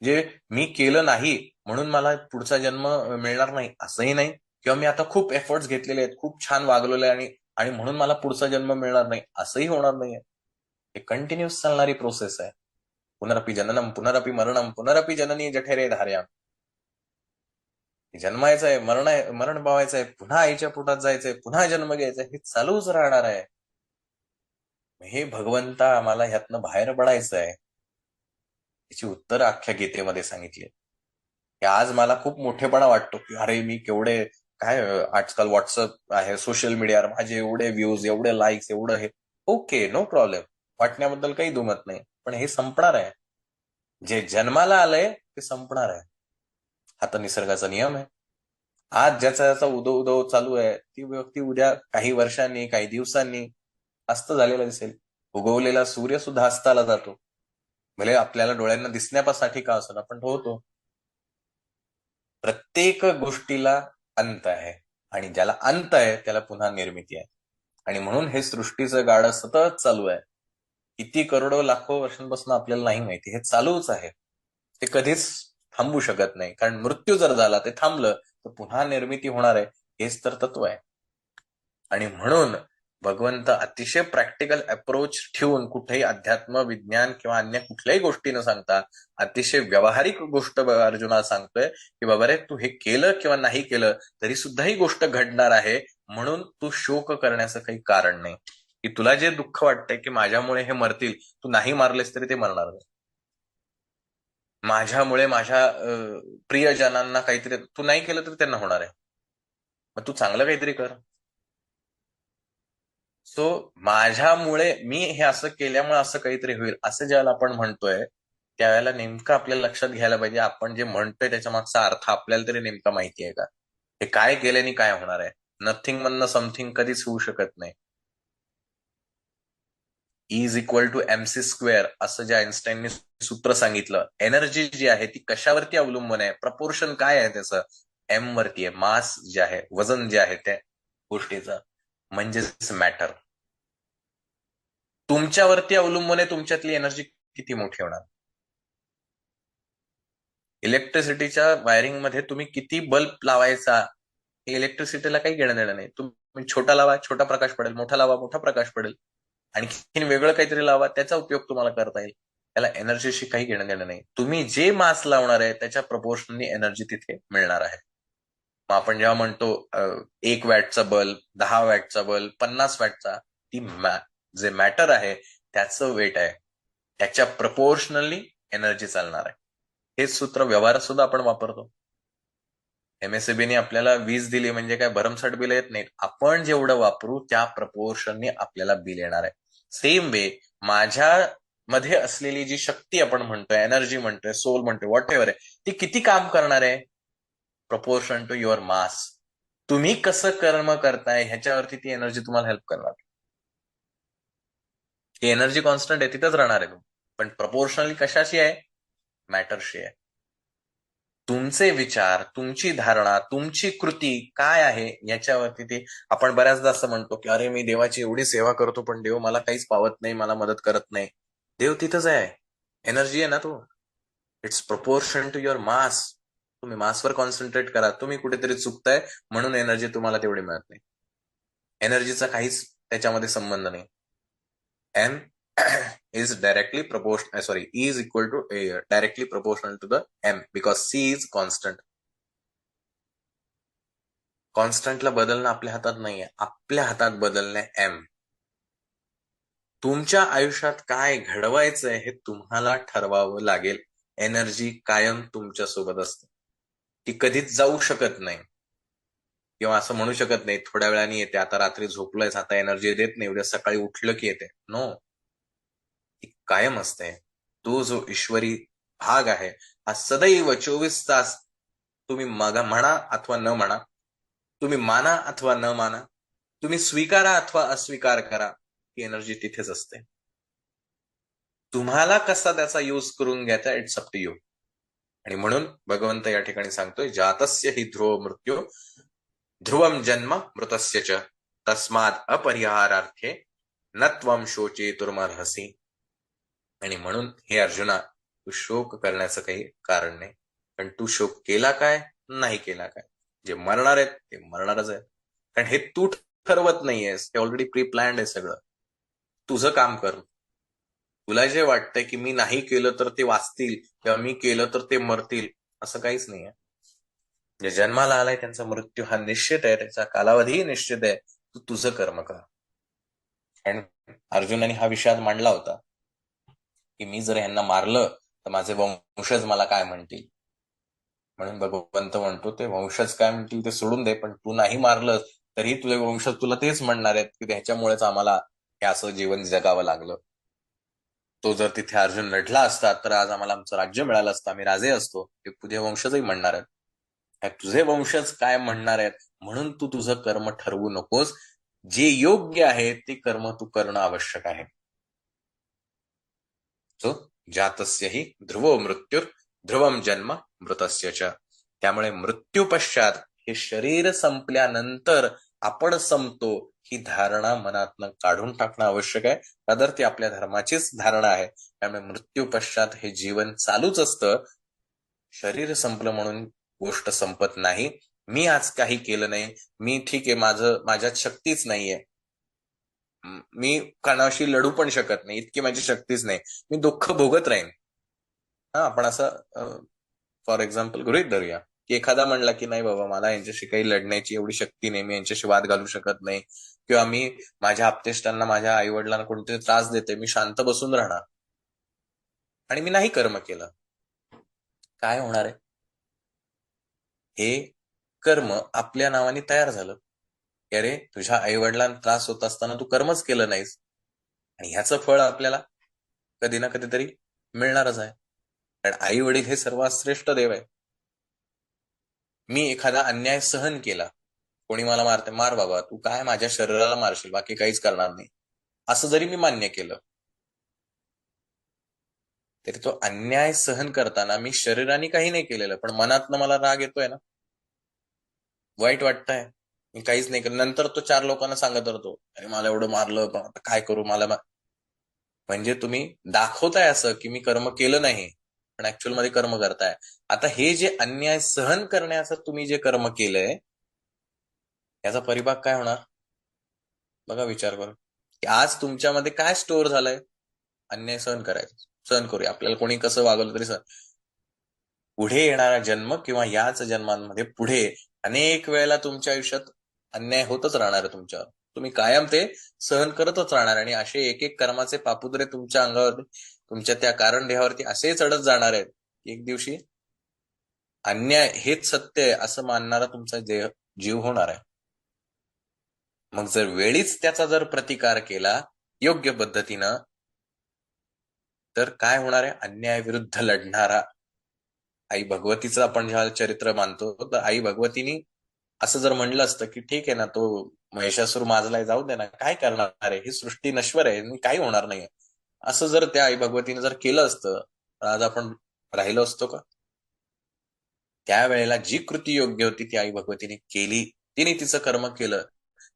S1: जे मी केलं नाही म्हणून मला पुढचा जन्म मिळणार नाही असंही नाही, किंवा मी आता खूप एफर्ट्स घेतलेले आहेत, खूप छान वागलेलो आहे आणि आणि म्हणून मला पुढचा जन्म मिळणार नाही असंही होणार नाहीये. हे कंटिन्युअस चालणारी प्रोसेस आहे. पुनरपि जननम पुनरपि मरणम पुनरपि जननी जठरे धार्या. जन्मायचंय, मरण पावायचंय, पुन्हा आईच्या पोटात जायचंय, पुन्हा जन्म घ्यायचा, हे चालूच राहणार आहे. हे भगवंता आम्हाला ह्यातनं बाहेर पडायचं आहे. याची उत्तर अख्ख्या गीतेमध्ये सांगितली. आज मला खूप मोठेपणा वाटतो की अरे मी केवढे काय, आजकाल व्हॉट्सअप आहे, सोशल मीडियावर माझे एवढे व्ह्यूज, एवढे लाईक्स, एवढं हे. ओके, नो प्रॉब्लेम, वाटण्याबद्दल काही दुमत नाही. पण हे संपणार आहे. जे जन्माला आलंय ते संपणार आहे. हा तर निसर्गाचा नियम आहे. आज ज्याचा उदो उदो चालू आहे ती व्यक्ती उद्या काही वर्षांनी, काही दिवसांनी अस्त झालेला दिसेल. उगवलेला सूर्य सुद्धा अस्ताला जातो. भले आपल्याला डोळ्यांना दिसण्यासाठी का असं, पण तो होतो. प्रत्येक गोष्टीला अंत आहे आणि ज्याला अंत आहे त्याला पुन्हा निर्मिती आहे. आणि म्हणून हे सृष्टीचं गाडं सतत चालू आहे. किती करोडो लाखो वर्षांपासून आपल्याला नाही माहिती, हे चालूच आहे. ते कधीच थांबू शकत नाही. कारण मृत्यू जर झाला, ते थांबलं तर पुन्हा निर्मिती होणार आहे. हेच तर तत्व आहे. आणि म्हणून भगवंत अतिशय प्रॅक्टिकल अप्रोच ठेवून कुठेही अध्यात्म विज्ञान किंवा अन्य कुठल्याही गोष्टी न सांगता अतिशय व्यावहारिक गोष्ट अर्जुनाला सांगतोय की बाबा रे, तू हे केलं किंवा नाही केलं तरी सुद्धा ही गोष्ट घडणार आहे, म्हणून तू शोक करण्याचं काही कारण नाही. की तुला जे दुःख वाटतंय की माझ्यामुळे हे मरतील, तू नाही मारलेस तरी ते मरणार नाही. माझ्यामुळे माझ्या प्रियजनांना काहीतरी तू नाही केलं तर त्यांना होणार आहे. मग तू चांगलं काहीतरी कर. सो माझ्यामुळे मी हे असं केल्यामुळे असं काहीतरी होईल असं ज्यावेळेला आपण म्हणतोय त्यावेळेला नेमकं आपल्याला लक्षात घ्यायला पाहिजे आपण जे म्हणतोय त्याच्या मागचा अर्थ आपल्याला तरी नेमका माहिती आहे का? हे काय केल्याने काय होणार आहे? नथिंग मधनं समथिंग कधीच होऊ शकत नाही. Is equal to M C square असं जे आईन्स्टाईनने सूत्र सांगितलं. एनर्जी जी आहे ती कशावरती अवलंबून आहे? प्रपोर्शन काय आहे त्याचं? एम वरती आहे. मास जे आहे, वजन जे आहे त्या गोष्टीचं, म्हणजेच मॅटर. तुमच्यावरती अवलंबून आहे तुमच्यातली एनर्जी किती मोठी होणार. इलेक्ट्रिसिटीच्या वायरिंगमध्ये तुम्ही किती बल्ब लावायचा हे इलेक्ट्रिसिटीला काही घेणं देणं नाही. तुम्ही छोटा लावा, छोटा प्रकाश पडेल. मोठा लावा, मोठा प्रकाश पडेल. आणखीन वेगळं काहीतरी लावा, त्याचा उपयोग तुम्हाला करता येईल. त्याला एनर्जीशी काही घेणं देणं नाही. तुम्ही जे मास लावणार आहे त्याच्या प्रपोर्शनली एनर्जी तिथे मिळणार आहे. मग आपण जेव्हा म्हणतो 1 वॅटचा बल्ब, 10 वॅटचा बल्ब, 50 वॅटचा, ती जे मॅटर आहे त्याचं वेट आहे, त्याच्या प्रपोर्शनली एनर्जी चालणार आहे. हेच सूत्र व्यवहारात सुद्धा आपण वापरतो. एमएससीबीने आपल्याला वीज दिली म्हणजे काय भरमसाठ बिल येत नाहीत. आपण जेवढं वापरू त्या प्रपोर्शनने आपल्याला बिल येणार आहे. सेम वे माझ्या मध्ये असलेली जी शक्ती आपण म्हणतोय, एनर्जी म्हणतोय, सोल म्हणतोय, व्हॉट एव्हर आहे, ती किती काम करणार आहे? प्रपोर्शन टू युअर मास. तुम्ही कसं कर्म करताय ह्याच्यावरती ती एनर्जी तुम्हाला हेल्प करणार. ही एनर्जी कॉन्स्टंट आहे, तिथंच राहणार आहे. पण प्रपोर्शनली कशाशी आहे? मॅटरशी आहे. तुमचे विचार, तुमची धारणा, तुमची कृती काय आहे याच्यावरती ते. आपण बऱ्याचदा असं म्हणतो की अरे मी देवाची एवढी सेवा करतो पण देव मला काहीच पावत नाही, मला मदत करत नाही. देव तिथंच आहे. एनर्जी आहे ना तो. इट्स प्रपोर्शन टू युअर मास. तुम्ही मासवर कॉन्सन्ट्रेट करा. तुम्ही कुठेतरी चुकताय म्हणून एनर्जी तुम्हाला तेवढी मिळत नाही. एनर्जीचा काहीच त्याच्यामध्ये संबंध नाही. M is directly proportional, is equal to directly proportional to the m because c is constant. कॉन्स्टंटला बदलणं आपल्या हातात नाहीये. आपल्या हातात बदलणे एम. तुमच्या आयुष्यात काय घडवायचंय हे तुम्हाला ठरवावं लागेल. एनर्जी कायम तुमच्या सोबत असते. ती कधीच जाऊ शकत नाही किंवा असं म्हणू शकत नाही थोड्या वेळाने येते, आता रात्री झोपलोयस आता एनर्जी देत नाही, उद्या सकाळी उठलं की येते. नो, ती कायम असते. तो जो ईश्वरी भाग आहे हा सदैव 24 तास, तुम्ही म्हणा अथवा न म्हणा, तुम्ही माना अथवा न माना, तुम्ही स्वीकारा अथवा अस्वीकार करा, ती एनर्जी तिथेच असते. तुम्हाला कसा त्याचा यूज करून घ्यायचा, इट्स अप टू यू. आणि म्हणून भगवंत या ठिकाणी सांगतोय जातस्य हि ध्रुव मृत्यू ध्रुवम जन्म मृतस्य च तस्माद अपरिहारार्थे न त्वम शोचेतुर्मर्हसि. आणि म्हणून हे अर्जुना, तू शोक करण्याचं काही कारण नाही. पण तू शोक केला काय, नाही केला काय, जे मरणार आहेत ते मरणारच आहेत. कारण हे तू ठरवत नाहीयेस, ते ऑलरेडी प्री प्लॅन्ड आहे सगळं. तुझं काम कर. तुला जे वाटतंय की मी नाही केलं तर ते वाचतील किंवा मी केलं तर ते मरतील, असं काहीच नाहीये. जे जन्माला आलाय त्यांचा मृत्यू हा निश्चित आहे, त्याचा कालावधीही निश्चित आहे. तू तुझं कर्म कर. आणि अर्जुनाने हा विषाद मांडला होता की मी जर यांना मारलं तर माझे वंशज मला काय म्हणतील. म्हणून भगवंत म्हणतो ते वंशज काय म्हणतील ते सोडून दे, पण तू नाही मारलं तरी तुझे वंशज तुला तेच म्हणणार आहेत की ह्याच्यामुळेच आम्हाला हे असं जीवन जगावं लागलं. तो जर तिथे अर्जुन लढला असता तर आज आम्हाला आमचं राज्य मिळालं असतं, आम्ही राजे असतो, हे तुझे वंशजही म्हणणार आहेत. तुझे वंशज काय म्हणणार आहेत म्हणून तू तुझं कर्म ठरवू नकोस. जे योग्य आहे ते कर्म तू करणं आवश्यक आहे. सो जातस्य हि ध्रुवो मृत्यूर ध्रुवम जन्म मृतस्य च. त्यामुळे मृत्यू पश्चात हे शरीर संपल्यानंतर आपण संपतो ही धारणा मनातनं काढून टाकणं आवश्यक आहे. तर ती आपल्या धर्माचीच धारणा आहे. त्यामुळे मृत्यू पश्चात हे जीवन चालूच असतं. शरीर संपलं म्हणून गोष्ट संपत नाही. मी आज काही केलं नाही, मी ठीक आहे, माझ्यात शक्तीच नाहीये, मी कानाशी लढू पण शकत नाही, इतकी माझी शक्तीच नाही. मी दुःख भोगत राहीन. हा, आपण असं फॉर एक्झाम्पल गृहीत धरूया की एखादा म्हणला की नाही बाबा, मला यांच्याशी काही लढण्याची एवढी शक्ती नाही, मी यांच्याशी वाद घालू शकत नाही, किंवा मी माझ्या आप्तेष्टांना, माझ्या आई वडिलांना कोणतरी त्रास देते, मी शांत बसून राहणार आणि मी नाही कर्म केलं. काय होणार आहे? हे कर्म आपल्या नावाने तयार झालं. अरे, तुझ्या आई वडिलांना त्रास होत असताना तू कर्मच केलं नाहीस, आणि ह्याचं फळ आपल्याला कधी ना कधीतरी मिळणारच आहे. कारण आई वडील हे सर्वात श्रेष्ठ देव आहे. मी एखादा अन्याय सहन केला, कोणी मला मारते, मार बाबा, तू काय माझ्या शरीराला मारशील, बाकी काहीच करणार नाही, असं जरी मी मान्य केलं, तरी तो अन्याय सहन करताना मी शरीराने काही नाही केलेलं, पण मनातनं मला राग येतोय ना, वाईट वाटतंय, मी काहीच नाही केलं. नंतर तो 4 लोकांना सांगत राहतो, अरे मला एवढं मारलं, आता काय करू, मला म्हणजे तुम्ही दाखवताय असं की मी कर्म केलं नाही, पण ऍक्च्युअल मध्ये कर्म करताय. आता हे जे अन्याय सहन करण्याचं तुम्ही जे कर्म केलंय, याचा परिभाग काय होणार? बघा, विचार करू की आज तुमच्यामध्ये काय स्टोअर झालंय. अन्याय सहन करायचं, सहन करूया, आपल्याला कोणी कसं वागवलं तरी सहन. पुढे येणारा जन्म किंवा याच जन्मांमध्ये पुढे अनेक वेळेला तुमच्या आयुष्यात अन्याय होतच राहणार आहे तुमच्यावर. तुम्ही कायम ते सहन करतच राहणार, आणि असे एक एक कर्माचे पापुद्रे तुमच्या अंगावरती, तुमच्या त्या कारण देहावरती असे चढत जाणार आहेत की एक दिवशी अन्याय हेच सत्य आहे असं मानणारा तुमचा जीव होणार आहे. मग जर वेळीच त्याचा जर प्रतिकार केला योग्य पद्धतीनं, तर काय होणार आहे? अन्यायाविरुद्ध लढणारा आई भगवतीचं आपण जेव्हा चरित्र मानतो, तर आई भगवतीनी असं जर म्हणलं असतं की ठीक आहे ना, तो महिषासूर माजलाय, जाऊ दे ना, काय करणार आहे, ही सृष्टी नश्वर आहे, काही होणार नाहीये, असं जर त्या आई भगवतीने जर केलं असतं, तर आज आपण राहिलो असतो का? त्यावेळेला जी कृती योग्य होती ती आई भगवतीने केली. तिने तिचं कर्म केलं.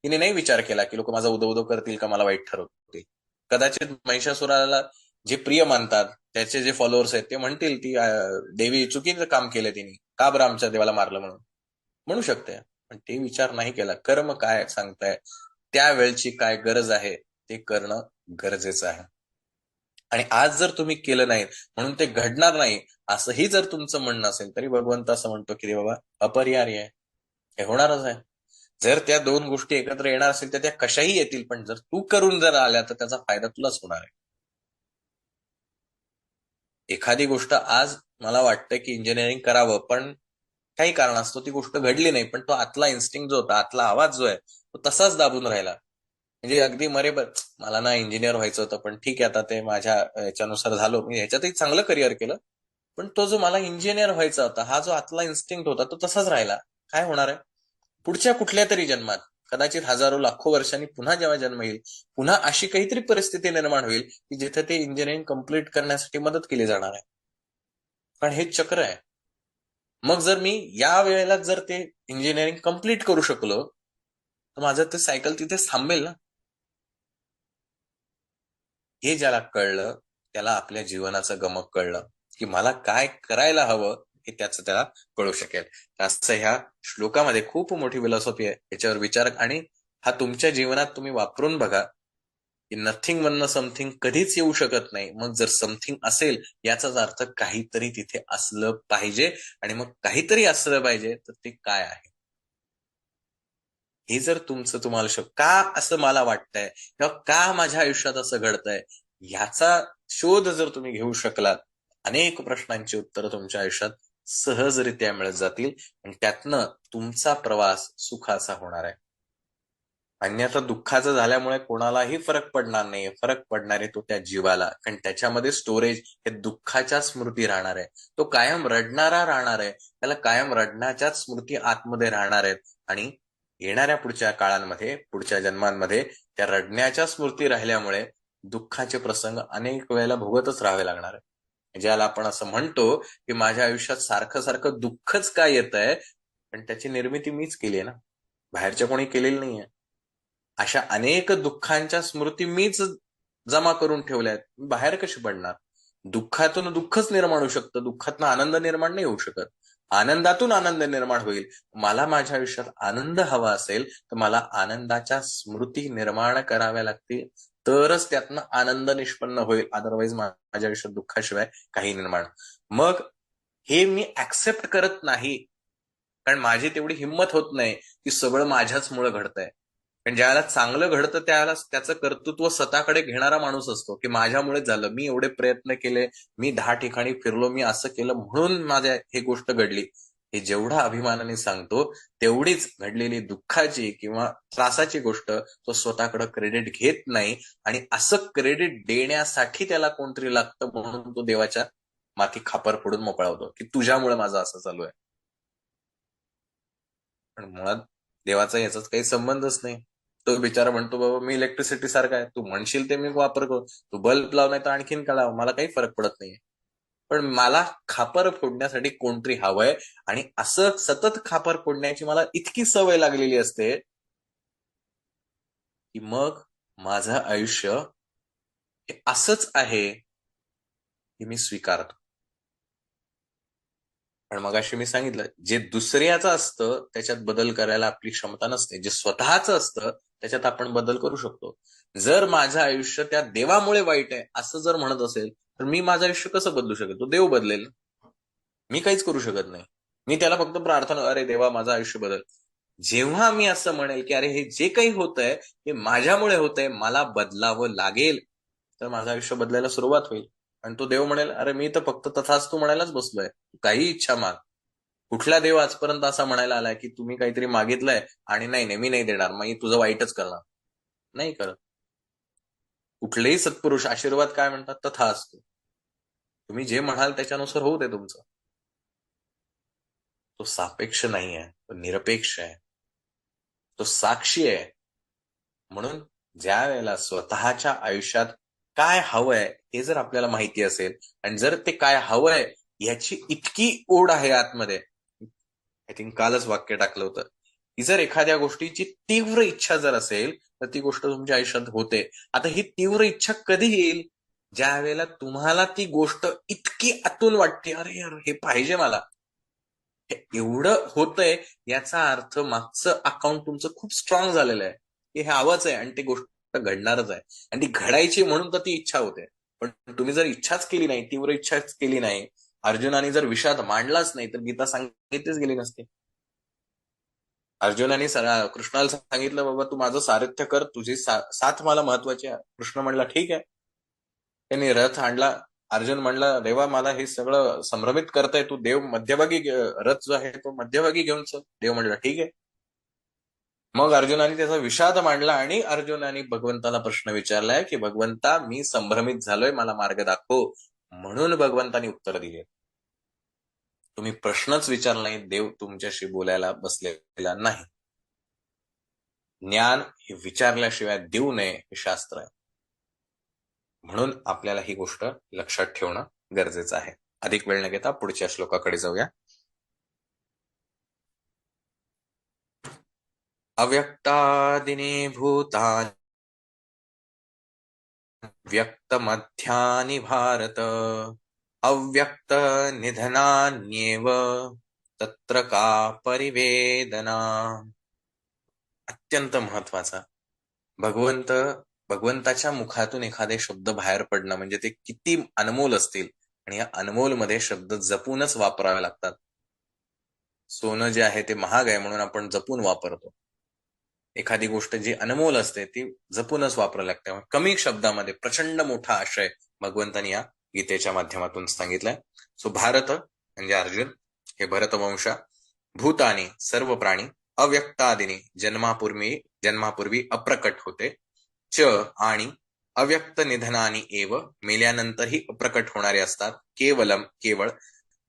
S1: तिने नाही विचार केला की लोक माझा उदो उदो करतील का, मला वाईट ठरवतील. कदाचित महिषासुराला जे प्रिय मानतात, त्याचे जे फॉलोअर्स आहेत, ते म्हणतील ती देवी चुकीचं काम केलं तिने, का बरं आमच्या देवाला मारलं म्हणून म्हणू शकते. पण ते विचार नाही केला. कर्म काय सांगताय, त्यावेळची काय गरज आहे ते करणं गरजेचं आहे. आणि आज जर तुम्ही केलं नाही म्हणून ते घडणार नाही असंही जर तुमचं म्हणणं असेल, तरी भगवंत असं म्हणतो की बाबा, अपरिहार्य आहे, हे होणारच आहे. जर त्या दोन गोष्टी एकत्र येणार असेल तर त्या कशाही येतील, पण जर तू करून जर आल्या तर त्याचा फायदा तुलाच होणार आहे. एखादी गोष्ट आज मला वाटतं की इंजिनिअरिंग करावं, पण काही कारणास्तव ती गोष्ट घडली नाही, पण तो आतला इन्स्टिंक्ट जो होता, आतला आवाज जो आहे, तो तसाच दाबून राहिला. म्हणजे अगदी मला ना इंजिनियर व्हायचं होतं, पण ठीक आहे, आता ते माझ्या याच्यानुसार झालो, मी ह्याच्यातही चांगलं करिअर केलं, पण तो जो मला इंजिनियर व्हायचा होता, हा जो आतला इन्स्टिंक्ट होता, तो तसाच राहिला. काय होणार आहे? पुढच्या कुठल्या तरी जन्मात, कदाचित हजारो लाखो वर्षांनी पुन्हा जेव्हा जन्म येईल, पुन्हा अशी काहीतरी परिस्थिती निर्माण होईल की जिथे ते इंजिनिअरिंग कम्प्लीट करण्यासाठी मदत केली जाणार आहे. कारण हे चक्र आहे. मग जर मी या वेळेला जर ते इंजिनिअरिंग कम्प्लीट करू शकलो, तर माझं ते सायकल तिथेच थांबेल ना. हे ज्याला कळलं, त्याला आपल्या जीवनाचं गमक कळलं, की मला काय करायला हवं हे त्याचं त्याला कळू शकेल. असं ह्या श्लोकामध्ये खूप मोठी फिलॉसॉफी आहे, याच्यावर विचार, आणि हा तुमच्या जीवनात तुम्ही वापरून बघा की नथिंग मधनं समथिंग कधीच येऊ शकत नाही. मग जर समथिंग असेल, याचाच अर्थ काहीतरी तिथे असलं पाहिजे, आणि मग काहीतरी असलं पाहिजे तर ते काय आहे हे जर तुमचं तुम्हाला का असं मला वाटतंय, किंवा का माझ्या आयुष्यात असं घडतंय, ह्याचा शोध जर तुम्ही घेऊ शकलात, अनेक प्रश्नांची उत्तरं तुमच्या आयुष्यात सहजरित्या मिळत जातील, आणि त्यातनं तुमचा प्रवास सुखाचा होणार आहे. अन्यथा दुःखाचं झाल्यामुळे कोणालाही फरक पडणार नाही. फरक पडणार आहे तो त्या जीवाला, कारण त्याच्यामध्ये स्टोरेज हे दुःखाच्या स्मृती राहणार आहे. तो कायम रडणारा राहणार आहे, त्याला कायम रडण्याच्याच स्मृती आतमध्ये राहणार आहेत, आणि येणाऱ्या पुढच्या काळांमध्ये, पुढच्या जन्मांमध्ये त्या रडण्याच्या स्मृती राहिल्यामुळे दुःखाचे प्रसंग अनेक वेळेला भोगतच राहावे लागणार आहे. ज्याला आपण असं म्हणतो की माझ्या आयुष्यात सारखं सारखं दुःखच काय येत आहे, पण त्याची निर्मिती मीच केली आहे ना, बाहेरच्या कोणी केलेली नाहीये. अशा अनेक दुःखांच्या स्मृती मीच जमा करून ठेवल्यात, बाहेर कशी पडणार? दुःखातून दुःखच निर्माण होऊ शकतं, दुःखातून आनंद निर्माण नाही होऊ शकत. आनंदातून आनंद निर्माण होईल. मला माझ्या आयुष्यात आनंद हवा असेल तर मला आनंदाच्या स्मृती निर्माण कराव्या लागतील, तरच त्यातनं आनंद निष्पन्न होईल. अदरवाईज माझ्या आयुष्यात दुःखाशिवाय काही निर्माण. मग हे मी ऍक्सेप्ट करत नाही, कारण माझी तेवढी हिंमत होत नाही की सगळं माझ्याच मुळे घडतंय. पण ज्याला चांगलं घडतं त्याला त्याचं कर्तृत्व स्वतःकडे घेणारा माणूस असतो, की माझ्यामुळे झालं, मी एवढे प्रयत्न केले, मी 10 ठिकाणी फिरलो, मी असं केलं म्हणून माझ्या ही गोष्ट घडली. हे जेवढा अभिमानाने सांगतो तेवढीच घडलेली दुःखाची किंवा त्रासाची गोष्ट तो स्वतःकडे क्रेडिट घेत नाही, आणि असं क्रेडिट देण्यासाठी त्याला कोणतरी लागतं, म्हणून तो देवाच्या माथी खापर फोडून मोकळा होतो की तुझ्यामुळे माझं असं चालू आहे. पण मुळात देवाचा याचाच काही संबंधच नाही. तो बिचारा म्हणतो बाबा मी इलेक्ट्रिसिटी सारखा आहे, तू म्हणशील ते मी वापर करू, तू बल्ब लाव नाही तर आणखीन का लाव, मला काही फरक पडत नाहीये. पण मला खापर फोडण्यासाठी कोणतरी हवंय, आणि असं सतत खापर फोडण्याची मला इतकी सवय लागलेली असते की मग माझं आयुष्य हे असंच आहे हे मी स्वीकारतो. पण मगाशी मी सांगितलं, जे दुसऱ्याचं असतं त्याच्यात बदल करायला आपली क्षमता नसते. जे स्वतःचं असतं त्याच्यात आपण बदल करू शकतो. जर माझं आयुष्य त्या देवामुळे वाईट आहे असं जर म्हणत असेल तर मी माझं आयुष्य कसं बदलू शकेल? तो देव बदलेल, मी काहीच करू शकत नाही. मी त्याला फक्त प्रार्थना, अरे देवा माझं आयुष्य बदल. जेव्हा मी असं म्हणेल की अरे हे जे काही होतंय हे माझ्यामुळे होतंय, मला बदलावं लागेल, तर माझं आयुष्य बदलायला सुरुवात होईल. आणि तो देव म्हणेल, अरे मी तर फक्त तथास्तु म्हणायलाच बसलोय, काही इच्छा माग. कुठला देव आजपर्यंत असा म्हणायला आलाय की तुम्ही काहीतरी मागितलंय आणि नाही नाही मी नाही देणार, मग तुझं वाईटच करणार? नाही करत. कुठलेही सत्पुरुष आशीर्वाद काय म्हणतात? तथास्तु. तुम्ही जे म्हणाल त्याच्यानुसार होऊ दे तुमचं. तो सापेक्ष नाही आहे, तो निरपेक्ष आहे, तो साक्षी आहे. म्हणून ज्या वेळेला स्वतःच्या आयुष्यात काय हवंय हे जर आपल्याला माहिती असेल, आणि जर ते काय हवंय याची इतकी ओढ आहे आतमध्ये, आय थिंक कालच वाक्य टाकलं होतं की जर एखाद्या गोष्टीची तीव्र इच्छा जर असेल तर ती गोष्ट तुमच्या आयुष्यात होते. आता ही तीव्र इच्छा कधी येईल? ज्या वेळेला तुम्हाला ती गोष्ट इतकी आतून वाटते, अरे यार हे पाहिजे मला, हे एवढं होतंय, याचा अर्थ मागचं अकाउंट तुमचं खूप स्ट्रॉंग झालेलं आहे की हे हवंच आहे आणि ती गोष्ट घडणारच आहे, आणि ती घडायची म्हणून तर ती इच्छा होते. पण तुम्ही जर इच्छाच केली नाही, तीव्र इच्छाच केली नाही, अर्जुनाने जर विषाद मांडलाच नाही तर गीता सांगितलीच गेली नसते. अर्जुनाने कृष्णाला सांगितलं, बाबा तू माझं सारथ्य कर, तुझी साथ मला महत्वाची आहे. कृष्ण म्हणला ठीक आहे. त्यांनी रथ आणला. अर्जुन म्हणला, देवा मला हे सगळं संभ्रमित करताय तू, देव मध्यभागी रथ जो आहे तो मध्यभागी घेऊन चल. देव म्हणला ठीक आहे. मग अर्जुनाने त्याचा विषाद मांडला आणि अर्जुनाने भगवंताला प्रश्न विचारलाय की भगवंता मी संभ्रमित झालोय, मला मार्ग दाखव. म्हणून भगवंतानी उत्तर दिले. तुम्ही प्रश्नच विचारला नाही, देव तुमच्याशी बोलायला बसलेला नाही. ज्ञान हे विचारल्याशिवाय देऊ नये हे शास्त्र आहे. म्हणून आपल्याला ही गोष्ट लक्षात ठेवणं गरजेचं आहे. अधिक वेळ न घेता पुढच्या श्लोकाकडे जाऊया. अव्यक्तादिनी भूतानि व्यक्तमध्यानि भारत, अव्यक्त निधनान्येव तत्र का परिवेदना. अत्यंत महत्वाचा. भगवंताच्या मुखातून एखादे शब्द बाहेर पडणं म्हणजे ते किती अनमोल असतील, आणि या अनमोल मध्ये शब्द जपूनच वापरावे लागतात. सोनं जे आहे ते महाग आहे म्हणून आपण जपून वापरतो. एखादी गोष्ट जी अनमोल असते ती जपूनच वापरावी लागते. कमी शब्दामध्ये प्रचंड मोठा आशय भगवंतांनी या गीतेच्या माध्यमातून सांगितलाय. सो भारत म्हणजे अर्जुन, हे भरतवंशा, भूतानी सर्व प्राणी, अव्यक्तादिनी जन्मापूर्वी अप्रकट होते, च आणि अव्यक्त निधनानी एव मेल्यानंतरही अप्रकट होणारे असतात, केवलम केवळ,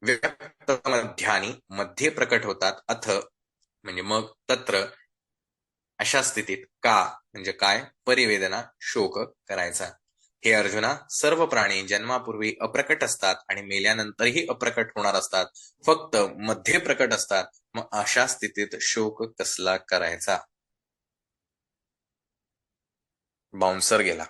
S1: व्यक्त मध्यानी मध्ये प्रकट होतात, अथ म्हणजे मग, तत्र अशा स्थितीत का म्हणजे काय, परिवेदना शोक करायचा. हे अर्जुना, सर्व प्राणी जन्मापूर्वी अप्रकट असतात आणि मेल्यानंतरही अप्रकट होणार असतात, फक्त मध्ये प्रकट असतात. मग अशा स्थितीत शोक कसला करायचा? बाउन्सर गेला.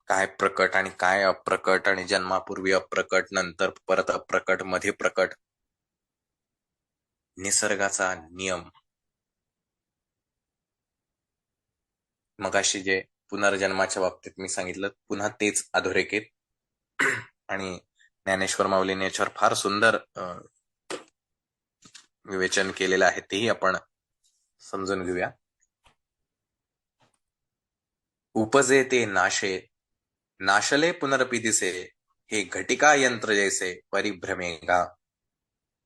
S1: काय प्रकट आणि काय अप्रकट, आणि जन्मापूर्वी अप्रकट, नंतर परत अप्रकट, मध्ये प्रकट. निसर्गाचा नियम. मगाशी जे पुनर्जन्माच्या बाबतीत मी सांगितलं, पुन्हा तेच अधोरेखित आणि ज्ञानेश्वर माऊलीने याच्यावर फार सुंदर विवेचन केलेलं आहे, तेही आपण समजून घेऊया. उपजे ते नाशे, नाशले पुनरपि दिसे, हे घटिका यंत्र जैसे परिभ्रमेगा.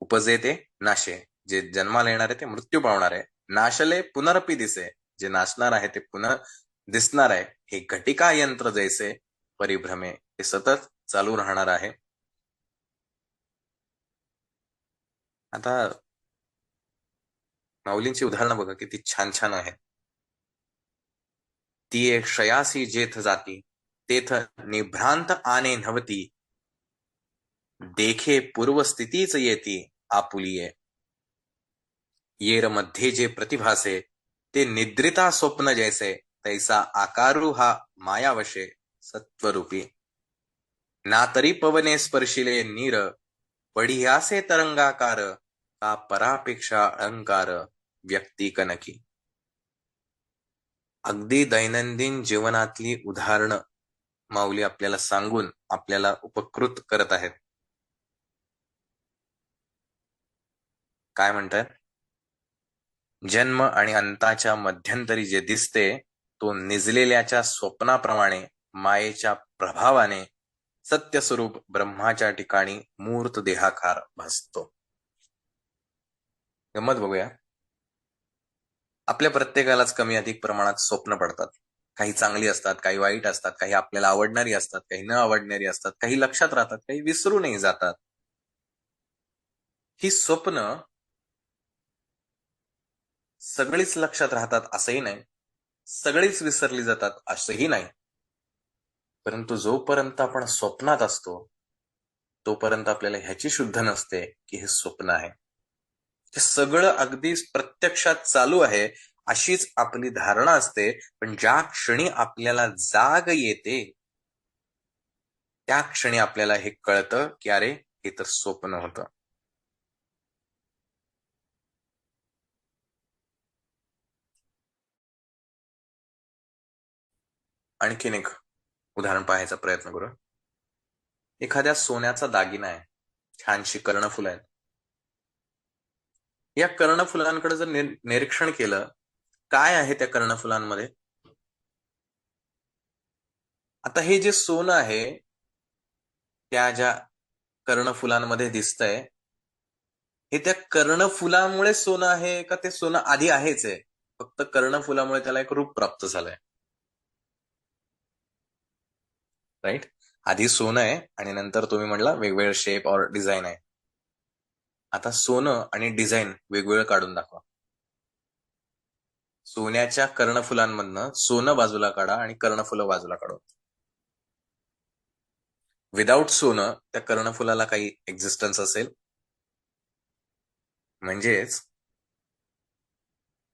S1: उपजे ते नाशे, जे जन्माला येणार आहे ते मृत्यू पावणार आहे. नाशले पुनरपि दिसे, जे नाशणार आहे ते पुन्हा दिसणार आहे. हे घटिका यंत्र जैसे परिभ्रमे, हे सतत चालू राहणार आहे. आता माऊलींची उदाहरणं बघा किती छान छान आहे. ती एक क्षयासी जेथ जाती, तेथ निभ्रांत आने नव्हती, देखे पूर्वस्थितीच येती आपुलिये. येर मध्ये जे प्रतिभासे, ते निद्रिता स्वप्न जैसे, तैसा आकारू हा मायावशे सत्वरूपी. ना तरी पवने स्पर्शिले नीर, पढियासे तरंगाकार, का परापेक्षा अलंकार व्यक्ती कनकी. अगदी दैनंदिन जीवनातली उदाहरणं माऊली आपल्याला सांगून आपल्याला उपकृत करत आहेत. काय म्हणतात? जन्म आणि अंताच्या मध्यंतरी जे दिसते, तो निजलेल्याच्या स्वप्नाप्रमाणे मायेच्या प्रभावाने सत्यस्वरूप ब्रह्माच्या ठिकाणी मूर्त देहाकार भासतो. गंमत बघूया. आपल्या प्रत्येकालाच कमी अधिक प्रमाणात स्वप्न पडतात. काही चांगली असतात, काही वाईट असतात, काही आपल्याला आवडणारी असतात, काही न आवडणारी असतात, काही लक्षात राहतात, काही विसरूनही जातात. ही स्वप्न सगळीच लक्षात राहतात असंही नाही, सगळीच विसरली जातात असंही नाही. परंतु जोपर्यंत आपण स्वप्नात असतो, तोपर्यंत आपल्याला ह्याची शुद्ध नसते की हे स्वप्न आहे. हे सगळं अगदी प्रत्यक्षात चालू आहे अशीच आपली धारणा असते. पण ज्या क्षणी आपल्याला जाग येते, त्या क्षणी आपल्याला हे कळतं की अरे, हे तर स्वप्न होतं. आणखीन एक उदाहरण पाहायचा प्रयत्न करू. एखाद्या सोन्याचा दागिना आहे, छानशी कर्णफुलं आहेत. या कर्णफुलांकडे जर निरीक्षण केलं, काय आहे त्या कर्णफुलांमध्ये? आता हे जे सोनं आहे, त्या ज्या कर्णफुलांमध्ये दिसतंय, हे त्या कर्णफुलामुळे सोनं आहे का ते सोनं आधी आहेच आहे, फक्त कर्णफुलामुळे त्याला एक रूप प्राप्त झालंय? राईट. आधी सोनं आहे आणि नंतर तुम्ही म्हणला वेगवेगळे शेप और डिझाईन आहे. आता सोनं आणि डिझाईन वेगवेगळं काढून दाखवा. सोन्याच्या कर्णफुलांमधनं सोनं बाजूला काढा आणि कर्णफुलं बाजूला काढा. विदाऊट सोनं त्या कर्णफुलाला काही एक्झिस्टन्स असेल? म्हणजेच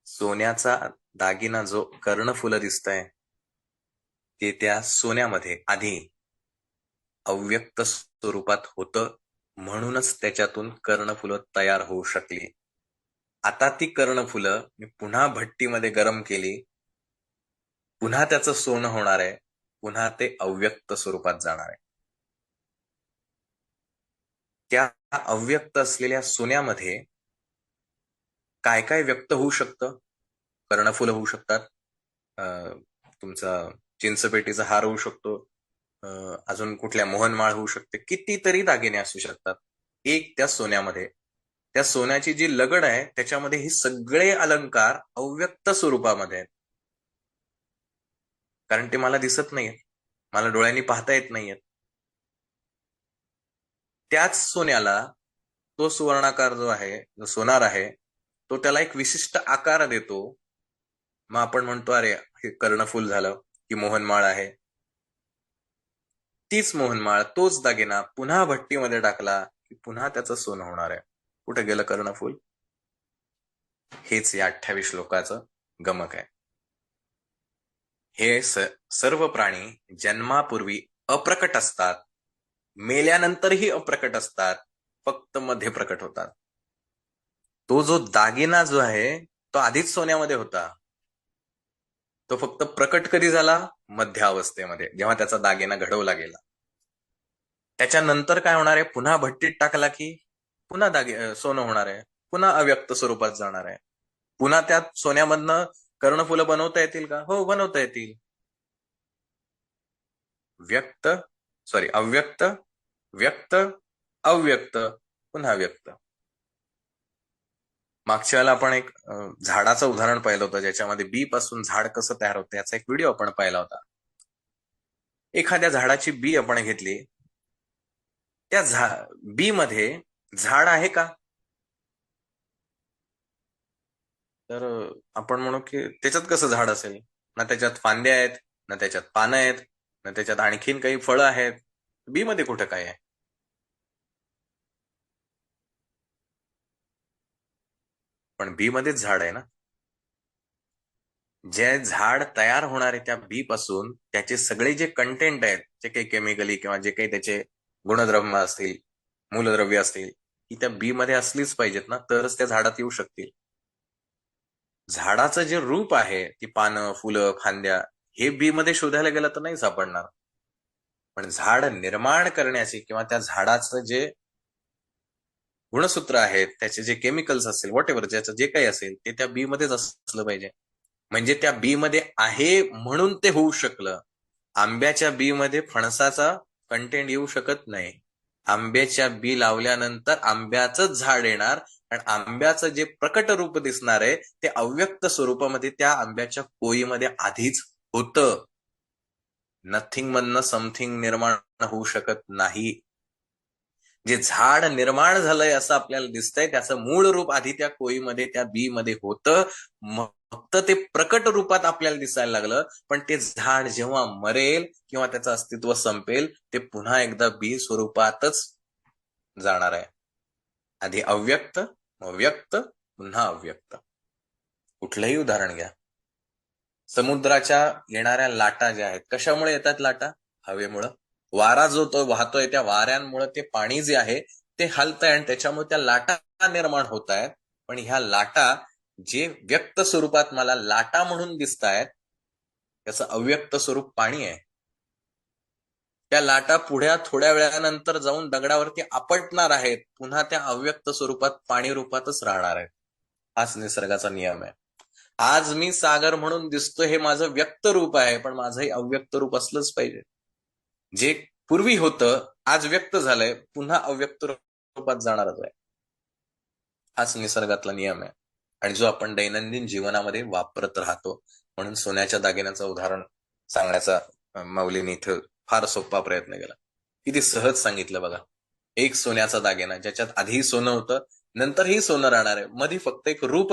S1: सोन्याचा दागिना जो कर्णफुलं दिसतंय, ते त्या सोन्यामध्ये आधी अव्यक्त स्वरूपात होतं, म्हणूनच त्याच्यातून कर्णफुलं तयार होऊ शकली. आता ती कर्णफुलं मी पुन्हा भट्टीमध्ये गरम केली, पुन्हा त्याचं सोनं होणार आहे, पुन्हा ते अव्यक्त स्वरूपात जाणार आहे. त्या अव्यक्त असलेल्या सोन्यामध्ये काय काय व्यक्त होऊ शकतं? कर्णफुलं होऊ शकतात, तुमचा चिंचपेटीचा हार होऊ शकतो, अजून कुठल्या मोहनमाळ होऊ शकते, कितीतरी दागिने असू शकतात. एक त्या सोन्यामध्ये, त्या सोन्याची जी लगड आहे त्याच्यामध्ये हे सगळे अलंकार अव्यक्त स्वरूपामध्ये आहेत. कारण ते मला दिसत नाहीये, मला डोळ्यांनी पाहता येत नाहीयेत. त्याच सोन्याला तो सुवर्णाकार जो आहे, जो सोनार आहे, तो त्याला एक विशिष्ट आकार देतो. मग आपण म्हणतो अरे, हे कर्णफूल झालं, की मोहनमाळ आहे. तीच मोहनमाळ, तोच दागिना पुन्हा भट्टीमध्ये टाकला की पुन्हा त्याचं सोनं होणार आहे. कुठे गेलं कर्णफूल? हेच या 28 श्लोकाचं गमक आहे. हे सर्व प्राणी जन्मापूर्वी अप्रकट असतात, मेल्यानंतरही अप्रकट असतात, फक्त मध्ये प्रकट होतात. तो जो दागिना जो आहे तो आधीच सोन्यामध्ये होता. तो फक्त प्रकट कधी झाला? मध्य अवस्थेमध्ये, जेव्हा त्याचा दागिना घडवला गेला. त्याच्यानंतर काय होणार आहे? पुन्हा भट्टीत टाकला की पुन्हा सोनं होणार आहे, पुन्हा अव्यक्त स्वरूपात जाणार आहे. पुन्हा त्यात सोन्यामधनं कर्णफुलं बनवता येतील का? हो, बनवता येतील. व्यक्त, अव्यक्त, व्यक्त, अव्यक्त, पुन्हा व्यक्त. मागच्या वेळेला आपण एक झाडाचं उदाहरण पाहिलं होतं, ज्याच्यामध्ये बी पासून झाड कसं तयार होतं याचा एक व्हिडिओ आपण पाहिला होता. एखाद्या झाडाची बी आपण घेतली, त्या बी मध्ये झाड आहे का? तर आपण म्हणू की त्याच्यात कसं झाड असेल? ना त्याच्यात फांद्या आहेत, ना त्याच्यात पानं आहेत, ना त्याच्यात आणखीन काही फळं आहेत. बी मध्ये कुठं काय आहे? पण बी मध्येच झाड आहे ना. जे झाड तयार होणारे त्या बी पासून त्याचे सगळे जे कंटेंट आहेत, जे काही केमिकली किंवा जे काही त्याचे गुणद्रव्य असतील, मूलद्रव्य असतील, ती त्या बी मध्ये असलीच पाहिजेत ना, तरच त्या झाडात येऊ शकतील. झाडाचं जे रूप आहे, ती पानं, फुलं, फांद्या, हे बी मध्ये शोधायला गेलं तर नाही सापडणार. पण झाड निर्माण करण्याची किंवा त्या झाडाचं जे गुणसूत्र आहेत, त्याचे जे केमिकल्स असतील, व्हॉट एव्हर, ज्याचं जे काही असेल ते त्या बी मध्येच असलं पाहिजे. म्हणजे त्या बी मध्ये आहे म्हणून ते होऊ शकलं. आंब्याच्या बी मध्ये फणसाचा कंटेंट येऊ शकत नाही. आंब्याच्या बी लावल्यानंतर आंब्याचंच झाड येणार, आणि आंब्याचं जे प्रकट रूप दिसणार आहे ते अव्यक्त स्वरूपामध्ये त्या आंब्याच्या कोईमध्ये आधीच होतं. नथिंग मधनं समथिंग निर्माण होऊ शकत नाही. जे झाड निर्माण झालंय असं आपल्याला दिसतंय, त्याचं मूळ रूप आधी त्या कोईमध्ये, त्या बी मध्ये होतं. फक्त ते प्रकट रूपात आपल्याला दिसायला लागलं. पण ते झाड जेव्हा मरेल किंवा त्याचं अस्तित्व संपेल, ते पुन्हा एकदा बी स्वरूपातच जाणार आहे. आधी अव्यक्त, व्यक्त, पुन्हा अव्यक्त. कुठलंही उदाहरण घ्या. समुद्राच्या येणाऱ्या लाटा ज्या आहेत, कशामुळे येतात लाटा? हवेमुळं. वारा जो तो वाहतोय, त्या वाऱ्यांमुळे ते पाणी जे आहे ते हलतंय आणि त्याच्यामुळे त्या लाटा निर्माण होत आहेत. पण ह्या लाटा जे व्यक्त स्वरूपात मला लाटा म्हणून दिसत आहेत, त्याचं अव्यक्त स्वरूप पाणी आहे. त्या लाटा पुढ्या थोड्या वेळानंतर जाऊन दगडावरती आपटणार आहेत, पुन्हा त्या अव्यक्त स्वरूपात पाणी रूपातच राहणार आहेत. हाच निसर्गाचा नियम आहे. आज मी सागर म्हणून दिसतो, हे माझं व्यक्त रूप आहे, पण माझंही अव्यक्त रूप असलंच पाहिजे. जे पूर्वी होतं आज व्यक्त झालंय, पुन्हा अव्यक्त रूपात जाणारच आहे. हाच निसर्गातला नियम आहे आणि जो आपण दैनंदिन जीवनामध्ये वापरत राहतो. म्हणून सोन्याच्या दागिन्याचं उदाहरण सांगण्याचा माऊलीने इथं फार सोपा प्रयत्न केला. किती सहज सांगितलं बघा. एक सोन्याचा दागिना, ज्याच्यात आधी सोनं होतं, नंतरही सोनं राहणार आहे. मध्ये फक्त एक रूप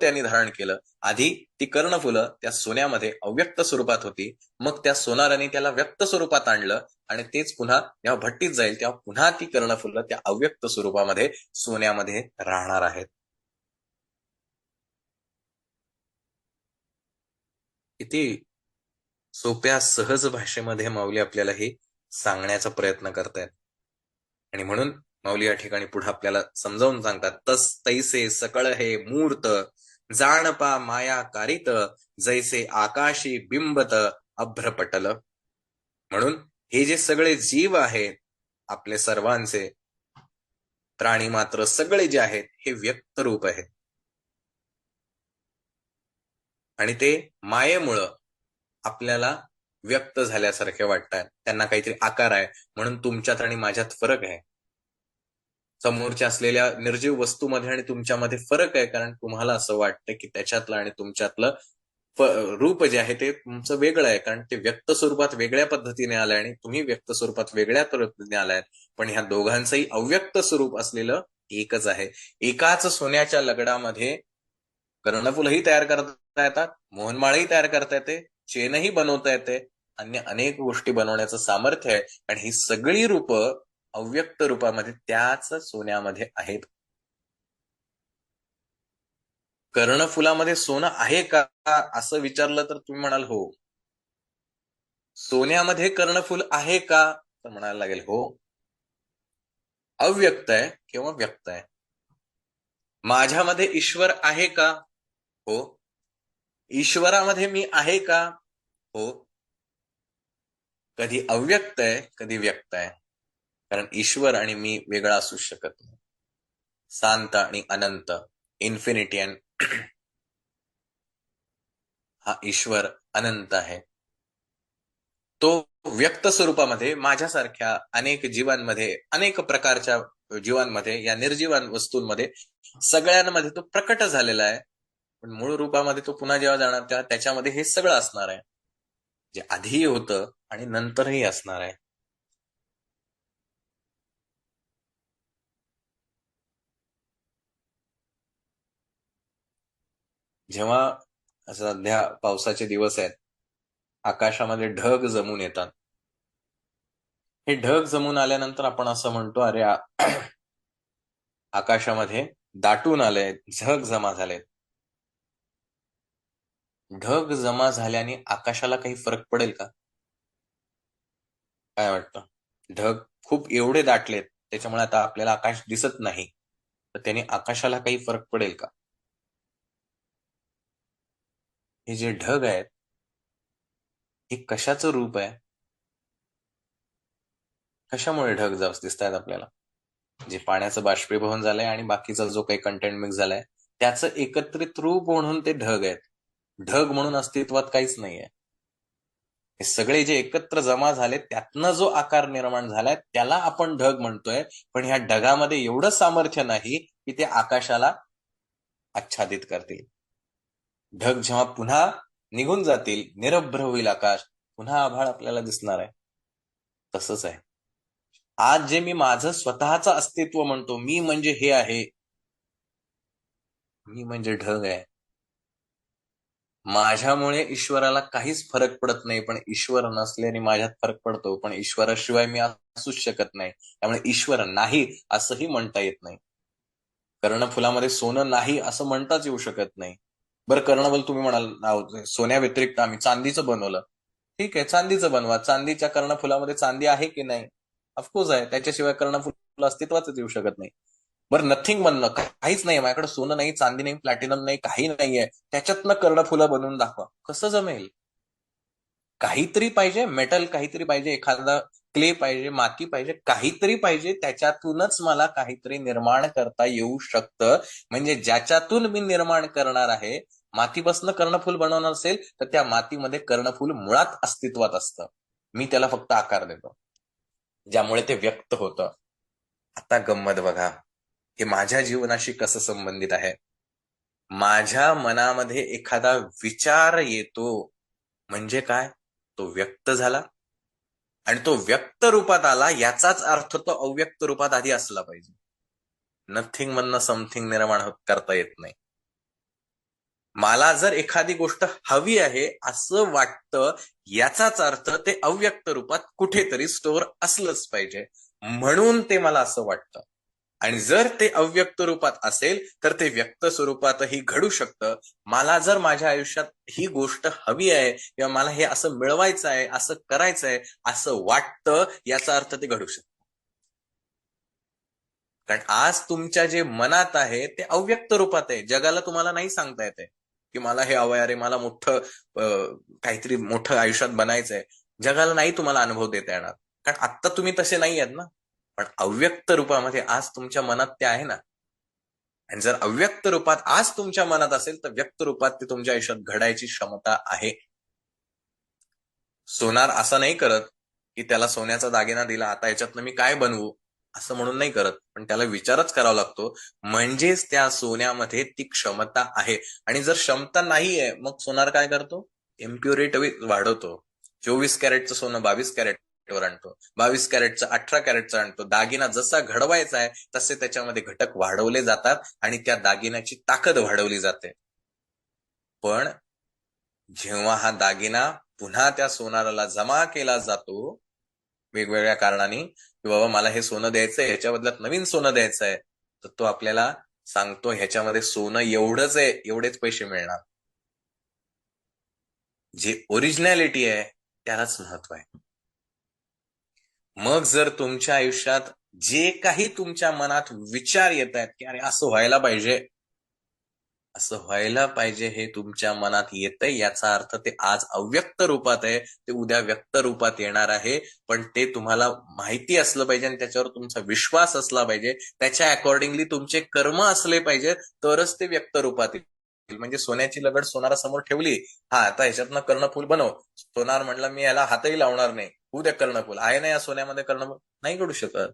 S1: त्यांनी धारण केलं. आधी ती कर्णफुलं त्या सोन्यामध्ये अव्यक्त स्वरूपात होती, मग त्या सोनाराने त्याला व्यक्त स्वरूपात आणलं आणि तेच पुन्हा जेव्हा भट्टीत जाईल तेव्हा पुन्हा ती कर्णफुलं त्या अव्यक्त स्वरूपामध्ये सोन्यामध्ये राहणार आहेत. किती सोप्या सहज भाषेमध्ये माऊली आपल्याला हे सांगण्याचा प्रयत्न करतायत. आणि म्हणून माऊली या ठिकाणी पुढे आपल्याला समजावून सांगतात, तस तैसे सकळ हे मूर्त जाणपा माया कारित जैसे आकाशी बिंबत अभ्रपटल. म्हणून हे जे सगळे जीव आहेत आपले सर्वांचे, प्राणी मात्र सगळे जे आहेत हे व्यक्त रूप आहेत आणि ते मायेमुळं आपल्याला व्यक्त झाल्यासारखे वाटतात. त्यांना काहीतरी आकार आहे, म्हणून तुमच्यात आणि माझ्यात फरक आहे. समोरच्या असलेल्या निर्जीव वस्तूमध्ये आणि तुमच्यामध्ये फरक आहे, कारण तुम्हाला असं वाटतं की त्याच्यातलं आणि तुमच्यातलं रूप जे आहे ते तुमचं वेगळं आहे, कारण ते व्यक्त स्वरूपात वेगळ्या पद्धतीने आलंय आणि तुम्ही व्यक्त स्वरूपात वेगळ्या पद्धतीने आलाय. पण ह्या दोघांचंही अव्यक्त स्वरूप असलेलं एकच आहे. एकाच सोन्याच्या लगडामध्ये कर्णफुलही तयार करता येतात, मोहनमाळही तयार करता येते, चेनही बनवता येते, अन्य अनेक गोष्टी बनवण्याचं सामर्थ्य आहे. आणि ही सगळी रूपं अव्यक्त रूपामध्ये त्याच सोन्यामध्ये आहेत. कर्णफुलामध्ये सोनं आहे का असं विचारलं तर तुम्ही म्हणाल हो. सोन्यामध्ये कर्णफुल आहे का तर म्हणायला लागेल हो. अव्यक्त आहे किंवा व्यक्त आहे. माझ्यामध्ये ईश्वर आहे का? हो. ईश्वरामध्ये मी आहे का? हो. कधी अव्यक्त आहे, कधी व्यक्त आहे. कारण ईश्वर आणि मी वेगळा असू शकत नाही. शांत आणि अनंत, इन्फिनिटी अँड हा ईश्वर अनंत आहे. तो व्यक्त स्वरूपामध्ये माझ्यासारख्या अनेक जीवांमध्ये, अनेक प्रकारच्या जीवांमध्ये, या निर्जीवान वस्तूंमध्ये सगळ्यांमध्ये तो प्रकट झालेला आहे. पण मूळ रूपामध्ये तो पुन्हा जेव्हा जाणार तेव्हा त्याच्यामध्ये हे सगळं असणार आहे, जे आधीही होतं आणि नंतरही असणार आहे. जेव्हा सध्या पावसाचे दिवस आहेत, आकाशामध्ये ढग जमून येतात. हे ढग जमून आल्यानंतर आपण असं म्हणतो, अरे आकाशामध्ये दाटून आलंय, ढग जमा झालेत. ढग जमा झाल्याने आकाशाला काही फरक पडेल का? काय वाटतं? ढग खूप एवढे दाटलेत, त्याच्यामुळे आता आपल्याला आकाश दिसत नाही, तर त्याने आकाशाला काही फरक पडेल का? हे जे ढग आहेत, हे कशाचं रूप आहे? कशामुळे ढग जास्त दिसत आहेत आपल्याला? जे पाण्याचं बाष्पीभवन झालंय आणि बाकीचा जो काही कंटेंट मिक्स झालाय, त्याचं एकत्रित रूप म्हणून ते ढग आहेत. ढग म्हणून अस्तित्वात काहीच नाहीये. हे सगळे जे एकत्र जमा झाले, त्यातनं जो आकार निर्माण झालाय त्याला आपण ढग म्हणतोय. पण ह्या ढगामध्ये एवढं सामर्थ्य नाही की ते आकाशाला आच्छादित करतील. ढग जेव्हा पुन्हा निघून जातील, निरभ्र होईल आकाश, पुन्हा आभाळ आपल्याला दिसणार आहे. तसंच आहे. आज जे मी माझं स्वतःचं अस्तित्व म्हणतो, मी म्हणजे हे आहे, मी म्हणजे ढग आहे. माझ्यामुळे ईश्वराला काहीच फरक पडत नाही, पण ईश्वर नसल्याने माझ्यात फरक पडतो. पण ईश्वराशिवाय मी असूच शकत नाही. त्यामुळे ईश्वर नाही असंही म्हणता येत नाही. कर्णफुलामध्ये सोनं नाही असं म्हणताच येऊ शकत नाही. बरं, कर्णफुल तुम्ही म्हणाल सोन्या व्यतिरिक्त आम्ही चांदीचं बनवलं. ठीक आहे, चांदीचं बनवा. चांदीच्या कर्णफुलामध्ये चांदी आहे की नाही? ऑफकोर्स आहे. त्याच्याशिवाय कर्णफुल अस्तित्वातच येऊ शकत नाही. बरं, नथिंग बनलं, काहीच नाही, माझ्याकडे सोनं नाही, चांदी नाही, प्लॅटिनम नाही, काही नाहीये, त्याच्यातनं कर्णफुलं बनवून दाखवा. कसं जमेल? काहीतरी पाहिजे, मेटल काहीतरी पाहिजे, एखादा क्ले पाहिजे, माती पाहिजे, काहीतरी पाहिजे, त्याच्यातूनच मला काहीतरी निर्माण करता येऊ शकतं. म्हणजे ज्याच्यातून मी निर्माण करणार आहे, मातीपासून कर्णफूल बनवणार असेल तर त्या मातीमध्ये कर्णफूल मुळात अस्तित्वात असतं. मी त्याला फक्त आकार देतो, ज्यामुळे ते व्यक्त होतं. आता गंमत बघा, हे माझ्या जीवनाशी कसं संबंधित आहे. माझ्या मनामध्ये एखादा विचार येतो म्हणजे काय? तो व्यक्त झाला आणि तो व्यक्त रूपात आला, याचाच अर्थ तो अव्यक्त रूपात आधी असला पाहिजे. नथिंग मधनं समथिंग निर्माण करता येत नाही. मला जर एखादी गोष्ट हवी आहे असं वाटतं, याचाच अर्थ ते अव्यक्त रूपात कुठेतरी स्टोअर असलंच पाहिजे, म्हणून ते मला असं वाटतं. आणि जर ते अव्यक्त रूपात असेल तर ते व्यक्त स्वरूपातही घडू शकतं. मला जर माझ्या आयुष्यात ही गोष्ट हवी आहे किंवा मला हे असं मिळवायचं आहे, असं करायचं आहे असं वाटतं, याचा अर्थ ते घडू शकतं. कारण आज तुमच्या जे मनात आहे ते अव्यक्त रूपात आहे. जगाला तुम्हाला नाही सांगता येते की मला हे हवंय, अरे मला मोठं काहीतरी मोठं आयुष्यात बनायचंय. जगाला नाही तुम्हाला अनुभव देता येणार, कारण आत्ता तुम्ही तसे नाही आहेत ना. पण अव्यक्त रूपामध्ये आज तुमच्या मनात ते आहे ना. आणि जर अव्यक्त रूपात आज तुमच्या मनात असेल तर व्यक्त रूपात ते तुमच्या आयुष्यात घडायची क्षमता आहे. सोनार असं नाही करत की त्याला सोन्याचा दागिना दिला, आता याच्यातनं मी काय बनवू असं म्हणून नाही करत, पण त्याला विचारच करावा लागतो. म्हणजेच त्या सोन्यामध्ये ती क्षमता आहे. आणि जर क्षमता नाहीये मग सोनार काय करतो? इम्प्युरिटी वाढवतो. 24 कॅरेटचं सोनं 22 कॅरेटवर आणतो, 22 कॅरेटचं 18 कॅरेटचं आणतो. दागिना जसा घडवायचा आहे तसे त्याच्यामध्ये घटक वाढवले जातात आणि त्या दागिन्याची ताकद वाढवली जाते. पण जेव्हा हा दागिना पुन्हा त्या सोनाराला जमा केला जातो वेगवेगळ्या कारणाने, की बाबा मला हे सोनं द्यायचंय, ह्याच्या बदल्यात नवीन सोनं द्यायचंय, तर तो आपल्याला सांगतो ह्याच्यामध्ये सोनं एवढंच आहे, एवढेच पैसे मिळणार. जे ओरिजिनॅलिटी आहे त्यालाच महत्व आहे. मग जर तुमच्या आयुष्यात जे काही तुमच्या मनात विचार येत आहेत की अरे असं व्हायला पाहिजे, असं व्हायला पाहिजे हे तुमच्या मनात येतंय, याचा अर्थ ते आज अव्यक्त रूपात आहे, ते उद्या व्यक्त रूपात येणार आहे. पण ते तुम्हाला माहिती असलं पाहिजे आणि त्याच्यावर तुमचा विश्वास असला पाहिजे. त्याच्या अकॉर्डिंगली तुमचे कर्म असले पाहिजे, तरच ते व्यक्त रूपात येईल. म्हणजे सोन्याची लगड सोनारासमोर ठेवली, हा आता ह्याच्यातनं कर्णफूल बनव. सोनार म्हणलं मी याला हातही लावणार नाही, होऊ द्या कर्णफूल. आहे ना या सोन्यामध्ये कर्णफूल? नाही घडू शकत.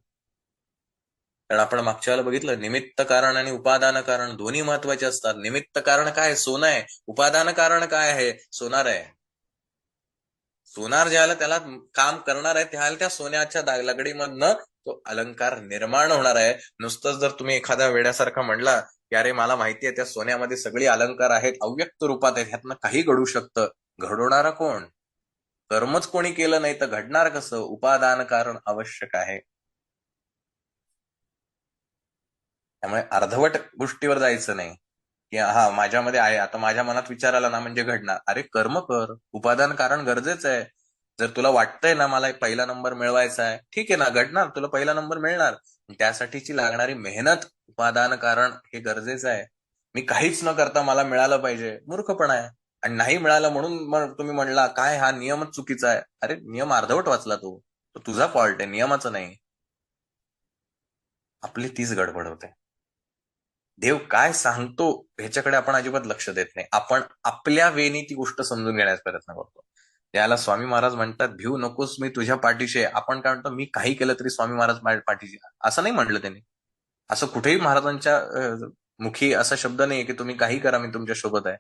S1: कारण आपण मागच्या वेळेला बघितलं, निमित्त कारण आणि उपादान कारण दोन्ही महत्वाचे असतात. निमित्त कारण काय? सोनं आहे. उपादान कारण काय आहे? सोनार आहे. सोनार ज्याला त्याला काम करणार आहे, त्याला त्या सोन्याच्या लगडीमधनं तो अलंकार निर्माण होणार आहे. नुसतंच जर तुम्ही एखाद्या वेड्यासारखा म्हणला की अरे मला माहिती आहे त्या सोन्यामध्ये सगळी अलंकार आहेत, अव्यक्त रूपात आहेत, ह्यातनं काही घडू शकतं. घडवणारा कोण? कर्मच कोणी केलं नाही तर घडणार कसं? उपादान कारण आवश्यक आहे. त्यामुळे अर्धवट गोष्टीवर जायचं नाही की हा माझ्यामध्ये आहे, आता माझ्या मनात विचार आला ना म्हणजे घडणार. अरे कर्म कर, उपादान कारण गरजेचं आहे. जर तुला वाटतंय ना मला पहिला नंबर मिळवायचा आहे, ठीक आहे ना, घडणार, तुला पहिला नंबर मिळणार. त्यासाठीची लागणारी मेहनत, उपादान कारण हे गरजेचं आहे. मी काहीच न करता मला मिळालं पाहिजे, मूर्खपणा आहे. आणि नाही मिळालं म्हणून मग तुम्ही म्हणला काय हा नियमच चुकीचा आहे. अरे नियम अर्धवट वाचला तो तुझा फॉल्ट आहे, नियमाचं नाही. आपली तीच गडबड होते. देव काय सांगतो ह्याच्याकडे आपण अजिबात लक्ष देत नाही. आपण आपल्या वेनी ती गोष्ट समजून घेण्याचा प्रयत्न करतो. त्याला स्वामी महाराज म्हणतात, भिऊ नकोस मी तुझ्या पाठीशी आहे. आपण काय म्हणतो, मी काही केलं तरी स्वामी महाराज माझ्या पाठीशी. असं नाही म्हटलं त्यांनी. असं कुठेही महाराजांच्या मुखी असा शब्द नाहीये की तुम्ही काही करा मी तुमच्या सोबत आहे.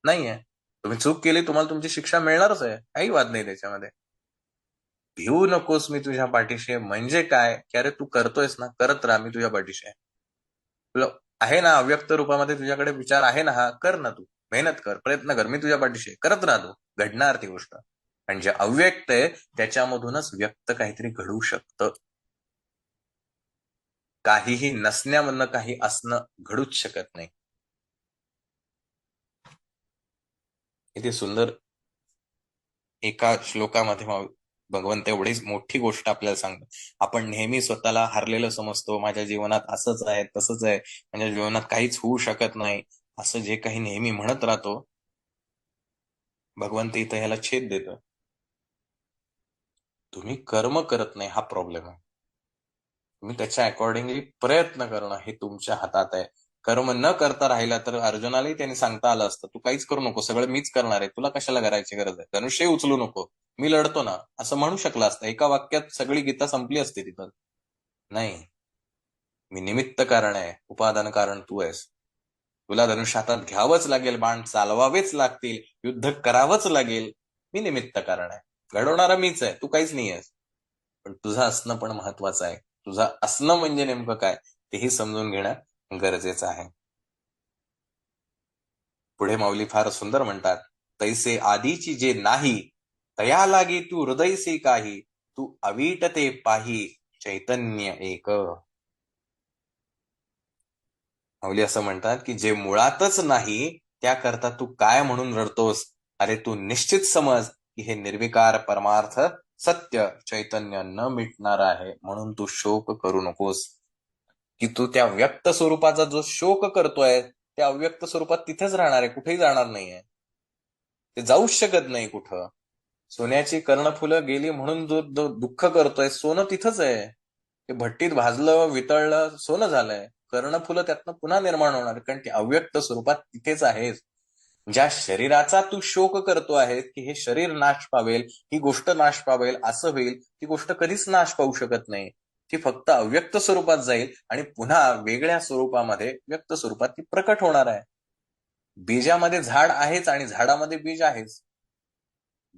S1: नाहीये. तुम्ही चूक केली, तुम्हाला तुमची शिक्षा मिळणारच आहे. काही वाद नाही त्याच्यामध्ये. भिऊ नकोस मी तुझ्या पाठीशी आहे म्हणजे काय? की अरे तू करतोयस ना, करत राहा, मी तुझ्या पाठीशी आहे. तुला आहे ना अव्यक्त रूपामध्ये तुझ्याकडे विचार आहे ना, हा कर ना, तू मेहनत कर, प्रयत्न कर, मी तुझ्या पाठीशी आहे. करत राहतो, घडणार ती गोष्ट. आणि जे अव्यक्त आहे त्याच्यामधूनच व्यक्त काहीतरी घडू शकतं. काहीही नसण्यामधनं काही असणं घडूच शकत नाही. किती सुंदर एका श्लोकामध्ये भगवंत एवढीच मोठी गोष्ट आपल्याला सांगतो. आपण नेहमी स्वतःला हरलेलं समजतो, माझ्या जीवनात असंच आहे, तसंच आहे, माझ्या जीवनात काहीच होऊ शकत नाही, असं जे काही नेहमी म्हणत राहतो, भगवंत इथं ह्याला छेद देतो. तुम्ही कर्म करत नाही, हा प्रॉब्लेम आहे. तुम्ही त्याच्या अकॉर्डिंगली प्रयत्न करणं हे तुमच्या हातात आहे. कर्म न करता राहिला तर अर्जुनालाही त्यांनी सांगता आलं असतं, तू काहीच करू नको, सगळं मीच करणार आहे, तुला कशाला करायची गरज आहे, धनुष्य उचलू नको, मी लढतो ना, असं म्हणू शकलं असतं. एका वाक्यात सगळी गीता संपली असते तिथं. नाही, मी निमित्त कारण आहे, उपादान कारण तू आहेस. तुला धनुष्य हातात घ्यावंच लागेल, बाण चालवावेच लागतील, युद्ध करावंच लागेल. मी निमित्त कारण आहे, घडवणारा मीच आहे, तू काहीच नाही आहेस. पण तुझं असणं पण महत्वाचं आहे. तुझं असणं म्हणजे नेमकं काय तेही समजून घेणं गरजेचं आहे. पुढे माऊली फार सुंदर म्हणतात, तैसे आधीची जे नाही, तया लागी तू हृदयसे काही, तू अवीटते पाही चैतन्य एक. माऊली असं म्हणतात की जे मुळातच नाही त्याकरता तू काय म्हणून रडतोस. अरे तू निश्चित समज की हे निर्विकार परमार्थ सत्य चैतन्य न मिटणार आहे, म्हणून तू शोक करू नकोस. की तू त्या व्यक्त स्वरूपाचा जो शोक करतोय त्या अव्यक्त स्वरूपात तिथेच राहणार आहे, कुठेही जाणार नाहीये. ते जाऊच शकत नाही कुठं. सोन्याची कर्णफुलं गेली म्हणून जो दुःख करतोय, सोनं तिथंच आहे. ते भट्टीत भाजलं, वितळलं, सोनं झालंय. कर्णफुलं त्यातनं पुन्हा निर्माण होणार, कारण ते अव्यक्त स्वरूपात तिथेच आहेच. ज्या शरीराचा तू शोक करतो आहे की हे शरीर नाश पावेल, ही गोष्ट नाश पावेल, असं होईल, ती गोष्ट कधीच नाश पावू शकत नाही. ती फक्त अव्यक्त स्वरूपात जाईल आणि पुन्हा वेगळ्या स्वरूपामध्ये व्यक्त स्वरूपात ती प्रकट होणार आहे. बीजामध्ये झाड आहेच आणि झाडामध्ये बीज आहेच.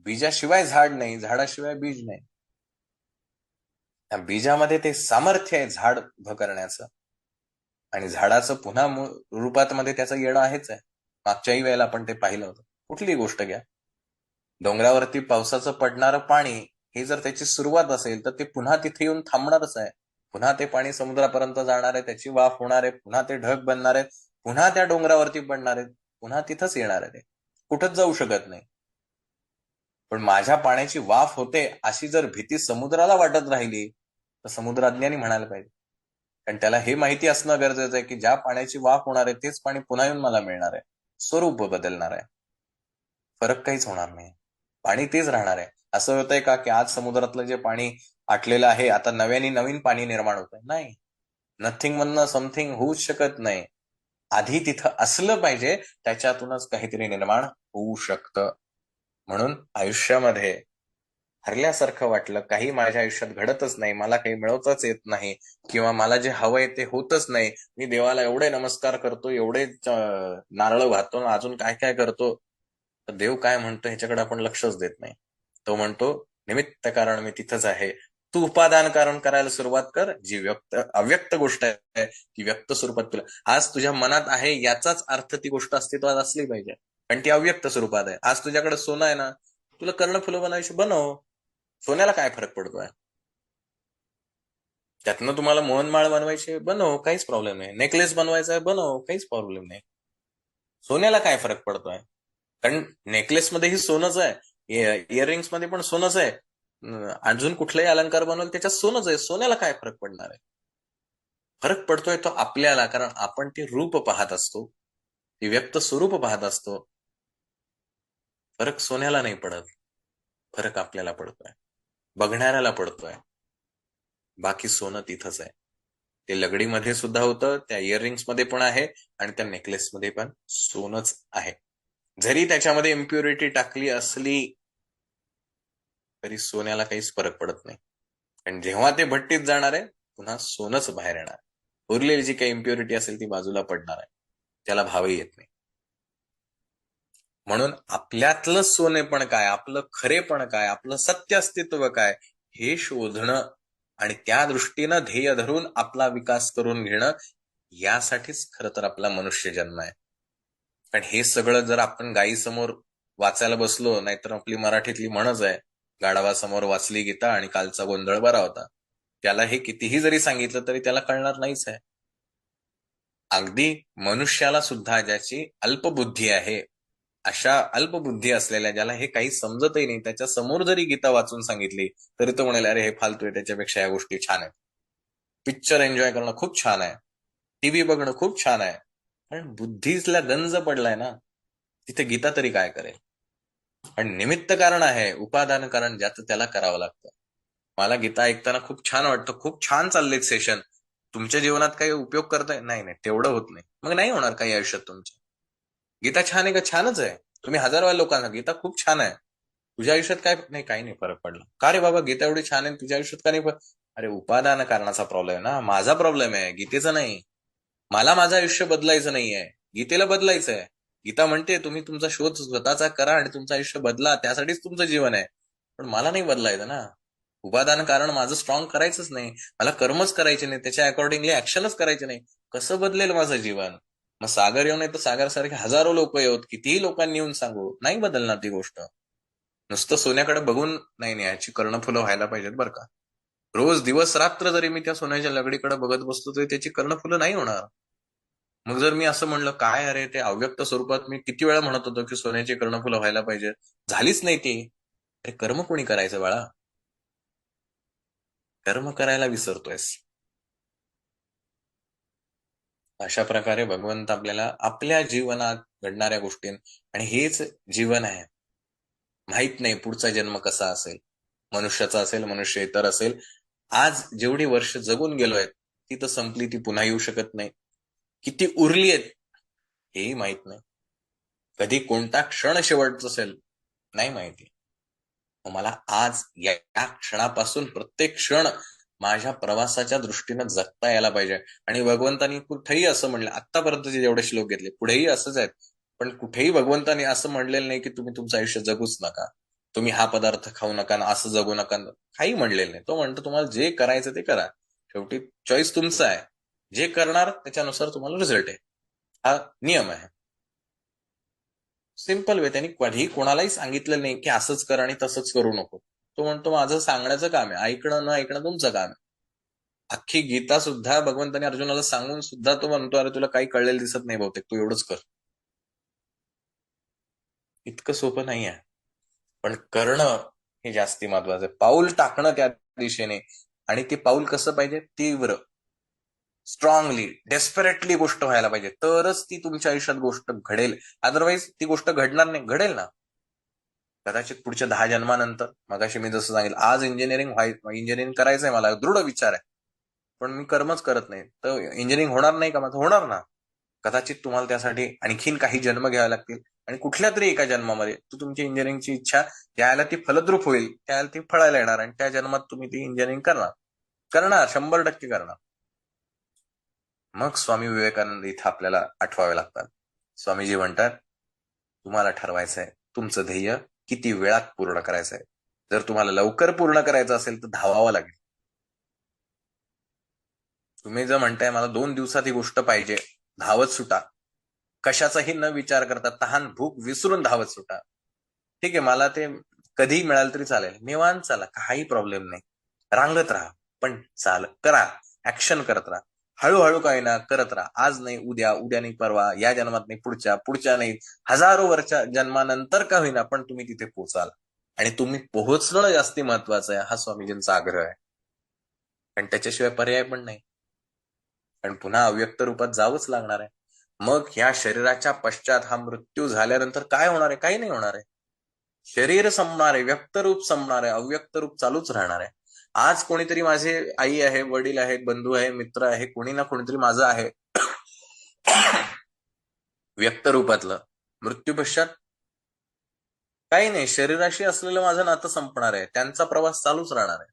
S1: बीजाशिवाय झाड नाही, झाडाशिवाय बीज नाही. त्या बीजामध्ये ते सामर्थ्य आहे झाड उभं करण्याचं. आणि झाडाचं पुन्हा रूपात मध्ये त्याचं येणं आहेच आहे. मागच्याही वेळेला आपण ते पाहिलं होतं. कुठलीही गोष्ट घ्या, डोंगरावरती पावसाचं पडणारं पाणी हे जर त्याची सुरुवात असेल तर ते पुन्हा तिथे येऊन थांबणारच आहे. पुन्हा ते पाणी समुद्रापर्यंत जाणार आहे, त्याची वाफ होणार आहे, पुन्हा ते ढग बनणार आहेत, पुन्हा त्या डोंगरावरती पडणार आहेत, पुन्हा तिथंच येणार आहे. ते कुठंच जाऊ शकत नाही. पण माझ्या पाण्याची वाफ होते अशी जर भीती समुद्राला वाटत राहिली तर समुद्र अज्ञानी म्हणायला पाहिजे. कारण त्याला हे माहिती असणं गरजेचं आहे की ज्या पाण्याची वाफ होणार आहे तेच पाणी पुन्हा येऊन मला मिळणार आहे. स्वरूप बदलणार आहे, फरक काहीच होणार नाही, पाणी तेच राहणार आहे. असं होतंय का की आज समुद्रातलं जे पाणी आटलेलं आहे आता नव्याने नवीन पाणी निर्माण होतंय? नाही. नथिंग मधनं समथिंग होऊच शकत नाही. आधी तिथं असलं पाहिजे, त्याच्यातूनच काहीतरी निर्माण होऊ शकतं. म्हणून आयुष्यामध्ये हरल्यासारखं वाटलं, काही माझ्या आयुष्यात घडतच नाही, मला काही मिळवताच येत नाही, किंवा मला जे हवंय ते होतच नाही, मी देवाला एवढे नमस्कार करतो, एवढे नारळ वाहतो, अजून काय काय करतो, तर देव काय म्हणतो ह्याच्याकडे आपण लक्षच देत नाही. तो म्हणतो निमित्त कारण मी तिथंच आहे, तू उपादान कारण करायला सुरुवात कर. जी अव्यक्त गोष्ट आहे ती व्यक्त स्वरूपात तुला आज तुझ्या मनात आहे याचाच अर्थ ती गोष्ट अस्तित्वात असली पाहिजे, कारण ती अव्यक्त स्वरूपात आहे. आज तुझ्याकडे सोनं आहे ना, तुला कर्णफुलं बनायची, बनव. सोन्याला काय फरक पडतोय? त्यातनं तुम्हाला मोहनमाळ बनवायची, बनव, काहीच प्रॉब्लेम नाही. नेकलेस बनवायचा आहे, बनव, काहीच प्रॉब्लेम नाही. सोन्याला काय फरक पडतोय? कारण नेकलेस मध्येही सोनंच आहे, इयरिंग्स मध्ये पण सोनंच आहे, अजून कुठलाही अलंकार बनवलं त्याच्यात सोनंच आहे. सोन्याला काय फरक पडणार आहे? फरक पडतोय तो आपल्याला, कारण आपण ते रूप पाहत असतो, ते व्यक्त स्वरूप पाहत असतो. फरक सोन्याला नाही पडत, फरक आपल्याला पडतोय, बघणाऱ्याला पडतोय. बाकी सोनं तिथंच आहे. ते लगडीमध्ये सुद्धा होतं, त्या इयरिंग्स मध्ये पण आहे, आणि त्या नेकलेस मध्ये पण सोनच आहे. जरी त्याच्यामध्ये इम्प्युरिटी टाकली असली तरी सोन्याला काहीच फरक पडत नाही, कारण जेव्हा ते भट्टीत जाणार आहे पुन्हा सोनच बाहेर येणार. उरलेली जी काही इम्प्युरिटी असेल ती बाजूला पडणार आहे, त्याला भावही येत नाही. म्हणून आपल्यातलं सोनेपण काय, आपलं खरेपण काय, आपलं सत्य अस्तित्व काय, हे शोधणं आणि त्या दृष्टीनं ध्येय धरून आपला विकास करून घेणं, यासाठीच खरं तर आपला मनुष्य जन्म आहे. कारण हे सगळं जर आपण गायीसमोर वाचायला बसलो, नाहीतर आपली मराठीतली म्हणच आहे, गाढवासमोर वाचली गीता आणि कालचा गोंधळ बरा होता, त्याला हे कितीही जरी सांगितलं तरी त्याला कळणार नाहीच आहे. अगदी मनुष्याला सुद्धा ज्याची अल्पबुद्धी आहे, अशा अल्पबुद्धी असलेल्या, ज्याला हे काही समजतही नाही, त्याच्या समोर जरी गीता वाचून सांगितली तरी तो म्हणेल अरे हे फालतू आहे, त्याच्यापेक्षा या गोष्टी छान आहेत. पिक्चर एन्जॉय करणं खूप छान आहे, टीव्ही बघणं खूप छान आहे, पण बुद्धीला गंज पडलाय ना, तिथे गीता तरी काय करेल? आणि निमित्त कारण आहे, उपादान कारण ज्याचं त्याला करावं लागतं. मला गीता ऐकताना खूप छान वाटतं, खूप छान चाललेत सेशन, तुमच्या जीवनात काही उपयोग करताय? नाही नाही, तेवढं होत नाही, मग नाही होणार काही आयुष्यात तुमच्या. गीता छान आहे का? छानच आहे. तुम्ही हजारो लोकांना गीता खूप छान आहे, तुझ्या आयुष्यात काय नाही? काही नाही फरक पडला का रे बाबा? गीता एवढी छान आहे, तुझ्या आयुष्यात का नाही? अरे उपादान कारणाचा प्रॉब्लेम ना, माझा प्रॉब्लेम आहे, गीतेचा नाही. मला माझं आयुष्य बदलायचं नाहीये, गीतेला बदलायचं आहे. गीता म्हणते तुम्ही तुमचा शोध स्वतःचा करा आणि तुमचं आयुष्य बदला, त्यासाठीच तुमचं जीवन आहे. पण मला नाही बदलायचं ना, उपादान कारण माझं स्ट्रॉंग करायचंच नाही, मला कर्मच करायचे नाही, त्याच्या अकॉर्डिंगली ऍक्शनच करायचे नाही. कसं बदलेल माझं जीवन? मग सागर येऊ नये तर सागर सारखे हजारो लोक येऊत, कितीही लोकांनी येऊन सांगू, नाही बदलणार ती गोष्ट. नुसतं सोन्याकडे बघून नाही नाही, याची कर्णफुलं व्हायला पाहिजेत बरं का. रोज दिवस रात्र जरी मी त्या सोन्याच्या लगडीकडे बघत बसतो तरी त्याची कर्णफुलं नाही होणार. मग जर मी असं म्हणलं काय अरे ते अव्यक्त स्वरूपात मी किती वेळा म्हणत होतो की सोन्याची कर्णफुलं व्हायला पाहिजे, झालीच नाही ती. अरे कर्म कोणी करायचं बाळा? कर्म करायला विसरतोयस. अशा प्रकारे भगवंत आपल्याला आपल्या जीवनात घडणाऱ्या गोष्टी, आणि हेच जीवन आहे. माहित नाही पुढचा जन्म कसा असेल, मनुष्याचा असेल, मनुष्य इतर असेल. आज जेवढी वर्ष जगून गेलोय ती तर संपली, ती पुन्हा येऊ शकत नाही. किती उरली आहेत हेही माहित नाही. कधी कोणता क्षण शेवटचा असेल नाही माहिती. मला आज या क्षणापासून प्रत्येक क्षण माझ्या प्रवासाच्या दृष्टीनं जगता यायला पाहिजे. आणि भगवंतानी कुठेही असं म्हणलं, आतापर्यंतचे जेवढे श्लोक घेतले पुढेही असंच आहेत, पण कुठेही भगवंतानी असं म्हणलेलं नाही की तुम्ही तुमचं आयुष्य जगूच नका, तुम्ही हा पदार्थ खाऊ नका, असं जगू नका, काही म्हणलेलं नाही. तो म्हणतो तुम्हाला जे करायचं ते करा, शेवटी चॉईस तुमचा आहे, जे करणार त्याच्यानुसार तुम्हाला रिझल्ट आहे, हा नियम आहे. Simple way. त्यांनी कधीही कोणालाही सांगितलं नाही की असंच कर आणि तसंच करू नको. तो म्हणतो माझं सांगण्याचं काम आहे, ऐकणं न ऐकणं तुमचं काम आहे. अख्खी गीता सुद्धा भगवंताने अर्जुनाला सांगून सुद्धा तो म्हणतो अरे तुला काही कळलेलं दिसत नाही बहुतेक, तू एवढंच कर. इतकं सोपं नाही आहे, पण करणं हे जास्ती महत्वाचं आहे. पाऊल टाकणं त्या दिशेने, आणि ते पाऊल कसं पाहिजे? तीव्र. स्ट्रॉंगली डेस्परेटली गोष्ट व्हायला पाहिजे, तरच ती तुमच्या आयुष्यात गोष्ट घडेल. अदरवाईज ती गोष्ट घडणार नाही. घडेल ना कदाचित पुढच्या 10 जन्मानंतर. मगाशी मी जसं सांगितलं, आज इंजिनिअरिंग करायचंय, मला दृढ विचार आहे, पण मी कर्मच करत नाही, तर इंजिनिअरिंग होणार नाही का? माझं होणार ना. कदाचित तुम्हाला त्यासाठी आणखीन काही जन्म घ्यावे लागतील, आणि कुठल्या तरी एका जन्मामध्ये तुमची इंजिनिअरिंगची इच्छा त्याला ती फलद्रूप होईल, त्याला ती फळायला येणार, आणि त्या जन्मात तुम्ही ती इंजिनिअरिंग करणार 100% करणार. मग स्वामी विवेकानंद इथं आपल्याला आठवावे लागतात. स्वामीजी म्हणतात, तुम्हाला ठरवायचंय तुमचं ध्येय किती वेळात पूर्ण करायचंय. जर तुम्हाला लवकर पूर्ण करायचं असेल तर धावावं लागेल. तुम्ही जर म्हणताय मला 2 दिवसात ही गोष्ट पाहिजे, धावत सुटा. कशाचाही न विचार करता तहान भूक विसरून धावत सुटा. ठीक आहे, मला ते कधी मिळालं तरी चालेल, निवांत चाला, काही प्रॉब्लेम नाही. रांगत राहा, पण करा, ऍक्शन करत राहा. हळूहळू काही ना करत राहा. आज नाही उद्या, उद्या नाही परवा, या जन्मात नाही पुढच्या नाही, हजारो वर्षा जन्मानंतर का होईना, पण तुम्ही तिथे पोहोचाल. आणि तुम्ही पोहोचणं जास्ती महत्वाचं आहे, हा स्वामीजींचा आग्रह आहे. पण त्याच्याशिवाय पर्याय पण नाही, पण पुन्हा अव्यक्त रूपात जावंच लागणार आहे. मग ह्या शरीराच्या पश्चात हा मृत्यू झाल्यानंतर काय होणार आहे? काही नाही होणार आहे. शरीर संपणार आहे, व्यक्त रूप संपणार आहे, अव्यक्त रूप चालूच राहणार आहे. आज कोणीतरी माझे आई आहे, वडील आहेत, बंधू आहे, मित्र आहे, कोणी ना कोणीतरी माझं आहे व्यक्त रूपातलं. मृत्यू पश्चात काही नाही, शरीराशी असलेलं माझं नातं संपणार आहे, त्यांचा प्रवास चालूच राहणार आहे.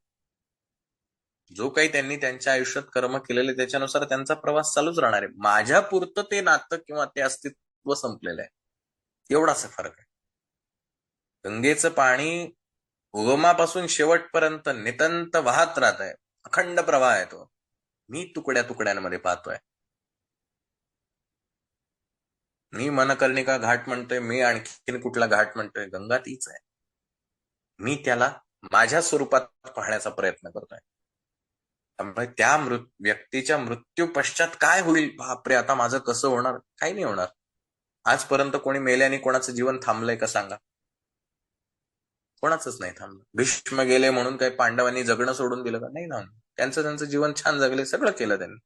S1: जो काही त्यांनी त्यांच्या आयुष्यात कर्म केलेले त्याच्यानुसार त्यांचा प्रवास चालूच राहणार आहे. माझ्या पुरतं ते नातं किंवा ते अस्तित्व संपलेलं आहे, एवढाच फरक आहे. गंगेचं पाणी उगमापासून शेवटपर्यंत नितंत वाहत राहत आहे, अखंड प्रवाह आहे तो. मी तुकड्या तुकड्यांमध्ये पाहतोय. मी मनकर्णिका घाट म्हणतोय, मी आणखीन कुठला घाट म्हणतोय, गंगा तीच आहे. मी त्याला माझ्या स्वरूपात पाहण्याचा प्रयत्न करतोय. त्यामुळे त्या व्यक्तीच्या मृत्यू पश्चात काय होईल, बापरे आता माझं कसं होणार? काही नाही होणार. आजपर्यंत कोणी मेल्याने कोणाचं जीवन थांबलंय का सांगा? कोणाचंच नाही थांबलं. भीष्म गेले म्हणून काही पांडवांनी जगणं सोडून दिलं का? नाही ना. त्यांचं जीवन छान जगले, सगळं केलं त्यांनी.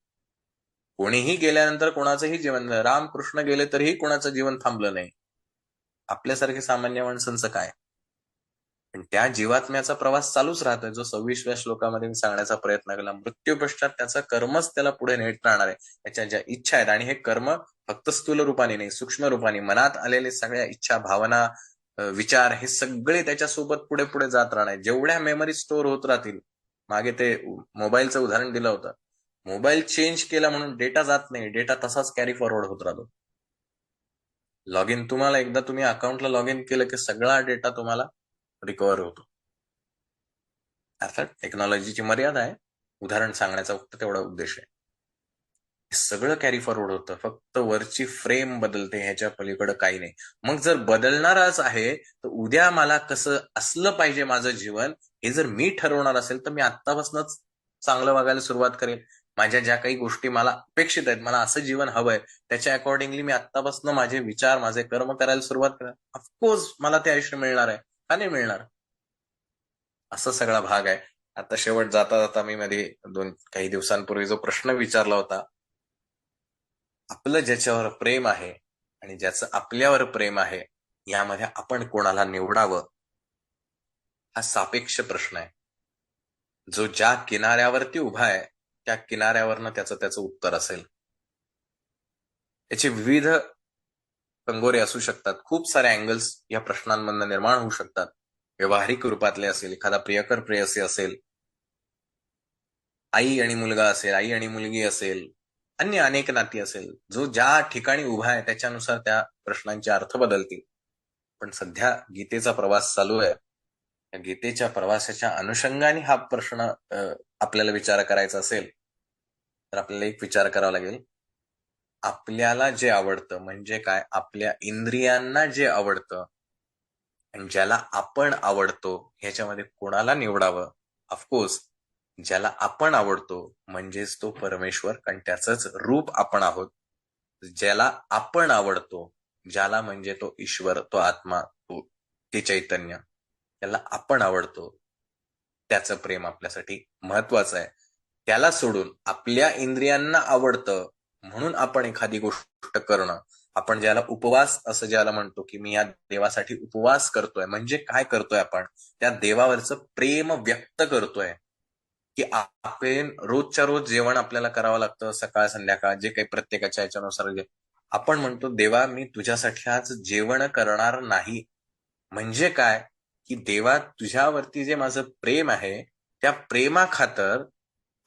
S1: कोणीही गेल्यानंतर कोणाचंही जीवन, रामकृष्ण गेले तरीही कोणाचं जीवन थांबलं नाही. आपल्यासारखे सामान्य माणसांचं काय? पण त्या जीवात्म्याचा प्रवास चालूच राहतोय, जो 26व्या श्लोकामध्ये मी सांगण्याचा प्रयत्न केला. मृत्यू पश्चात त्याचं कर्मच त्याला पुढे नेत राहणार आहे. त्याच्या ज्या इच्छा आहेत, आणि हे कर्म फक्त स्थूल रूपाने नाही, सूक्ष्म रूपाने मनात आलेले सगळ्या इच्छा, भावना, विचार, हे सगळे त्याच्यासोबत पुढे पुढे जात राहणार. जेवढ्या मेमरी स्टोअर होत राहतील, मागे ते मोबाईलचं उदाहरण दिलं होतं, मोबाईल चेंज केला म्हणून डेटा जात नाही, डेटा तसाच कॅरी फॉरवर्ड होत राहतो. लॉग इन, तुम्हाला एकदा तुम्ही अकाउंटला लॉग इन केलं की सगळा डेटा तुम्हाला रिकव्हर होतो. अर्थात टेक्नॉलॉजीची मर्यादा आहे, उदाहरण सांगण्याचा फक्त तेवढा उद्देश आहे. सगळं कॅरी फॉरवर्ड होतं, फक्त वरची फ्रेम बदलते, ह्याच्या पलीकडे काही नाही. मग जर बदलणारच आहे तर उद्या मला कसं असलं पाहिजे माझं जीवन, हे जर मी ठरवणार असेल तर मी आत्तापासूनच चांगलं वागायला सुरुवात करेल. माझ्या ज्या काही गोष्टी मला अपेक्षित आहेत, मला असं जीवन हवंय, त्याच्या अकॉर्डिंगली मी आत्तापासून माझे विचार, माझे कर्म करायला सुरुवात करेल. ऑफकोर्स मला ते आयुष्य मिळणार आहे, का नाही मिळणार? असा सगळा भाग आहे. आता शेवट जाता जाता मी मध्ये काही दिवसांपूर्वी जो प्रश्न विचारला होता, आपलं ज्याच्यावर प्रेम आहे आणि ज्याचं आपल्यावर प्रेम आहे, यामध्ये आपण कोणाला निवडावं, हा सापेक्ष प्रश्न आहे. जो ज्या किनाऱ्यावरती उभा आहे त्या किनाऱ्यावरनं त्याचं उत्तर असेल. याचे विविध कंगोरे असू शकतात, खूप सारे अँगल्स या प्रश्नांमधनं निर्माण होऊ शकतात. व्यावहारिक रूपातले असेल, एखादा प्रियकर प्रेयसी असेल, आई आणि मुलगा असेल, आई आणि मुलगी असेल, अन्य अनेक नाती असेल. जो ज्या ठिकाणी उभा आहे त्याच्यानुसार त्या प्रश्नांचे अर्थ बदलतील. पण सध्या गीतेचा प्रवास चालू आहे. या गीतेच्या प्रवासाच्या अनुषंगाने हा प्रश्न आपल्याला विचार करायचा असेल तर आपल्याला एक विचार करावा लागेल, आपल्याला जे आवडतं म्हणजे काय? आपल्या इंद्रियांना जे आवडतं आणि ज्याला आपण आवडतो, ह्याच्यामध्ये कोणाला निवडावं? ऑफकोर्स ज्याला आपण आवडतो म्हणजेच तो परमेश्वर, कारण त्याचंच रूप आपण आहोत. ज्याला आपण आवडतो, ज्याला म्हणजे तो ईश्वर, तो आत्मा, ते चैतन्य, त्याला आपण आवडतो, त्याचं प्रेम आपल्यासाठी महत्वाचं आहे. त्याला सोडून आपल्या इंद्रियांना आवडतं म्हणून आपण एखादी गोष्ट करणं, आपण ज्याला उपवास असं ज्याला म्हणतो, की मी या देवासाठी उपवास करतोय, म्हणजे काय करतोय आपण? त्या देवावरचं प्रेम व्यक्त करतोय, की आपण रोजच्या रोज जेवण आपल्याला करावं लागतं, सकाळ संध्याकाळ जे काही प्रत्येकाच्या याच्यानुसार आपण म्हणतो, देवा मी तुझ्यासाठी आज जेवण करणार नाही. म्हणजे काय, की देवा तुझ्यावरती जे माझं प्रेम आहे, त्या प्रेमाखातर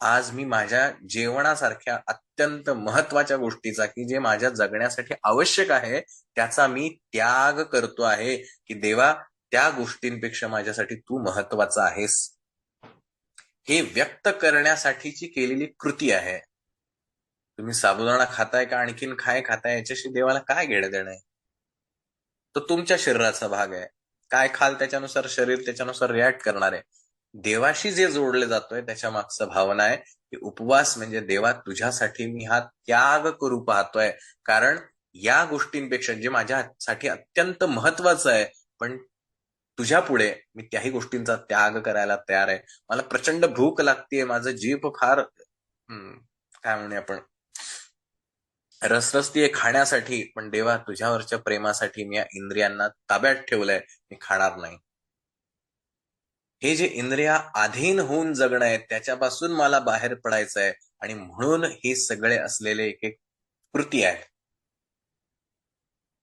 S1: आज मी माझ्या जेवणासारख्या अत्यंत महत्वाच्या गोष्टीचा, की जे माझ्या जगण्यासाठी आवश्यक आहे, त्याचा मी त्याग करतो आहे, की देवा त्या गोष्टींपेक्षा माझ्यासाठी तू महत्वाचा आहेस. हे व्यक्त करण्यासाठीची केलेली कृती आहे. तुम्ही साबुदाणा खाताय का आणखीन काय खाताय याच्याशी देवाला काय घेणं देणं आहे? तो तुमच्या शरीराचा भाग आहे. काय खाल त्याच्यानुसार शरीर त्याच्यानुसार रिॲक्ट करणार आहे. देवाशी जे जोडले जातोय त्याच्या मागचं भावना आहे, की उपवास म्हणजे देवा तुझ्यासाठी मी हा त्याग करू पाहतोय. कारण या गोष्टींपेक्षा जे माझ्यासाठी अत्यंत महत्वाचं आहे, पण तुझ्या पुढे मी त्याही गोष्टींचा त्याग करायला तयार आहे. मला प्रचंड भूक लागतेय, माझं जीभ फार काय म्हणूया आपण रसरसतीये खाण्यासाठी, पण देवा तुझ्यावरच्या प्रेमासाठी मी या इंद्रियांना ताब्यात ठेवलंय, मी खाणार नाही. हे जे इंद्रिया अधीन होऊन जगणं आहे त्याच्यापासून मला बाहेर पडायचं आहे, आणि म्हणून हे सगळे असलेले एक एक कृती आहे.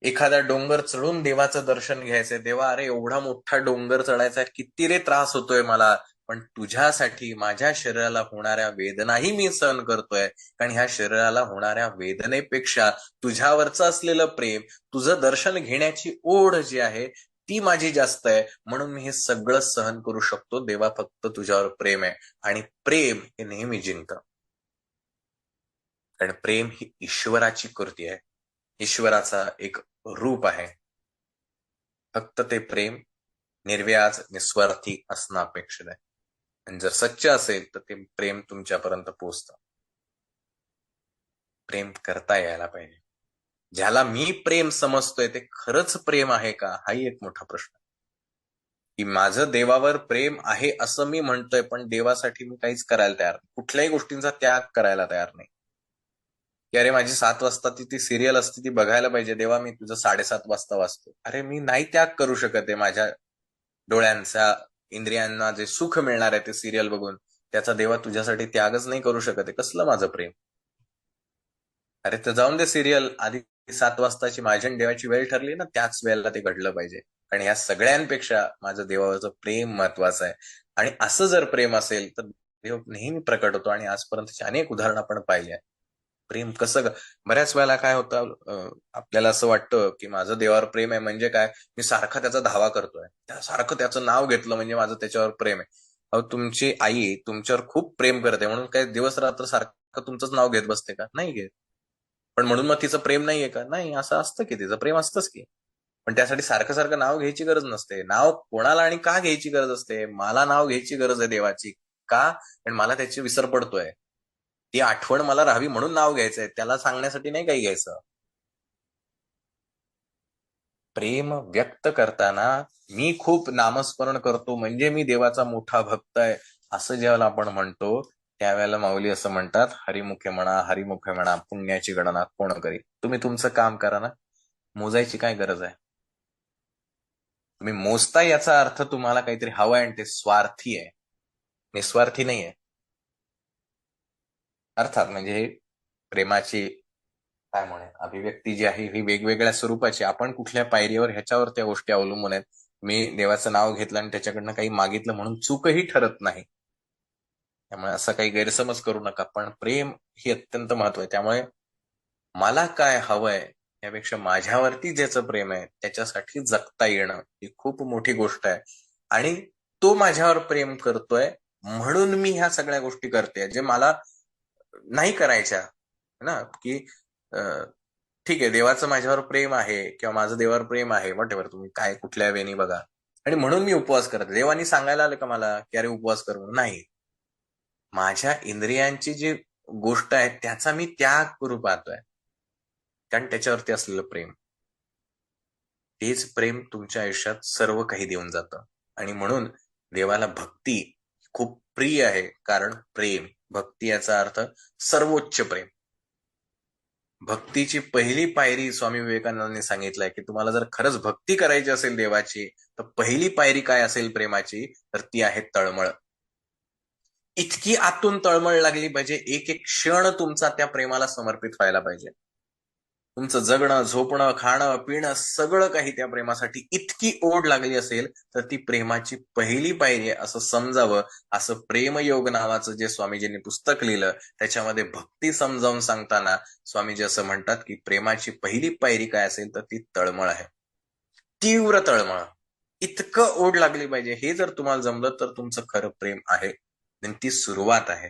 S1: एखादा डोंगर चढून देवाचं दर्शन घ्यायचंय, देवा अरे एवढा मोठा डोंगर चढायचा किती रे त्रास होतोय मला, पण तुझ्यासाठी माझ्या शरीराला होणाऱ्या वेदनाही मी सहन करतोय, कारण ह्या शरीराला होणाऱ्या वेदनेपेक्षा तुझ्यावरचं असलेलं प्रेम, तुझं दर्शन घेण्याची ओढ जी आहे ती माझी जास्त आहे, म्हणून मी हे सगळं सहन करू शकतो. देवा फक्त तुझ्यावर प्रेम आहे, आणि प्रेम हे नेहमी जिंकतं. कारण प्रेम ही ईश्वराची कृती आहे, ईश्वराचा एक रूप आहे. फक्त ते प्रेम निर्व्याज निस्वार्थी असणं अपेक्षित आहे. आणि जर सच्च असेल तर ते प्रेम तुमच्यापर्यंत पोहोचतं. प्रेम करता यायला पाहिजे. ज्याला मी प्रेम समजतोय ते खरंच प्रेम आहे का, हाही एक मोठा प्रश्न. की माझं देवावर प्रेम आहे असं मी म्हणतोय, पण देवासाठी मी काहीच करायला तयार नाही, कुठल्याही गोष्टींचा त्याग करायला तयार नाही. की अरे माझी 7 वाजता ती सिरियल असते ती बघायला पाहिजे, देवा मी तुझं 7:30 वाजता वाचतो. अरे मी नाही त्याग करू शकत आहे माझ्या डोळ्यांचा, इंद्रियांना जे सुख मिळणार आहे ते सिरियल बघून, त्याचा देवा तुझ्यासाठी त्यागच नाही करू शकत आहे. कसलं माझं प्रेम? अरे तर जाऊन दे सिरियल, आधी 7 वाजताची माझ्या देवाची वेळ ठरली ना, त्याच वेळेला ते घडलं पाहिजे. कारण ह्या सगळ्यांपेक्षा माझं देवावरचं प्रेम महत्वाचं आहे. आणि असं जर प्रेम असेल तर देव नेहमी प्रकट होतो, आणि आजपर्यंतची अनेक उदाहरणं आपण पाहिली आहे. प्रेम कसं बऱ्याच वेळेला काय होतं, आपल्याला असं वाटतं की माझं देवावर प्रेम आहे म्हणजे काय, मी सारखा त्याचा धावा करतोय, सारखं त्याचं नाव घेतलं म्हणजे माझं त्याच्यावर प्रेम आहे. अहो तुमची आई तुमच्यावर खूप प्रेम करते म्हणून काय दिवस रात्र सारखं तुमचंच नाव घेत बसते का? नाही घेत. पण म्हणून मग तिचं प्रेम नाहीये का? नाही, असं असतं की तिचं प्रेम असतंच की. पण त्यासाठी सारखं सारखं नाव घ्यायची गरज नसते. नाव कोणाला आणि का घ्यायची गरज असते? मला नाव घ्यायची गरज आहे देवाची. का? पण मला त्याची विसर पडतोय. ती आठवण मला राहावी म्हणून नाव घ्यायचंय, त्याला सांगण्यासाठी नाही काही घ्यायचं. प्रेम व्यक्त करताना मी खूप नामस्मरण करतो म्हणजे मी देवाचा मोठा भक्त आहे, असं ज्यावेळेला आपण म्हणतो त्यावेळेला माऊली असं म्हणतात, हरिमुखे म्हणा हरिमुखे म्हणा पुण्याची गणना कोण करी. तुम्ही तुमचं काम करा ना, मोजायची काय गरज आहे? तुम्ही मोजता याचा अर्थ तुम्हाला काहीतरी हवं आहे आणि ते स्वार्थी आहे, निस्वार्थी नाही आहे. अर्थात म्हणजे हे प्रेमाची काय म्हणे अभिव्यक्ती जी आहे ही वेगवेगळ्या स्वरूपाची, आपण कुठल्या पायरीवर ह्याच्यावर त्या गोष्टी अवलंबून आहेत. मी देवाचं नाव घेतलं आणि त्याच्याकडनं काही मागितलं म्हणून चूकही ठरत नाही. त्यामुळे असं काही गैरसमज करू नका. पण प्रेम ही अत्यंत महत्व आहे. त्यामुळे मला काय हवंय यापेक्षा माझ्यावरती ज्याचं प्रेम आहे त्याच्यासाठी जगता येणं ही खूप मोठी गोष्ट आहे. आणि तो माझ्यावर प्रेम करतोय म्हणून मी ह्या सगळ्या गोष्टी करते जे मला नाही करायच्या ना. की ठीक आहे, देवाचं माझ्यावर प्रेम आहे किंवा माझं देवावर प्रेम आहे, वॉट एव्हर तुम्ही काय कुठल्या वेळी बघा, आणि म्हणून मी उपवास करते. देवानी सांगायला आलं का मला की अरे उपवास कर म्हणून? नाही. माझ्या इंद्रियांची जी गोष्ट आहे त्याचा मी त्याग करू पाहतोय, कारण त्याच्यावरती असलेलं प्रेम, तेच प्रेम तुमच्या आयुष्यात सर्व काही देऊन जातं. आणि म्हणून देवाला भक्ती खूप प्रिय आहे, कारण प्रेम भक्ती याचा अर्थ सर्वोच्च प्रेम. भक्तीची पहिली पायरी स्वामी विवेकानंदांनी सांगितलंय की तुम्हाला जर खरंच भक्ती करायची असेल देवाची, तर पहिली पायरी काय असेल प्रेमाची, तर ती आहे तळमळ. इतकी आतून तळमळ लागली पाहिजे, एक एक क्षण तुमचा त्या प्रेमाला समर्पित व्हायला पाहिजे. तुमचं जगणं, झोपणं, खाणं, पिणं सगळं काही त्या प्रेमासाठी इतकी ओढ लागली असेल, तर ती प्रेमाची पहिली पायरी आहे असं समजावं. असं प्रेमयोग नावाचं जे स्वामीजींनी पुस्तक लिहिलं, त्याच्यामध्ये भक्ती समजावून सांगताना स्वामीजी असं म्हणतात की प्रेमाची पहिली पायरी काय असेल, तर ती तळमळ आहे. तीव्र तळमळ. इतकं ओढ लागली पाहिजे. हे जर तुम्हाला जमलं तर तुमचं खरं प्रेम आहे आणि ती सुरुवात आहे.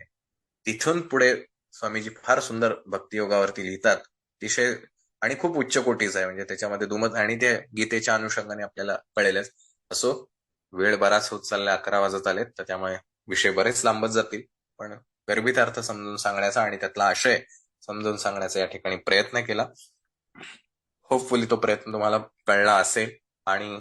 S1: तिथून पुढे स्वामीजी फार सुंदर भक्तियोगावरती लिहितात. अतिशय आणि खूप उच्च कोटीचं आहे, म्हणजे त्याच्यामध्ये दुमत, आणि ते गीतेच्या अनुषंगाने आपल्याला कळेलच. असो, वेळ बराच होत चाललाय, 11 वाजत आलेत, तर त्यामुळे विषय बरेच लांबत जातील. पण गर्भित अर्थ समजून सांगण्याचा आणि त्यातला आशय समजून सांगण्याचा या ठिकाणी प्रयत्न केला. होपफुली तो प्रयत्न तुम्हाला कळला असेल आणि